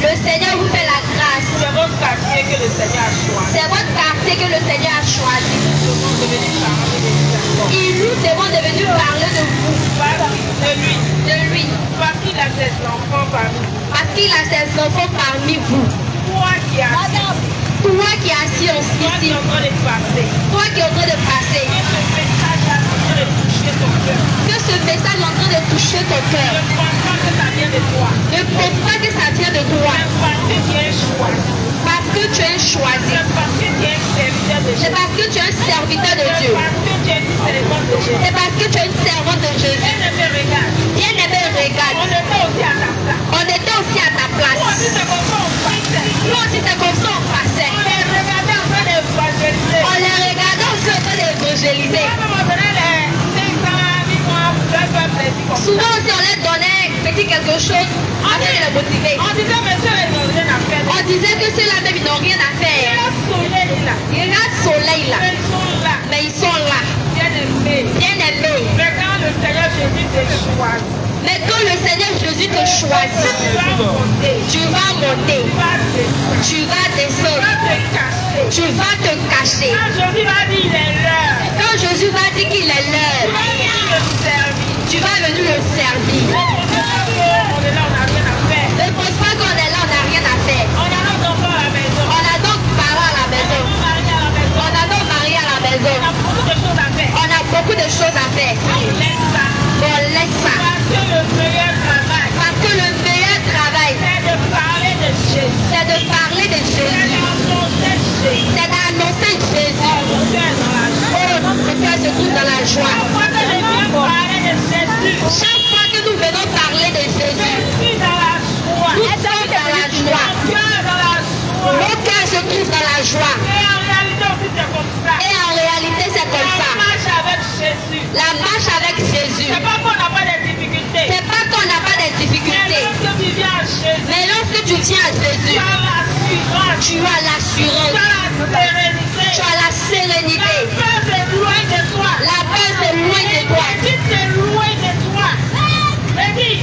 le Seigneur vous fait la grâce. C'est votre quartier que le Seigneur a choisi. C'est votre quartier que le Seigneur a choisi. Il nous demande de venir parler de vous. De lui. Parce qu'il a ses enfants parmi vous. Parce qu'il a ses enfants parmi vous. Toi qui as assis ici. Toi qui est en train de passer. Toi qui est en train de passer. Que ce message est en train de toucher ton cœur. Ne pense pas que ça vient de toi. Ne pense pas que ça vient de toi. Parce que tu es choisi. Parce que tu es choisi. C'est parce que tu es un serviteur de Dieu. C'est parce que tu es une servante de Jésus. Bien-aimé, regarde. On était aussi à ta place. Nous aussi c'est comme ça on passait. On les regardait aussi en train d'évangéliser. Souvent aussi on leur donnait petit quelque chose afin de les motiver. On disait que ceux-là même ils n'ont rien à faire. Il y a le soleil là. Mais ils sont là. Bien-aimé. Bien-aimé. Mais quand le Seigneur Jésus te choisit, Mais quand le Seigneur Jésus te choisit, tu vas monter, tu vas monter, tu vas tu vas descendre, tu descendre, vas te cacher. tu vas te cacher. Quand Jésus va dire il est l'heure, Quand Jésus va dire qu'il est tu l'heure, vas venir le servir. tu vas venir le servir. On est là, on n'a rien à faire. Ne pense pas qu'on est là, on n'a rien à faire. On a nos enfants à la maison. On a donc parents à la maison. On a nos maris à la maison. On a nos maris à la maison. On a beaucoup de choses à faire. On a beaucoup de choses à faire. On laisse ça. On laisse ça. Parce que le meilleur travail, Parce que le meilleur travail, c'est de parler de Jésus. c'est de parler de C'est Jésus. d'annoncer Jésus. C'est d'annoncer Jésus. Mon cœur dans la joie. Oh, notre cœur se trouve dans la joie. Quand je viens parler de Jésus, Chaque fois que nous venons parler de je Jésus, suis dans la joie. nous sommes dans la joie. Mon cœur dans la joie. Nos cœurs se trouvent dans la joie. Et en réalité aussi c'est comme ça. Et en réalité, c'est comme La ça. marche avec Jésus. La marche avec Jésus, C'est pas qu'on n'a pas de difficultés. c'est pas qu'on n'a pas de Mais difficultés. lorsque tu viens à Jésus, Mais lorsque tu tiens à tu Jésus, as l'assurance, tu as tu l'assurance, as la sérénité. tu as la sérénité. La peur est loin de toi. La peur est loin de toi. L'église est loin de toi. Mais dis,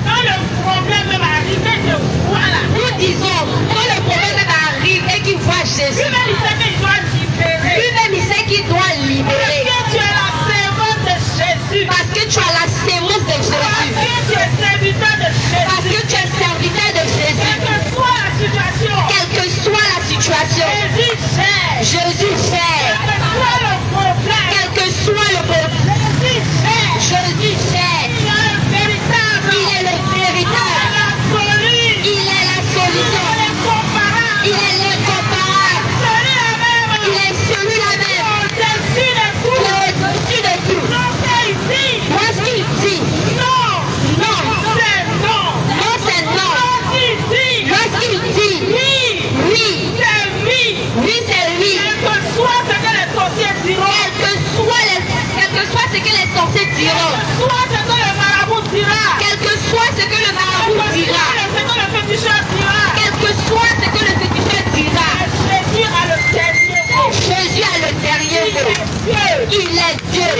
quand le problème va arriver, te voilà. Nous disons, quand le problème arrive et qu'il voit Jésus, Lui-même, il sait qu'il doit libérer. lui-même il sait qu'il doit libérer. Parce que tu es la servante de Jésus. Parce que tu as la sémence de Parce Jésus. que tu es serviteur de Parce Jésus. que tu es serviteur de Jésus. Quelle que soit la situation, Quelle que soit la situation, Jésus gère. Jésus fait. Quel que soit le problème, Quel que soit le problème, Jésus gère. Jésus fait. Il est le véritable. Il est le véritable. L'absolu. Il est la solution. Il est comparable. Il est l'incomparable. Celui-là même. Il est celui-là même Au-dessus de qui tout. est au-dessus de tout. Non, c'est ici. Lorsqu'il dit Non. non, C'est non. non c'est non. Lorsqu'il dit Lorsqu'il dit oui, oui, c'est oui. oui c'est oui. Quel que soit ce que les sorciers diront, Quel que soit ce que les sorciers diront, soit ce que le marabout dira, quel que soit ce que le marabout dira, ce que le féticheur dira, quel que soit ce que le féticheur dira, Jésus a le dernier mot. Jésus a le dernier mot. Dieu. Il est Dieu.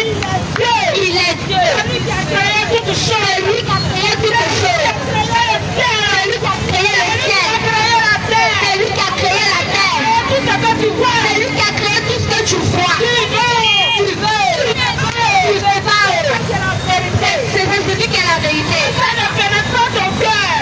Il est Dieu. Celui qui a créé toutes choses. C'est lui qui a créé toutes choses. C'est lui qui a créé le ciel. C'est lui qui a créé la terre. Tout ce que tu vois, C'est lui qui a créé tout ce que tu vois. tu veux. Tu veux pas. C'est la vérité. C'est Jésus qui est la vérité. Ça ne pénètre pas ton cœur.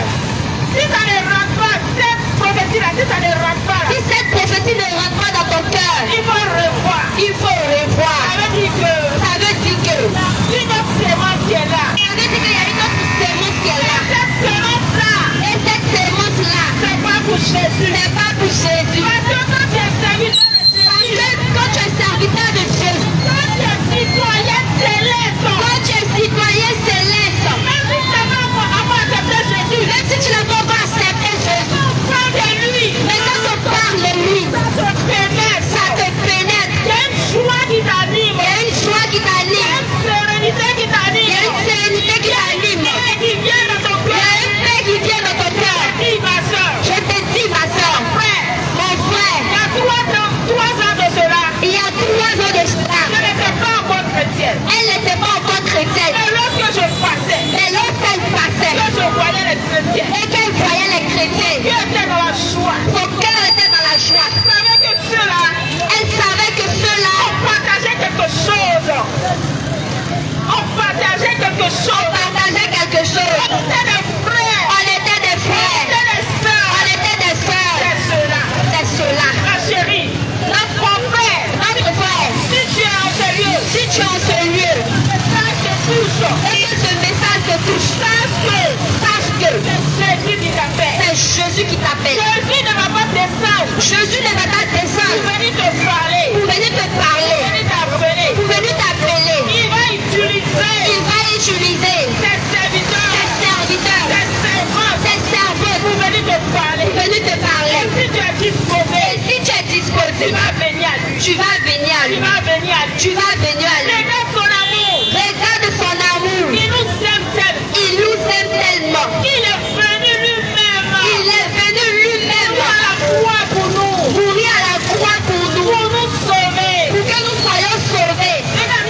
Si ça ne rentre pas, cette prophétie-là, si ça ne rentre pas, Si cette prophétie ne rentre pas dans ton cœur, il faut revoir. il faut revoir. Ça veut dire que Ça veut dire que une autre sémence qui est là, ça veut dire qu'il y a une autre sémence qui est là. cette sémence-là, Et cette sémence-là, c'est pas pour Jésus. c'est pas pour Jésus. Parce que quand tu es serviteur de Parce Jésus, que quand tu es serviteur de Jésus, quand tu es citoyen céleste, quand tu es citoyen céleste, même si tu n'as pas encore accepté Jésus, même si tu n'as pas encore accepté Jésus, on parle de lui, mais quand on parle de lui, ça te pénètre. ça te pénètre. Il y a une joie qui t'anime, Il y a une joie qui il y a t'anime. une sérénité qui Il y a t'anime, une sérénité qui t'anime. et qui vient dans ton Il y cœur. a une paix qui vient dans ton cœur. Dis, ma soeur, Je te dis, ma soeur, frère, mon frère, il y a 3 ans de cela, il y a 3 ans de cela, je n'étais pas encore chrétienne. elle n'était pas encore chrétienne. Et lorsque je passais, Mais lorsqu'elle passait que je voyais les chrétiens, et qu'elle voyait les chrétiens, qui étaient dans la joie, son cœur était dans la joie. je savais que ceux-là Elle savait que ceux-là partageaient quelque chose. On partageait quelque chose. partageaient quelque chose. On était des frères. On était des On frères. était des sœurs. On était des sœurs. C'est ceux-là. C'est ceux-là. Ma chérie, notre frère, Notre frère, si tu es en ce lieu, si tu es en ce lieu ça te touche. et que ce message te touche, sache que C'est Jésus qui t'appelle. c'est Jésus qui t'appelle. Jésus ne va pas descendre Jésus ne va pas pour descendre venir te parler, pour venir te pour parler, venir t'appeler. pour venir t'appeler. Il va utiliser Il va utiliser tes serviteurs, tes serviteurs, tes servantes tes servantes pour venir te parler. pour venir te parler. Et si tu es disposé, Et si tu es tu disposé, vas venir à lui. tu vas venir à Tu lui. vas venir à lui. Tu vas venir à lui. Regarde son amour. Regarde son amour. Il nous aime tellement. Il nous aime tellement. Il est venu lui-même. Il est venu lui-même à la croix pour nous. mourir à la croix pour nous, Pour nous sauver. pour que nous soyons sauvés. Mesdames,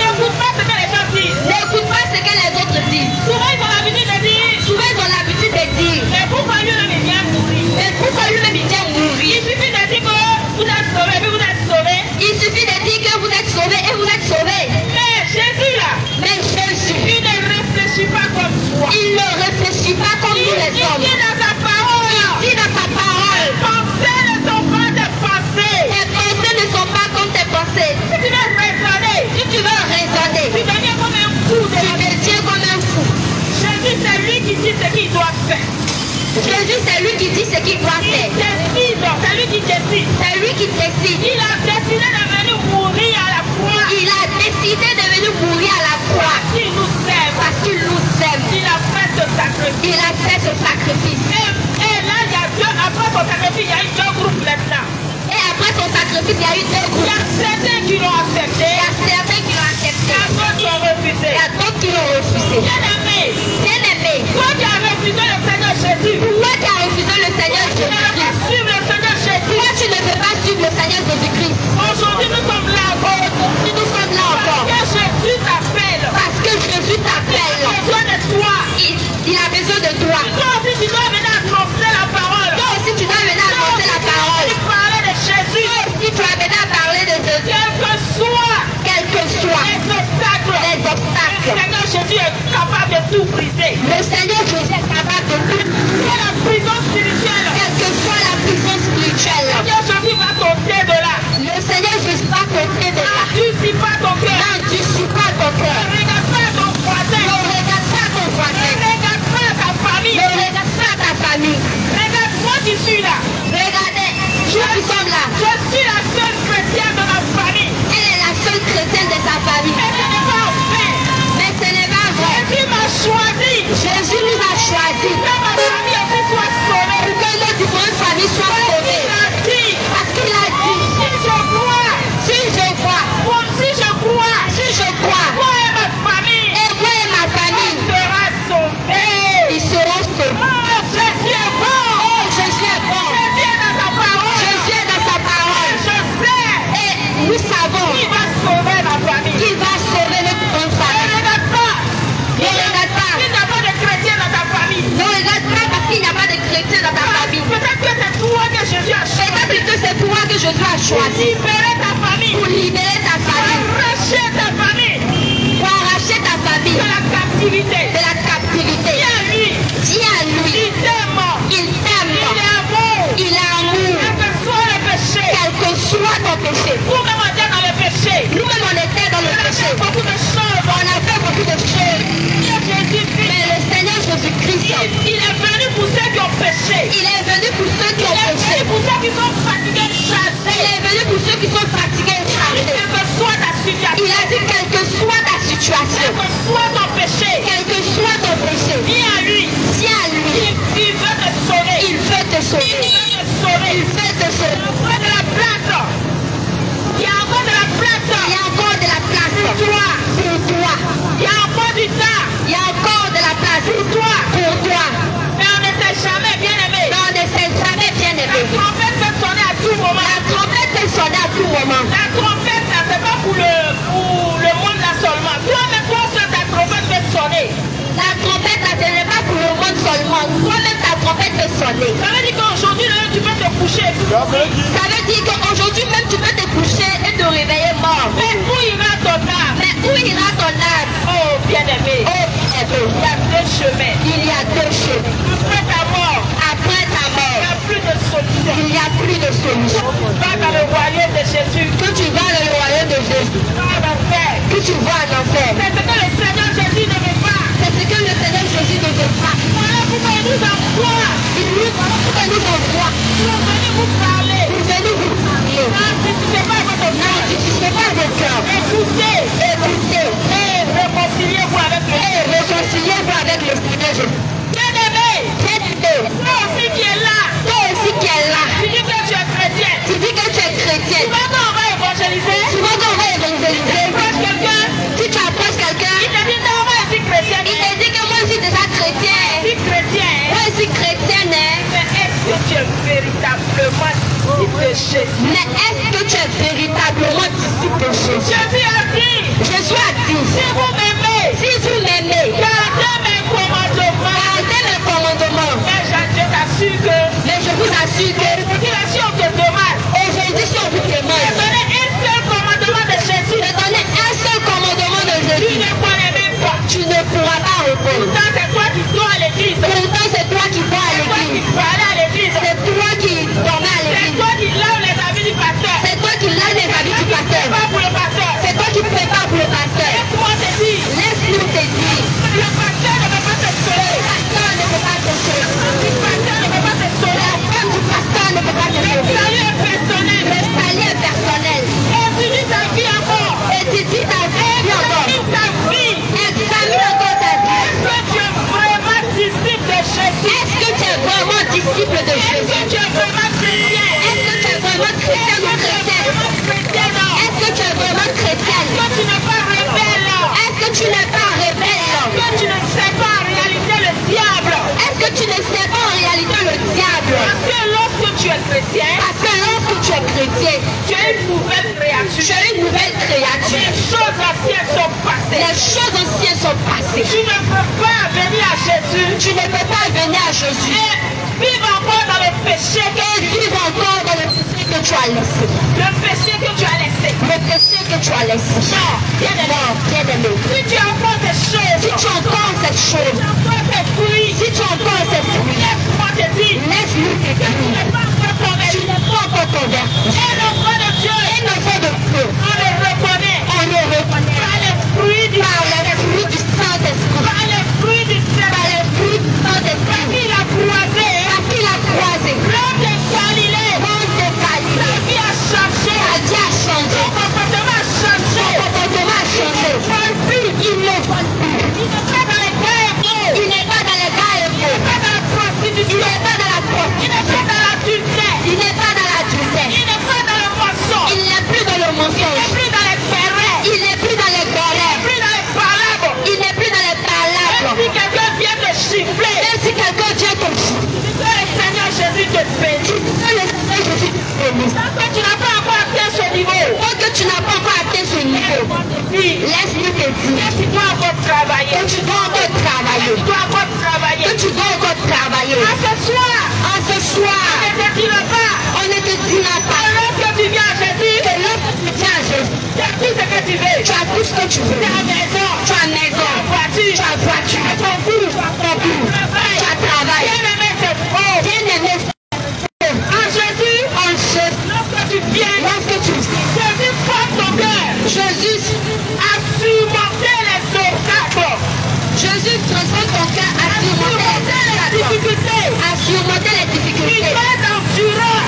passé. Bien-aimé, toi qui as refusé le Seigneur Jésus, toi qui as refusé le Seigneur tu ne veux pas Jésus-Christ, suivre le Seigneur Jésus. toi tu ne veux pas suivre le Seigneur Jésus-Christ. Aujourd'hui nous sommes là encore. Nous sommes là encore. Parce que Jésus t'appelle. Parce que Jésus Il t'appelle. a besoin de toi. Il a besoin de toi. Toi aussi tu dois venir annoncer la parole. Toi aussi tu dois venir annoncer la parole. Tu parlais de Jésus. Toi aussi tu vas venir parler de Jésus. Quel que soit Les le obstacles. Seigneur Jésus est capable de tout briser. Le Seigneur Jésus est capable de tout. C'est la prison spirituelle. Quelle que soit la prison spirituelle. Le Seigneur Jésus va t'ôter de là. Le Seigneur Jésus va t'ôter de là. Tu ne suis pas ton cœur. Non, tu ne suis pas ton cœur. Ne regarde pas ton voisin. Ne regarde pas ton Ne voisin. regarde pas ta famille. Ne regarde pas ta famille. Regarde moi qui suis là. Regardez, nous qui sommes là. Je suis la seule chrétienne de ma famille. Elle est la seule chrétienne de sa famille. Et ce n'est pas vrai. Mais ce n'est pas vrai. Jésus m'a choisi. Jésus nous a choisis Que ma famille aussi soit sauvée. pour que nos différentes familles soient sauvées. Il a dit. Parce qu'il a dit, Si je crois. si je crois, Si je crois. si je crois, Moi et ma famille. et moi et ma famille, Sera sauvé. ils seront sauvés. Oh, Jésus est bon. Oh, Jésus est bon. Jésus est dans sa parole. Jésus est dans sa parole. Je sais. Et nous savons Il va sauver ma famille. qu'il va sauver notre grande Ne famille. regarde pas. Ne regarde pas. Il n'y a pas de chrétien dans ta famille. Ne regarde pas parce qu'il n'y a pas de chrétien dans ta famille. Peut-être que c'est toi que Jésus a choisi. Peut-être que c'est toi que Jésus a choisi Libérer ta famille. pour libérer ta famille, Arracher ta famille pour arracher ta famille de la captivité. de la captivité. Dis à lui. Dis à lui, Il t'aime. il t'aime, Il est amour. il a amour, Quel que soit le péché. quel que soit ton péché. Nous-mêmes on était dans le péché. Nous-mêmes on était dans le On a péché, fait beaucoup de choses. on a fait beaucoup de choses, Jésus-Christ. mais le Seigneur Jésus-Christ, Il est venu pour ceux qui ont péché. il est venu pour ceux qui Il ont est péché, venu pour ceux qui sont fatigués, il chassés. est venu pour ceux qui sont fatigués et chargés. Quelle que soit ta situation. Il a dit quelle que soit ta situation, Quel que soit ton péché. quel que soit ton péché, Viens à lui. dis à lui, Il veut te sauver. il veut te Il sauver, veut te sauver. il veut te sauver. Il y a encore de la place. Il y a encore de la place. Il y a encore de la place Pour toi. pour toi. Il y a encore du temps. Il y a encore de la place Pour toi. pour toi. Mais on ne s'est jamais bien aimé. Mais on ne s'est jamais bien La aimé. trompette peut sonner à tout moment. La trompette peut sonner à tout moment. La trompette, là, c'est pas pour le monde là seulement. Toi-même, toi seul, ta trompette peut sonner. La trompette, là, ce n'est pas pour le monde seulement. Toi-même, ta trompette peut sonner. Ça veut dire qu'aujourd'hui, là, tu peux te coucher. Ça veut dire qu'aujourd'hui même, tu peux te coucher et te réveiller mort. Mais où ira ton âme? Mais où ira ton âme? Oh, bien-aimé. Oh, bien-aimé. Il y a deux chemins. Il y a deux chemins. Après ta mort, Après ta il mort, n'y a plus de solution. il n'y a plus de solution. Va dans le royaume de Jésus. Que tu vas dans le royaume de Jésus, Va en enfer. que tu vas en enfer. C'est ce que le Seigneur Jésus ne veut pas. C'est ce que le Seigneur Jésus ne veut pas. Voilà pourquoi il nous envoie. Il nous envoie. Nous sommes venus vous parler. Nous venons vous parler. Non, si tu ne sais pas votre Non, cœur, tu ne sais pas de cœur. écoutez Écoutez et réconciliez-vous avec le et réconciliez-vous avec le Seigneur Jésus. bien-aimé. Bien-aimé, Toi aussi qui es là. toi aussi qui es là, Tu dis que tu es chrétien. tu dis que tu es chrétien. Souvent quand on va évangéliser, Souvent quand on va tu évangéliser, approches quelqu'un, si tu approches quelqu'un, il te dit non, moi je suis chrétien. il te dit que moi je suis déjà chrétien. Je suis chrétien. Moi je suis chrétienne. Mais est-ce que tu es véritablement disciple de Jésus? Mais est-ce que tu es véritablement disciple de Jésus? Jésus a dit, Jésus a dit, si vous m'aimez, si vous m'aimez, gardez mes commandements. gardez mes commandements. Mais je t'assure que Mais je vous assure que si on te demande, aujourd'hui, si on vous de demande donner un seul commandement de Jésus, de donner un seul commandement de tu Jésus, ne connais même pas. tu ne pourras pas répondre. Pourtant, c'est toi qui dois à l'église. Pourtant, c'est toi qui vas à C'est toi qui l'église. vas aller à l'église. C'est toi qui dormais à C'est l'église. toi qui laves les habits du pasteur. C'est toi qui laves les habits du pasteur. Pas pour le pasteur. C'est toi qui prépares pour le pasteur. Laisse-moi te dire, Laisse-nous te dire. le pasteur ne peut pas te sauver. Le pasteur ne peut pas te sauver. Le pasteur ne peut pas te sauver. La femme du pasteur ne peut pas te Le sauver. salut est personnel. Le salut est personnel. Étudie ta vie encore. Et tu dis ta vie encore. Étudie ta vie. Examine encore ta vie. Est-ce que tu es vraiment disciple de Jésus? Est-ce que tu es vraiment disciple de Est-ce Jésus? que tu es vraiment disciple peux pas venir à Jésus. Tu ne peux pas venir à Jésus. Et vivre encore dans le péché. Et vivre encore dans le péché que tu as laissé. Le péché que tu as laissé. Le péché que tu as laissé. Non, bien-aimé. Si tu as encore ces choses. Si tu as encore cette chose. Si tu as encore ces fruits. Laisse-moi te dire. Laisse-lui te dire. Tu n'es pas encore converti. Tu n'es pas encore converti. Et l'enfant de Dieu. Et l'enfant de Dieu. On le reconnaît. On le reconnaît. Par les fruits du Saint-Esprit. Par les fruits du Saint-Esprit. Parce qu'il a croisé. Parce qu'il a croisé. L'homme de Galilée. L'homme de Galilée. Sa vie a changé. Sa vie a changé. Son comportement a changé. Son comportement a changé. Il ne vole plus. Il ne vole plus. Il n'est pas dans les gars. Il n'est pas dans les gars. Il n'est pas dans la prostitution. Il n'est pas dans la Il n'est pas dans l'adultère. Il n'est pas dans l'adultère. Il n'est pas dans le mensonge. Il n'est plus dans le Il n'est mensonge. plus dans les querelles. Il n'est plus dans les Il n'est colères. plus dans les palabres. Il n'est plus dans les palabres. Même si quelqu'un vient te chiffler. Même si quelqu'un vient te chier. Que le Seigneur Jésus te bénisse. Que le Seigneur Jésus te bénisse. Tant que tu n'as pas encore atteint ce niveau. Tant que tu n'as pas encore atteint ce niveau, laisse-lui te dire Tu dois encore travailler. que tu dois encore travailler. Tu dois encore travailler. Que tu dois encore travailler. À ce soir, En ce soir, ne te dira pas. on ne te dira pas Lorsque tu viens à Jésus, que lorsque tu viens à Jésus, tu as tout ce que tu veux. tu as tout ce que tu veux. Tu as maison, Tu as maison, voiture, tu as voiture, tu as ton boulot, tu as travail. Bien-aimé, c'est faux. Bien-aimé, En Jésus, en Jésus, lorsque tu viens, lorsque tu Jésus forme ton cœur Jésus, à surmonter les obstacles, Jésus transforme ton cœur à surmonter les difficultés. à surmonter les Tu difficultés. dois être endurant.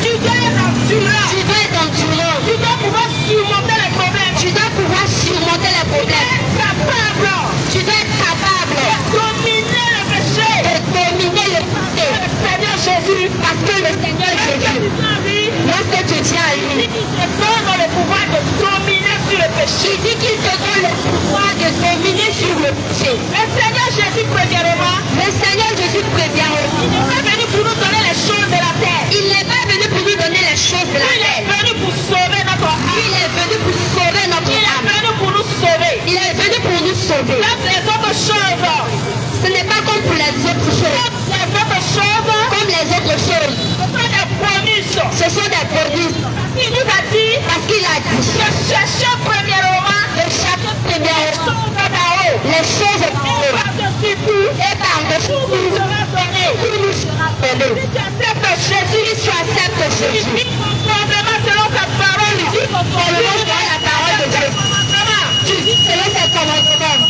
Tu dois être endurant. Tu dois être endurant. Tu dois pouvoir surmonter les problèmes. Tu dois pouvoir surmonter les problèmes. Capable Tu dois être capable de dominer le péché. de dominer le péché. Le Seigneur Jésus, Parce que le Seigneur Jésus, lorsque tu tiens à lui, il te donne le pouvoir de dominer sur le péché. il dit qu'il te donne le pouvoir de dominer sur le péché. Le Seigneur Jésus, premièrement, Le Seigneur Jésus prévient. il n'est pas venu pour nous donner les choses de la terre. Il n'est pas venu pour nous donner les choses de la Il est terre. venu pour sauver notre âme. Il est venu pour sauver notre Il est âme. venu pour nous sauver. Il est venu pour nous sauver. Comme les autres choses. Ce n'est pas comme pour les autres choses. Les autres choses, Comme les autres choses. ce sont des bonus. Ce sont des produits. Il nous a dit Parce qu'il a dit de chercher premièrement de chaque première d'en haut. les choses Et par-dessus tout, et par-dessus tout nous sera donné. tout nous sera donné. Si tu acceptes Jésus, Si tu acceptes tu Jésus, vis conformément selon sa parole. Tu vis conformément selon la parole de Dieu. Tu vis selon ses commandements.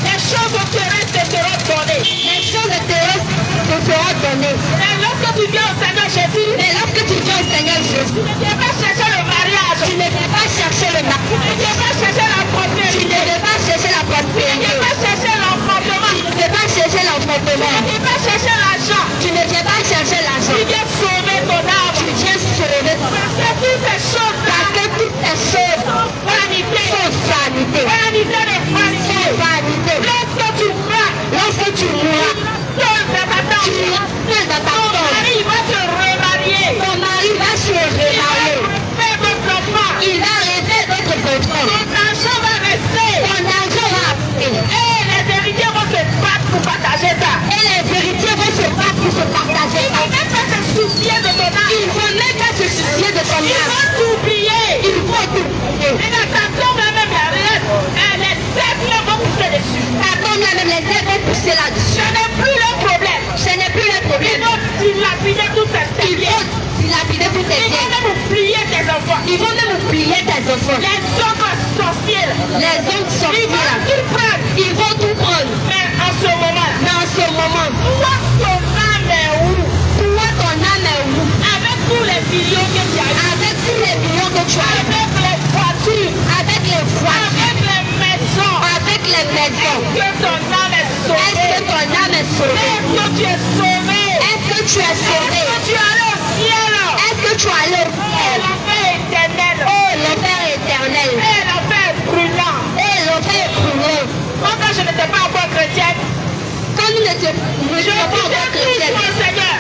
Les choses terrestres te seront données. Les choses terrestres te seront données. Et lorsque tu viens au Seigneur Jésus, Mais lorsque tu viens au Seigneur Jésus, tu ne viens pas chercher le mariage. tu ne viens pas chercher le Tu ne mariage. viens pas chercher la Tu prospérité. ne viens pas chercher la Tu ne prospérité. viens pas chercher l'enfantement. Tu ne viens pas chercher l'enfantement. Tu ne viens pas chercher l'argent. Tu ne viens pas chercher l'argent. Tu viens sauver ton âme. Tu viens sauver ton âme. Parce que toutes ces choses-là Parce que toutes ces choses sont vanité. sont vanité. Vanité de vanité. Sont vanité. Lorsque tu meurs, Lorsque tu mourras, seul dans ta tu tente, iras seul dans ta ton tombe. mari va se remarier. Ton mari va se Il va remarier. faire d'autres enfants. Il va rêver d'autres enfants. Ton argent va rester. Ton argent va rester. Et les héritiers vont se battre pour partager ça. Et les héritiers vont se battre pour se partager. Ils ne vont même pas se soucier de ton âme. Ils ne vont même pas se soucier de ton Ils âme. vont t'oublier. Ils vont t'oublier. Et dans ta tombe, même les aigles vont pousser dessus. Ta tombe là, même les ailes vont pousser là-dessus. Ce n'est plus le problème. Ce n'est plus le Ils problème. vont dilapider tout ce Ils bien. vont dilapider tous tes Ils vont biens. même oublier tes enfants. Ils vont même oublier tes enfants. Les hommes sorciers, Les hommes sont ils vont là. tout prendre. Ils vont tout prendre. Mais en ce moment, Mais en ce moment, toi, ton âme est où? toi, ton âme est où? Avec tous les millions que tu as eu, Avec tous les millions que tu as, avec les voitures, avec les voitures, avec les maisons, avec les maisons, que ton âme est est-ce sauvée. que ton âme est sauvée? Est-ce que tu es sauvé? Est-ce que tu es sauvé? Est-ce que tu es allé au ciel? Est-ce que tu as le Et ciel? l'enfer éternel. Oh, l'enfer éternel. Et l'enfer brûlant. Et l'enfer brûlant. Quand je n'étais pas encore chrétienne, Quand nous n'étions je pas encore disais chrétiens, toujours au Seigneur,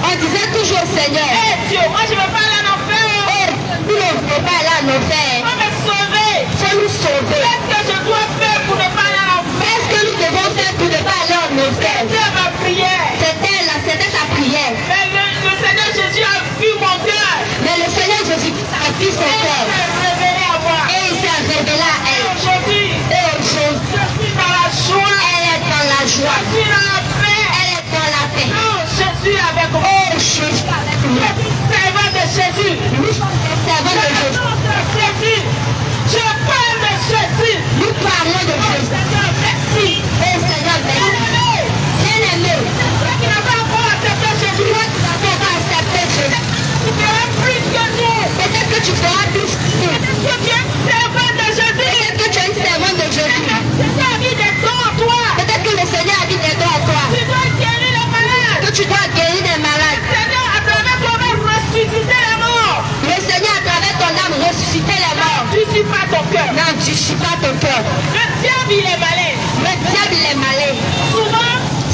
on disait toujours au Seigneur, hé Dieu, moi je ne veux pas aller en enfer. oh, nous ne voulons pas aller en enfer. Faut me sauver. Faut nous sauver. Qu'est-ce que je dois faire pour ne pas aller en Jésus. Nous sommes des servants de Jésus. Jésus. Je parle de Jésus. Nous parlons de Jésus. Seigneur, merci. Oh Seigneur, merci. Bien-aimé, Toi qui n'as pas encore accepté Jésus, toi qui n'as pas accepté Jésus, tu feras plus que nous. peut-être que tu feras plus que nous. Que tu es servant de Jésus. Peut-être que tu es une servante de Jésus. Seigneur, a mis des dons en toi. Peut-être que le Seigneur habite des dons en toi. Tu dois guérir les malades. Que tu dois guérir des malades. Seigneur, à travers toi-même, ressusciter les morts. Le Seigneur, à travers ton âme, ressusciter les morts. Tu ne suis pas ton cœur. Non, tu ne suis pas ton cœur. Le diable, il est malin. Le diable, il est malin.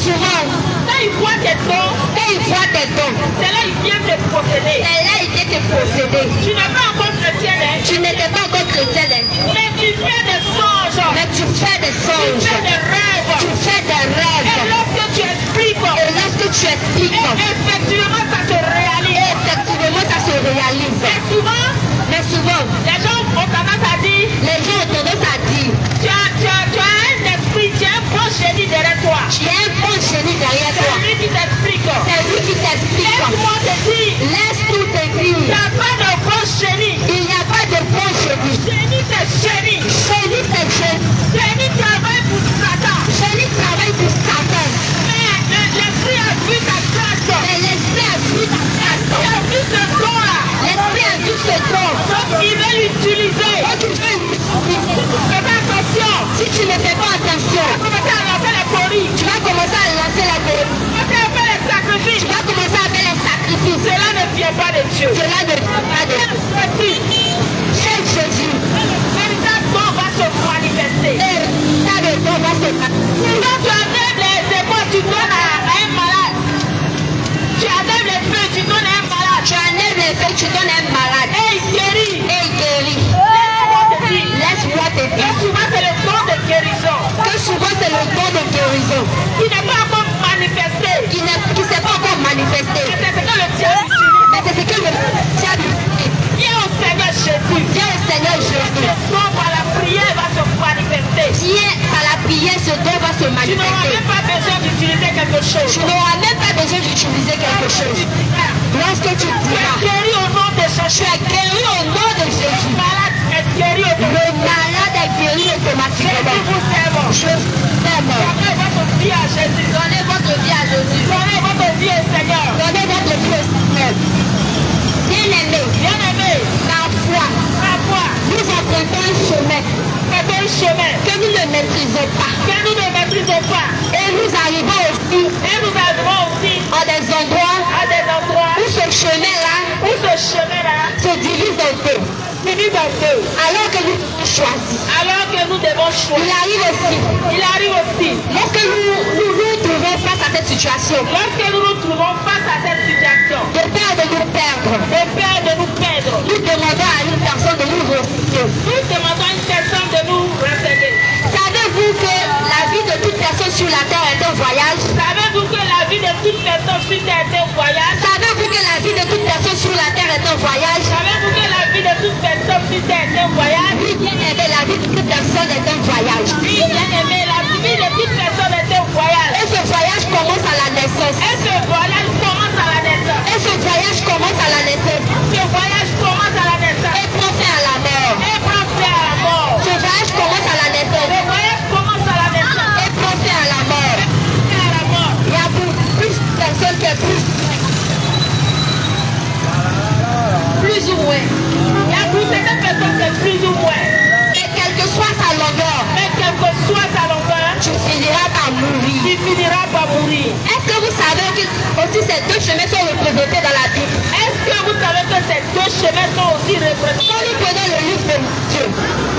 Souvent, quand il voit tes dons, c'est là il vient te posséder. Et là, il vient te posséder. Tu n'es pas encore chrétien, hein? Tu n'étais pas encore chrétien, hein. Mais tu fais des songes. Mais tu fais des Tu songes. fais des rêves. Tu fais des Et rêves. lorsque tu expliques, Et lorsque tu expliques, effectivement, ça se réalise. effectivement, ça se réalise. Et souvent, Mais souvent, les gens ont tendance à dire, les gens ont tendance à dire, tu as un esprit, tu as un bon génie derrière toi. tu as un bon génie derrière toi. C'est lui qui t'explique. C'est lui qui t'explique. Laisse-moi te dire, Laisse tout te il n'y dire. a pas de bon génie. Il n'y a pas de bon génie. Génie, c'est génie. Génie, c'est génie. Génie travaille pour Satan. Génie travaille pour Satan. Mais l'esprit a vu ta grâce. Mais l'esprit a vu ta grâce. Il a vu ce don-là. L'esprit a vu ce don. Donc il veut l'utiliser. Donc tu veux l'utiliser. Fais pas attention. Si tu ne fais pas attention, Commencez à lancer les polis. tu vas commencer à lancer la gueule. Commencez à faire les sacrifices. Tu vas commencer à faire les sacrifices. Cela ne vient pas de Dieu. Cela ne vient pas de Jésus. Cher Jésus. Véritable don va se manifester. Et ça de don va se passer. Quand tu enlèves les épaules, tu donnes à un malade. Tu enlèves les feux, tu donnes à un malade. Tu enlèves les feux, tu donnes un malade. Et il guérit. Et il guérit. Laisse-moi te dire. Laisse-moi te Que dire souvent c'est le don de guérison que souvent c'est le don de guérison qui n'est pas encore manifesté. qui ne s'est pas encore manifesté. Mais c'est ce que le diable utilise. Mais c'est ce que le diable utilise. Viens au Seigneur Jésus. Viens au Seigneur Jésus. Ce don par la prière va se manifester. Viens à la prière, ce don va se Tu n'auras manifester. même pas besoin d'utiliser quelque chose. Tu n'auras même pas besoin d'utiliser quelque chose. Lorsque tu Tu es diras, guéri au nom de tu Jésus. es guéri au nom de Le Jésus. malade est guéri au nom de Le malade est guéri Jésus. automatiquement. Vous servez. Je t'aime. Donnez votre vie à Jésus. Donnez votre vie à Jésus. Donnez votre vie au Seigneur. Donnez votre vie au Seigneur. Bien-aimé, Bien-aimé, parfois, ma foi, nous empruntons un chemin faites un chemin que nous ne maîtrisons pas. que nous ne maîtrisons pas. Et nous arrivons aussi Et nous arrivons aussi à des endroits à des endroits où ce chemin-là où ce chemin-là se divise en deux. finit en deux. Alors que nous choisissons. Alors que nous devons Il choisir. arrive aussi. Il arrive aussi. Lorsque nous trouvons face à cette situation, Lorsque nous nous trouvons face à cette situation, de peur de nous perdre, de peur de nous perdre, nous demandons à une personne de nous refuser. nous demandons à une personne de nous renseigner. Savez-vous que la vie de toute personne sur la terre est un voyage? Savez-vous que la vie de toute personne sur terre est un voyage? Savez-vous que la vie de toute personne sur la terre est un voyage? Savez-vous que la vie de toute personne sur terre est un voyage? Oui, bien aimé, la vie de toute personne est un voyage. Oui, bien aimé, la vie de toute personne est un voyage. Et ce voyage commence à la naissance. Et ce voyage commence à la naissance. Et ce voyage commence à la naissance. Ce voyage commence à la naissance. Et prend fin à la mort. Et prend fin à la mort. Ce voyage commence à la Le naissance. voyage commence à la naissance. Et prend fin à la mort. Et à la mort. Il y a plus de personnes qui est plus ou moins. Il y a pour certaines personnes c'est plus ou moins. Et quelle que soit sa longueur, Mais quelle que soit sa longueur, tu finiras par mourir. tu finiras par mourir. Est-ce que vous savez que aussi ces deux chemins sont représentés dans la Bible? Est-ce que vous savez que ces deux chemins sont aussi Quand représentés? nous prenons le livre de Matthieu,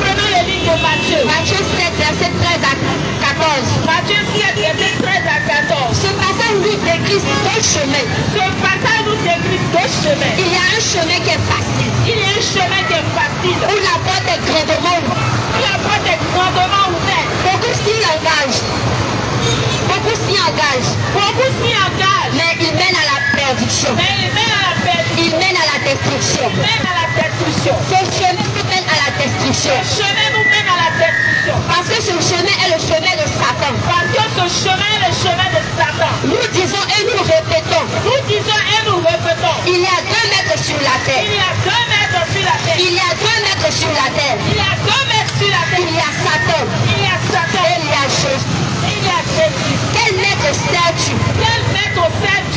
Prenons le livre de Matthieu. Matthieu 7, verset 13 à 14. Matthieu 7, verset 13 à 14. Ce passage nous décrit deux chemins. Ce passage nous décrit deux chemins. Il y a un chemin qui est facile, Il y a un chemin qui est facile. où la porte est grandement ouverte. La porte est grandement ouverte. Beaucoup s'y engagent. Beaucoup s'y engagent. Beaucoup s'y engagent. Mais il mène à la perdition. Mais il mène à la perte. Il mène à la destruction. Il mène à la destruction. Ce chemin nous mène à la destruction. Ce chemin nous mène à la destruction. Parce que ce chemin est le chemin de Satan. Parce que ce chemin est le chemin de Satan. Nous disons et nous répétons, Nous disons et nous répétons. il y a 2 mètres sur la Il terre. y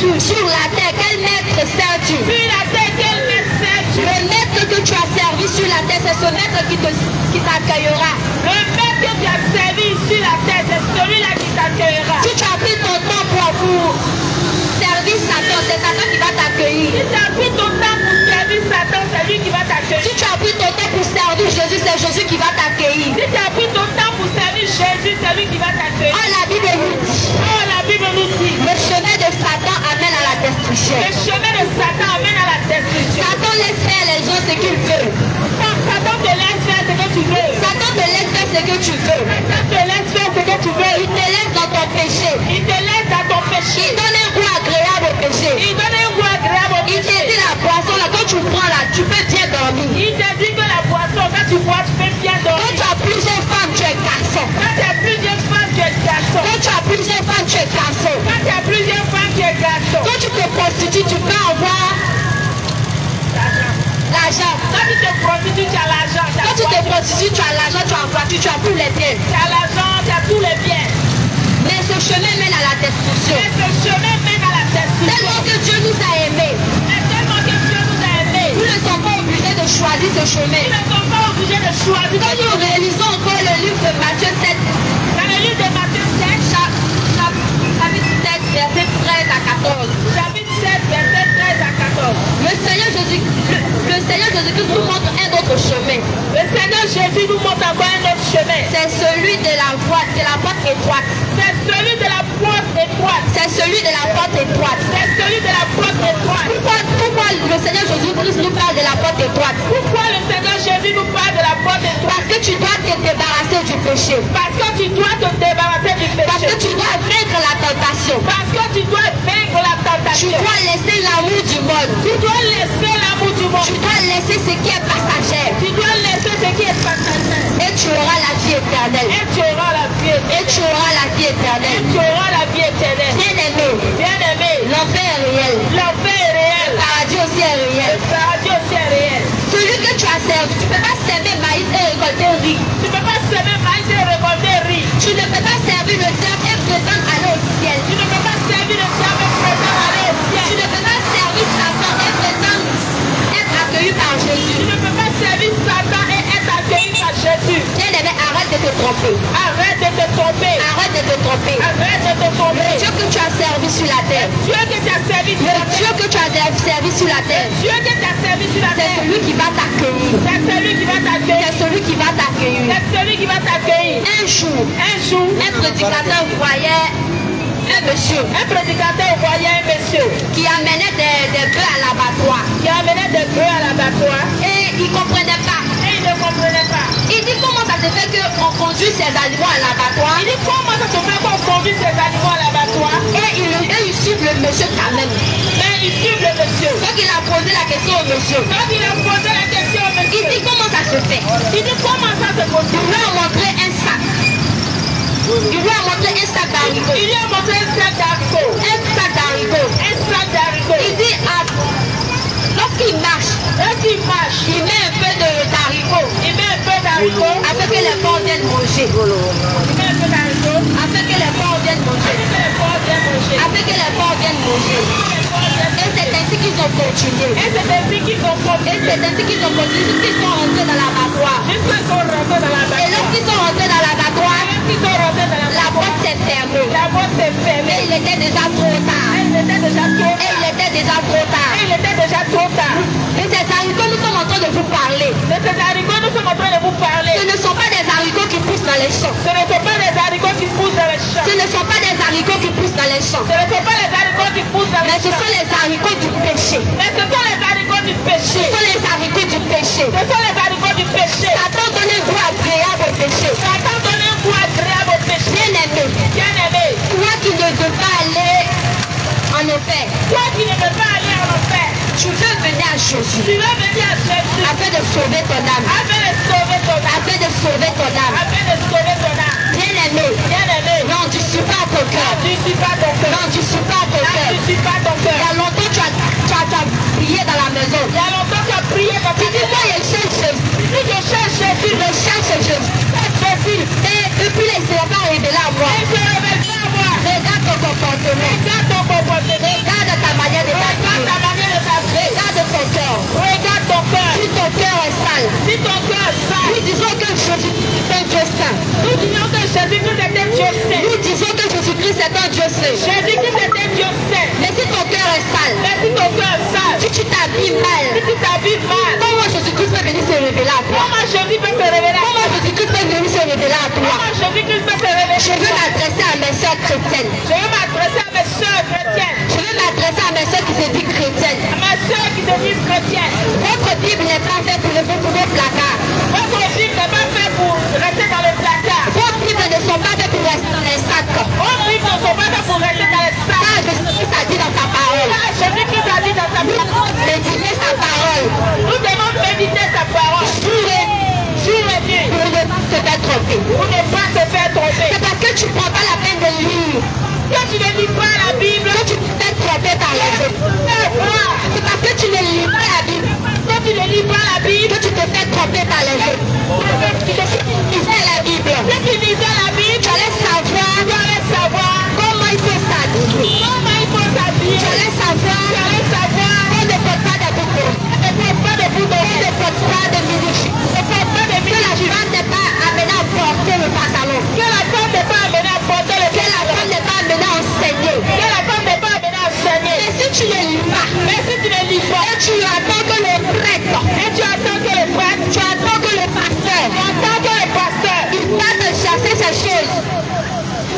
Sur la terre, quel maître sers-tu? Sur la terre, quel maître sers-tu? Le maître que tu as servi sur la terre, c'est ce maître qui t'accueillera. Le maître que tu as servi sur la terre, c'est celui-là qui t'accueillera. Si tu as pris ton temps pour servir Satan, c'est Satan qui va t'accueillir. Si tu as pris ton temps pour servir Satan, c'est lui qui va t'accueillir. Si tu as pris ton temps pour servir Jésus, c'est Jésus qui va t'accueillir. Si tu as pris ton temps pour servir Jésus, c'est lui qui va t'accueillir. Oh, la Bible nous dit. Oh, la Bible nous dit. Le chemin de Satan amène à la destruction. Le chemin de Satan amène à la destruction. Satan laisse faire les gens ce qu'il veut. Satan te laisse faire ce que tu veux. Satan te laisse faire ce que tu veux. Satan te laisse faire ce que tu veux. Il te laisse dans ton péché. Il te laisse dans ton péché. Il donne un goût agréable au péché. Il donne un goût agréable au Il péché. te dit la boisson là, quand tu prends là, tu peux bien dormir. Il te dit que la boisson, quand tu bois, tu peux bien Quand dormir. tu as plusieurs femmes, tu es garçon. Quand tu as plusieurs femmes, tu es garçon. Quand tu as plusieurs femmes, tu es garçon. Quand tu as plusieurs femmes, tu es garçon. Quand tu te prostitues, tu peux avoir l'argent. Quand tu te prostitues, tu as l'argent. Quand tu te prostitues, tu as l'argent, tu as la voiture, tu as tous les biens. Tu as l'argent, tu as tous les biens. Mais ce chemin mène à la destruction. Mais ce chemin mène à la destruction. Tellement que Dieu nous a aimés. Et tellement que Dieu nous a aimés. Nous ne sommes pas obligés de choisir ce chemin. Nous ne sommes pas obligés de choisir. Quand nous réalisons encore le livre de Matthieu 7, Dans le livre de Matthieu 7, chapitre 7, verset 13 à 14. chapitre 7, verset 13 à 14. Le Seigneur Jésus-Christ nous montre un autre chemin. Le Seigneur Jésus nous montre encore un autre chemin. C'est celui de la voie, de la porte étroite. C'est celui de la porte étroite. C'est celui de la porte étroite. C'est celui de la porte étroite. Pourquoi le Seigneur Jésus-Christ nous parle de la porte étroite? Pourquoi le Seigneur Jésus nous parle de la porte étroite? Parce que tu dois te débarrasser du péché. Parce que tu dois te débarrasser du Parce que péché. tu dois vaincre la tentation. Parce que tu dois vaincre la Tu tentation. dois laisser l'amour du monde. Tu dois laisser l'amour du monde. Tu dois laisser ce qui est passager. Tu dois laisser ce qui est passager. Et tu auras la vie éternelle. Et tu auras la vie Et éternelle. tu auras la vie Et éternelle. tu auras la vie éternelle. Bien-aimé, Bien-aimé, l'enfer est réel. l'enfer est réel. Le paradis aussi est Le réel. paradis aussi est réel. Celui que tu as servi, tu ne peux pas servir maïs et récolter riz. Tu ne peux pas semer maïs et récolter riz. Tu ne peux pas servir le diable et prétendre aller au ciel. Tu ne peux pas servir le diable et prétendre aller au ciel. Tu ne peux pas servir Satan et prétendre être accueilli par Tu Jésus. ne peux pas servir Satan et être accueilli par Jésus. Bien-aimé, arrête de te tromper. Arrête de te tromper. Arrête de te tromper. Arrête de te Le tromper. Dieu que tu as servi sur la terre. Dieu que tu as servi sur Le la Dieu terre. que tu as servi sur la terre. Dieu que tu as servi sur la C'est terre. celui qui va t'accueillir. C'est celui qui va C'est t'accueillir. celui qui va t'accueillir. C'est celui qui va t'accueillir. Un jour, Un jour, un prédicateur voyait un monsieur un prédicateur voyait un monsieur qui amenait des bœufs à l'abattoir. qui amenait des bœufs à l'abattoir Et il ne comprenait pas. et il ne comprenait pas. Il dit comment ça se fait qu'on conduit ces animaux à l'abattoir. Il dit comment ça se fait qu'on conduit ces animaux à l'abattoir Et il suit le monsieur quand même. mais il suit le monsieur. Donc il a posé la question au monsieur. Quand il a posé la question au Il monsieur, dit comment ça se fait. il dit comment ça se Il possible. lui a montré un sac. Il lui a montré un sac d'haricots. Il lui a montré un sac d'haricots. Un sac d'haricots. Un sac d'haricots. Il dit, lorsqu'il marche, Lorsqu'il marche, il met un peu d'haricots il met un peu d'haricots. afin que les porcs viennent manger. Il met un peu d'haricots. Afin que les porcs viennent manger. Il met les porcs bien manger. Afin que les porcs viennent manger. Et c'est ainsi qu'ils ont continué. Et c'est ainsi qu'ils ont Et continué. c'est ainsi qu'ils ont continué jusqu'ils sont rentrés dans l'abattoir. Jusqu'ils sont rentrés dans Et l'abattoir. lorsqu'ils sont rentrés dans l'abattoir, Lorsqu'ils sont rentrés dans la l'abattoir, porte s'est fermée. la porte s'est Mais fermée. il était déjà trop tard. Il était déjà trop Et il tard. était déjà trop tard. Il était déjà trop tard. Et ces haricots, nous sommes en train de vous parler. De ces haricots, nous sommes en train de vous parler. Ce ne sont pas des haricots qui poussent dans les champs. Ce ne sont pas les haricots qui poussent dans les champs. Ce ne sont pas des haricots qui poussent dans les champs. Ce ne sont pas les haricots qui poussent dans Mais les ce champs. sont les haricots du péché. Mais ce sont les haricots du péché. Ce sont les haricots du péché. Ce sont les haricots du péché. Satan donne un goût agréable au péché. Satan donne un goût agréable au péché. Bien aimé, Bien-aimé, toi qui ne veux pas aller en enfer, toi qui ne veux pas aller en enfer, tu veux venir à Jésus tu veux venir à Jésus afin de sauver ton âme. afin de sauver ton âme. Afin de sauver ton âme. Afin de sauver ton âme. Bien aimé, Bien-aimé, n'endurcis pas ton cœur. n'endurcis pas ton cœur. N'endurcis pas ton cœur. N'endurcis pas ton Il y cœur. a longtemps tu as prié dans la maison. Il y a longtemps que tu as prié dans ta Tu dis moi je cherche Jésus. Si je cherche Jésus, Je cherche Jésus. Jésus, Et puis là, il ne sera pas révélé à moi. il se révèle pas à moi. Regarde ton comportement. Regarde ton comportement. Regarde Dieu sait. Jésus-Christ était Dieu sait. Mais si ton cœur est sale, Mais si ton cœur est sale, si tu t'habilles mal, si tu t'habilles mal, comment Jésus-Christ peut venir se révéler à toi? comment Jésus peut se révéler à toi? Comment Jésus-Christ peut venir se révéler à toi? Comment Jésus-Christ peut se révéler? Je veux m'adresser à mes soeurs chrétiennes. Je veux m'adresser à mes soeurs chrétiennes. Je veux m'adresser à mes soeurs qui se disent chrétiennes. À mes soeurs qui se disent chrétiennes. Votre Bible n'est pas faite pour lever tous vos placards. Votre Bible n'est pas fait pour rester dans les placards. Vos Bibles ne sont pas faites pour rester dans les sacs. Vos Bibles ne sont pas faits pour rester dans les sacs. Ça, Jésus-Christ a dit dans sa parole. Car Jésus-Christ a dit dans sa parole. Méditez sa parole. Nous devons méditer sa parole. Jour et nuit. Pour ne pas se faire tromper. Pour ne pas se faire tromper. C'est parce que tu ne prends pas la peine de lire. Que tu ne lis pas la Bible. Que tu te fais tromper par les autres. C'est parce que tu ne lis pas la Bible. Que tu ne lis pas la Bible. Que tu te fais tromper par les autres. Si tu lisais la Bible, Si tu lisais la Bible, tu allais savoir comment il faut s'habiller. comment il faut s'habiller. Tu allais savoir qu'on ne porte pas de bouton. On ne porte pas de bouton. On ne porte pas de mini-jupe. Que la femme n'est pas amenée à porter le pantalon. Que la femme n'est pas amenée à porter le Que la femme n'est pas amenée à enseigner. Que la femme n'est pas amenée à enseigner. Et si tu ne lis pas, Mais si tu ne lis pas, et tu attends que le prêtre, et tu attends que le prêtre, tu attends que le pasteur, tu attends que le pasteur, il va te chercher ces choses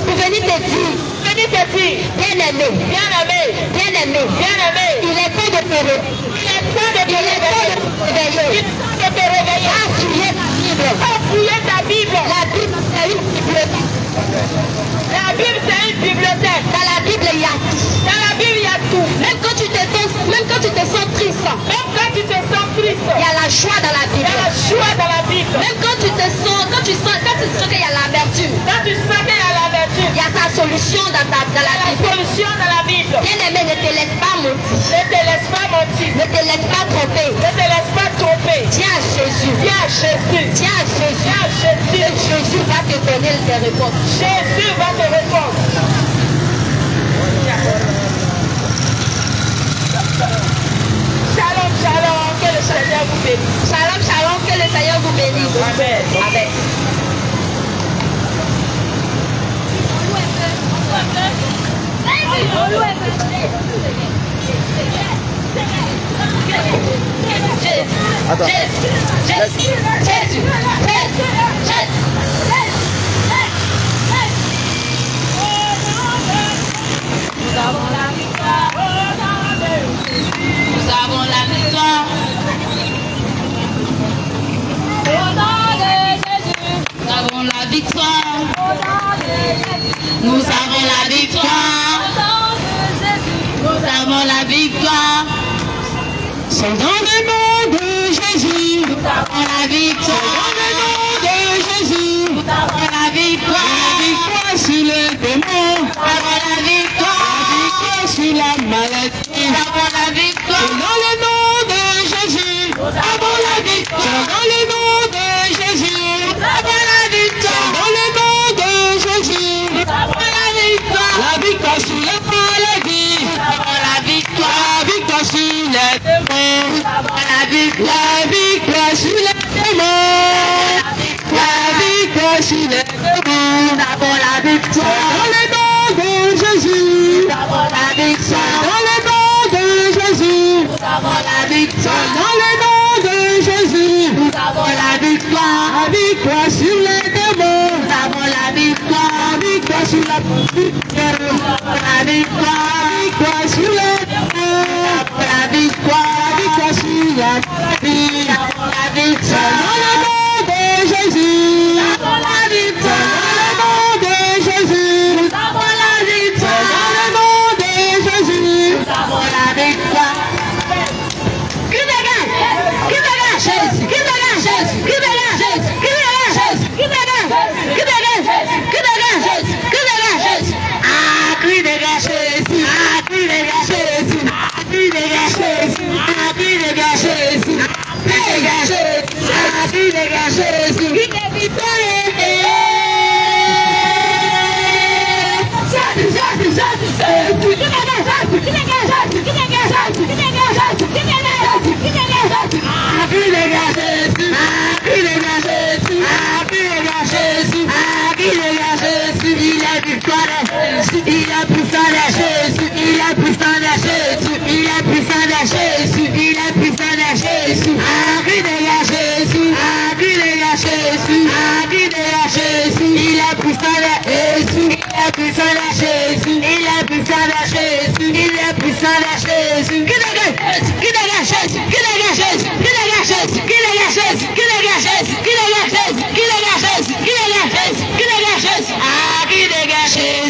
pour venir te dire, venez te dire, bien-aimé, bien-aimé, bien-aimé, bien-aimé, il est temps de te réveiller. il est temps de te Il est temps réveiller. de te réveiller. Il est temps de te réveiller. À fouiller ta Bible. À fouiller ta Bible. La Bible, c'est une bibliothèque. La Bible, c'est une bibliothèque. Dans la Bible, il y a tout. Dans la Bible, il y a tout. Même quand tu te sens triste, Même quand tu te sens triste, il y a la joie dans la il y Bible. a la joie dans la Bible. Même quand tu sens qu'il y a l'amertume, Quand tu sens qu'il y a l'amertume, il y a sa solution dans il y a la la Bible. solution dans la Bible. Bien-aimé, ne te laisse pas mentir. Ne te laisse pas mentir. Ne te laisse pas tromper. Ne te laisse pas tromper. Dis à Jésus. Viens à Jésus. Dis à Jésus. Viens à Jésus. Et Jésus va te donner des réponses. Jésus va te répondre. Shalom, shalom. Que le Seigneur vous bénisse. Shalom, shalom, que le Seigneur vous bénisse. Amen. Amen. Nous avons la victoire. Nous avons la victoire. Au nom de Jésus. Nous avons la victoire. Nous avons la victoire. Nous avons la victoire. C'est dans le nom de Jésus. Nous avons la victoire. Dans le nom de Jésus. Nous avons la victoire. La victoire sur le démon. Nous avons la victoire. La victoire sur la maladie. Nous avons la victoire. Dans le nom de Jésus. Nous avons la victoire. Dans le nom de Jésus. Nous avons la victoire. Dans le nom de Jésus. Nous avons la victoire. La victoire sur la maladie. Nous avons la victoire. La victoire sur les démons. Nous avons la victoire. La victoire sur les démons. La victoire sur les démons. Nous avons la victoire. Dans le nom de Jésus. Nous avons la victoire. Dans le nom de Jésus. Nous avons la victoire. Dans le nom de Jésus. Nous avons la victoire. La victoire sur les démons. Nous avons la victoire. La victoire sur la victoire. Nous avons la victoire. La victoire sur les démons. Nous avons la victoire. La victoire sur la vie. Nous avons la victoire. Dans le nom de Jésus. Nous avons la victoire. Dans le nom de Jésus. Nous avons la victoire. Dans le nom de Jésus. Nous avons la victoire. Il la victoire de Jésus, il est puissant de Jésus, il est puissant de Jésus, il est puissant de Jésus, il est puissant de Jésus, Alléluia Jésus, Alléluia Jésus, Alléluia Jésus, il est puissant de Jésus, il est puissant de Jésus, il est puissant de Jésus, il est puissant de Jésus, qui dégage Jésus, qui dégage Jésus, qui dégage Jésus, qui dégage Jésus, qui dégage Jésus, qui dégage Jésus, qui dégage Jésus, qui dégage Jésus, qui dégage Jésus, qui dégage Jésus, qui dégage Jésus.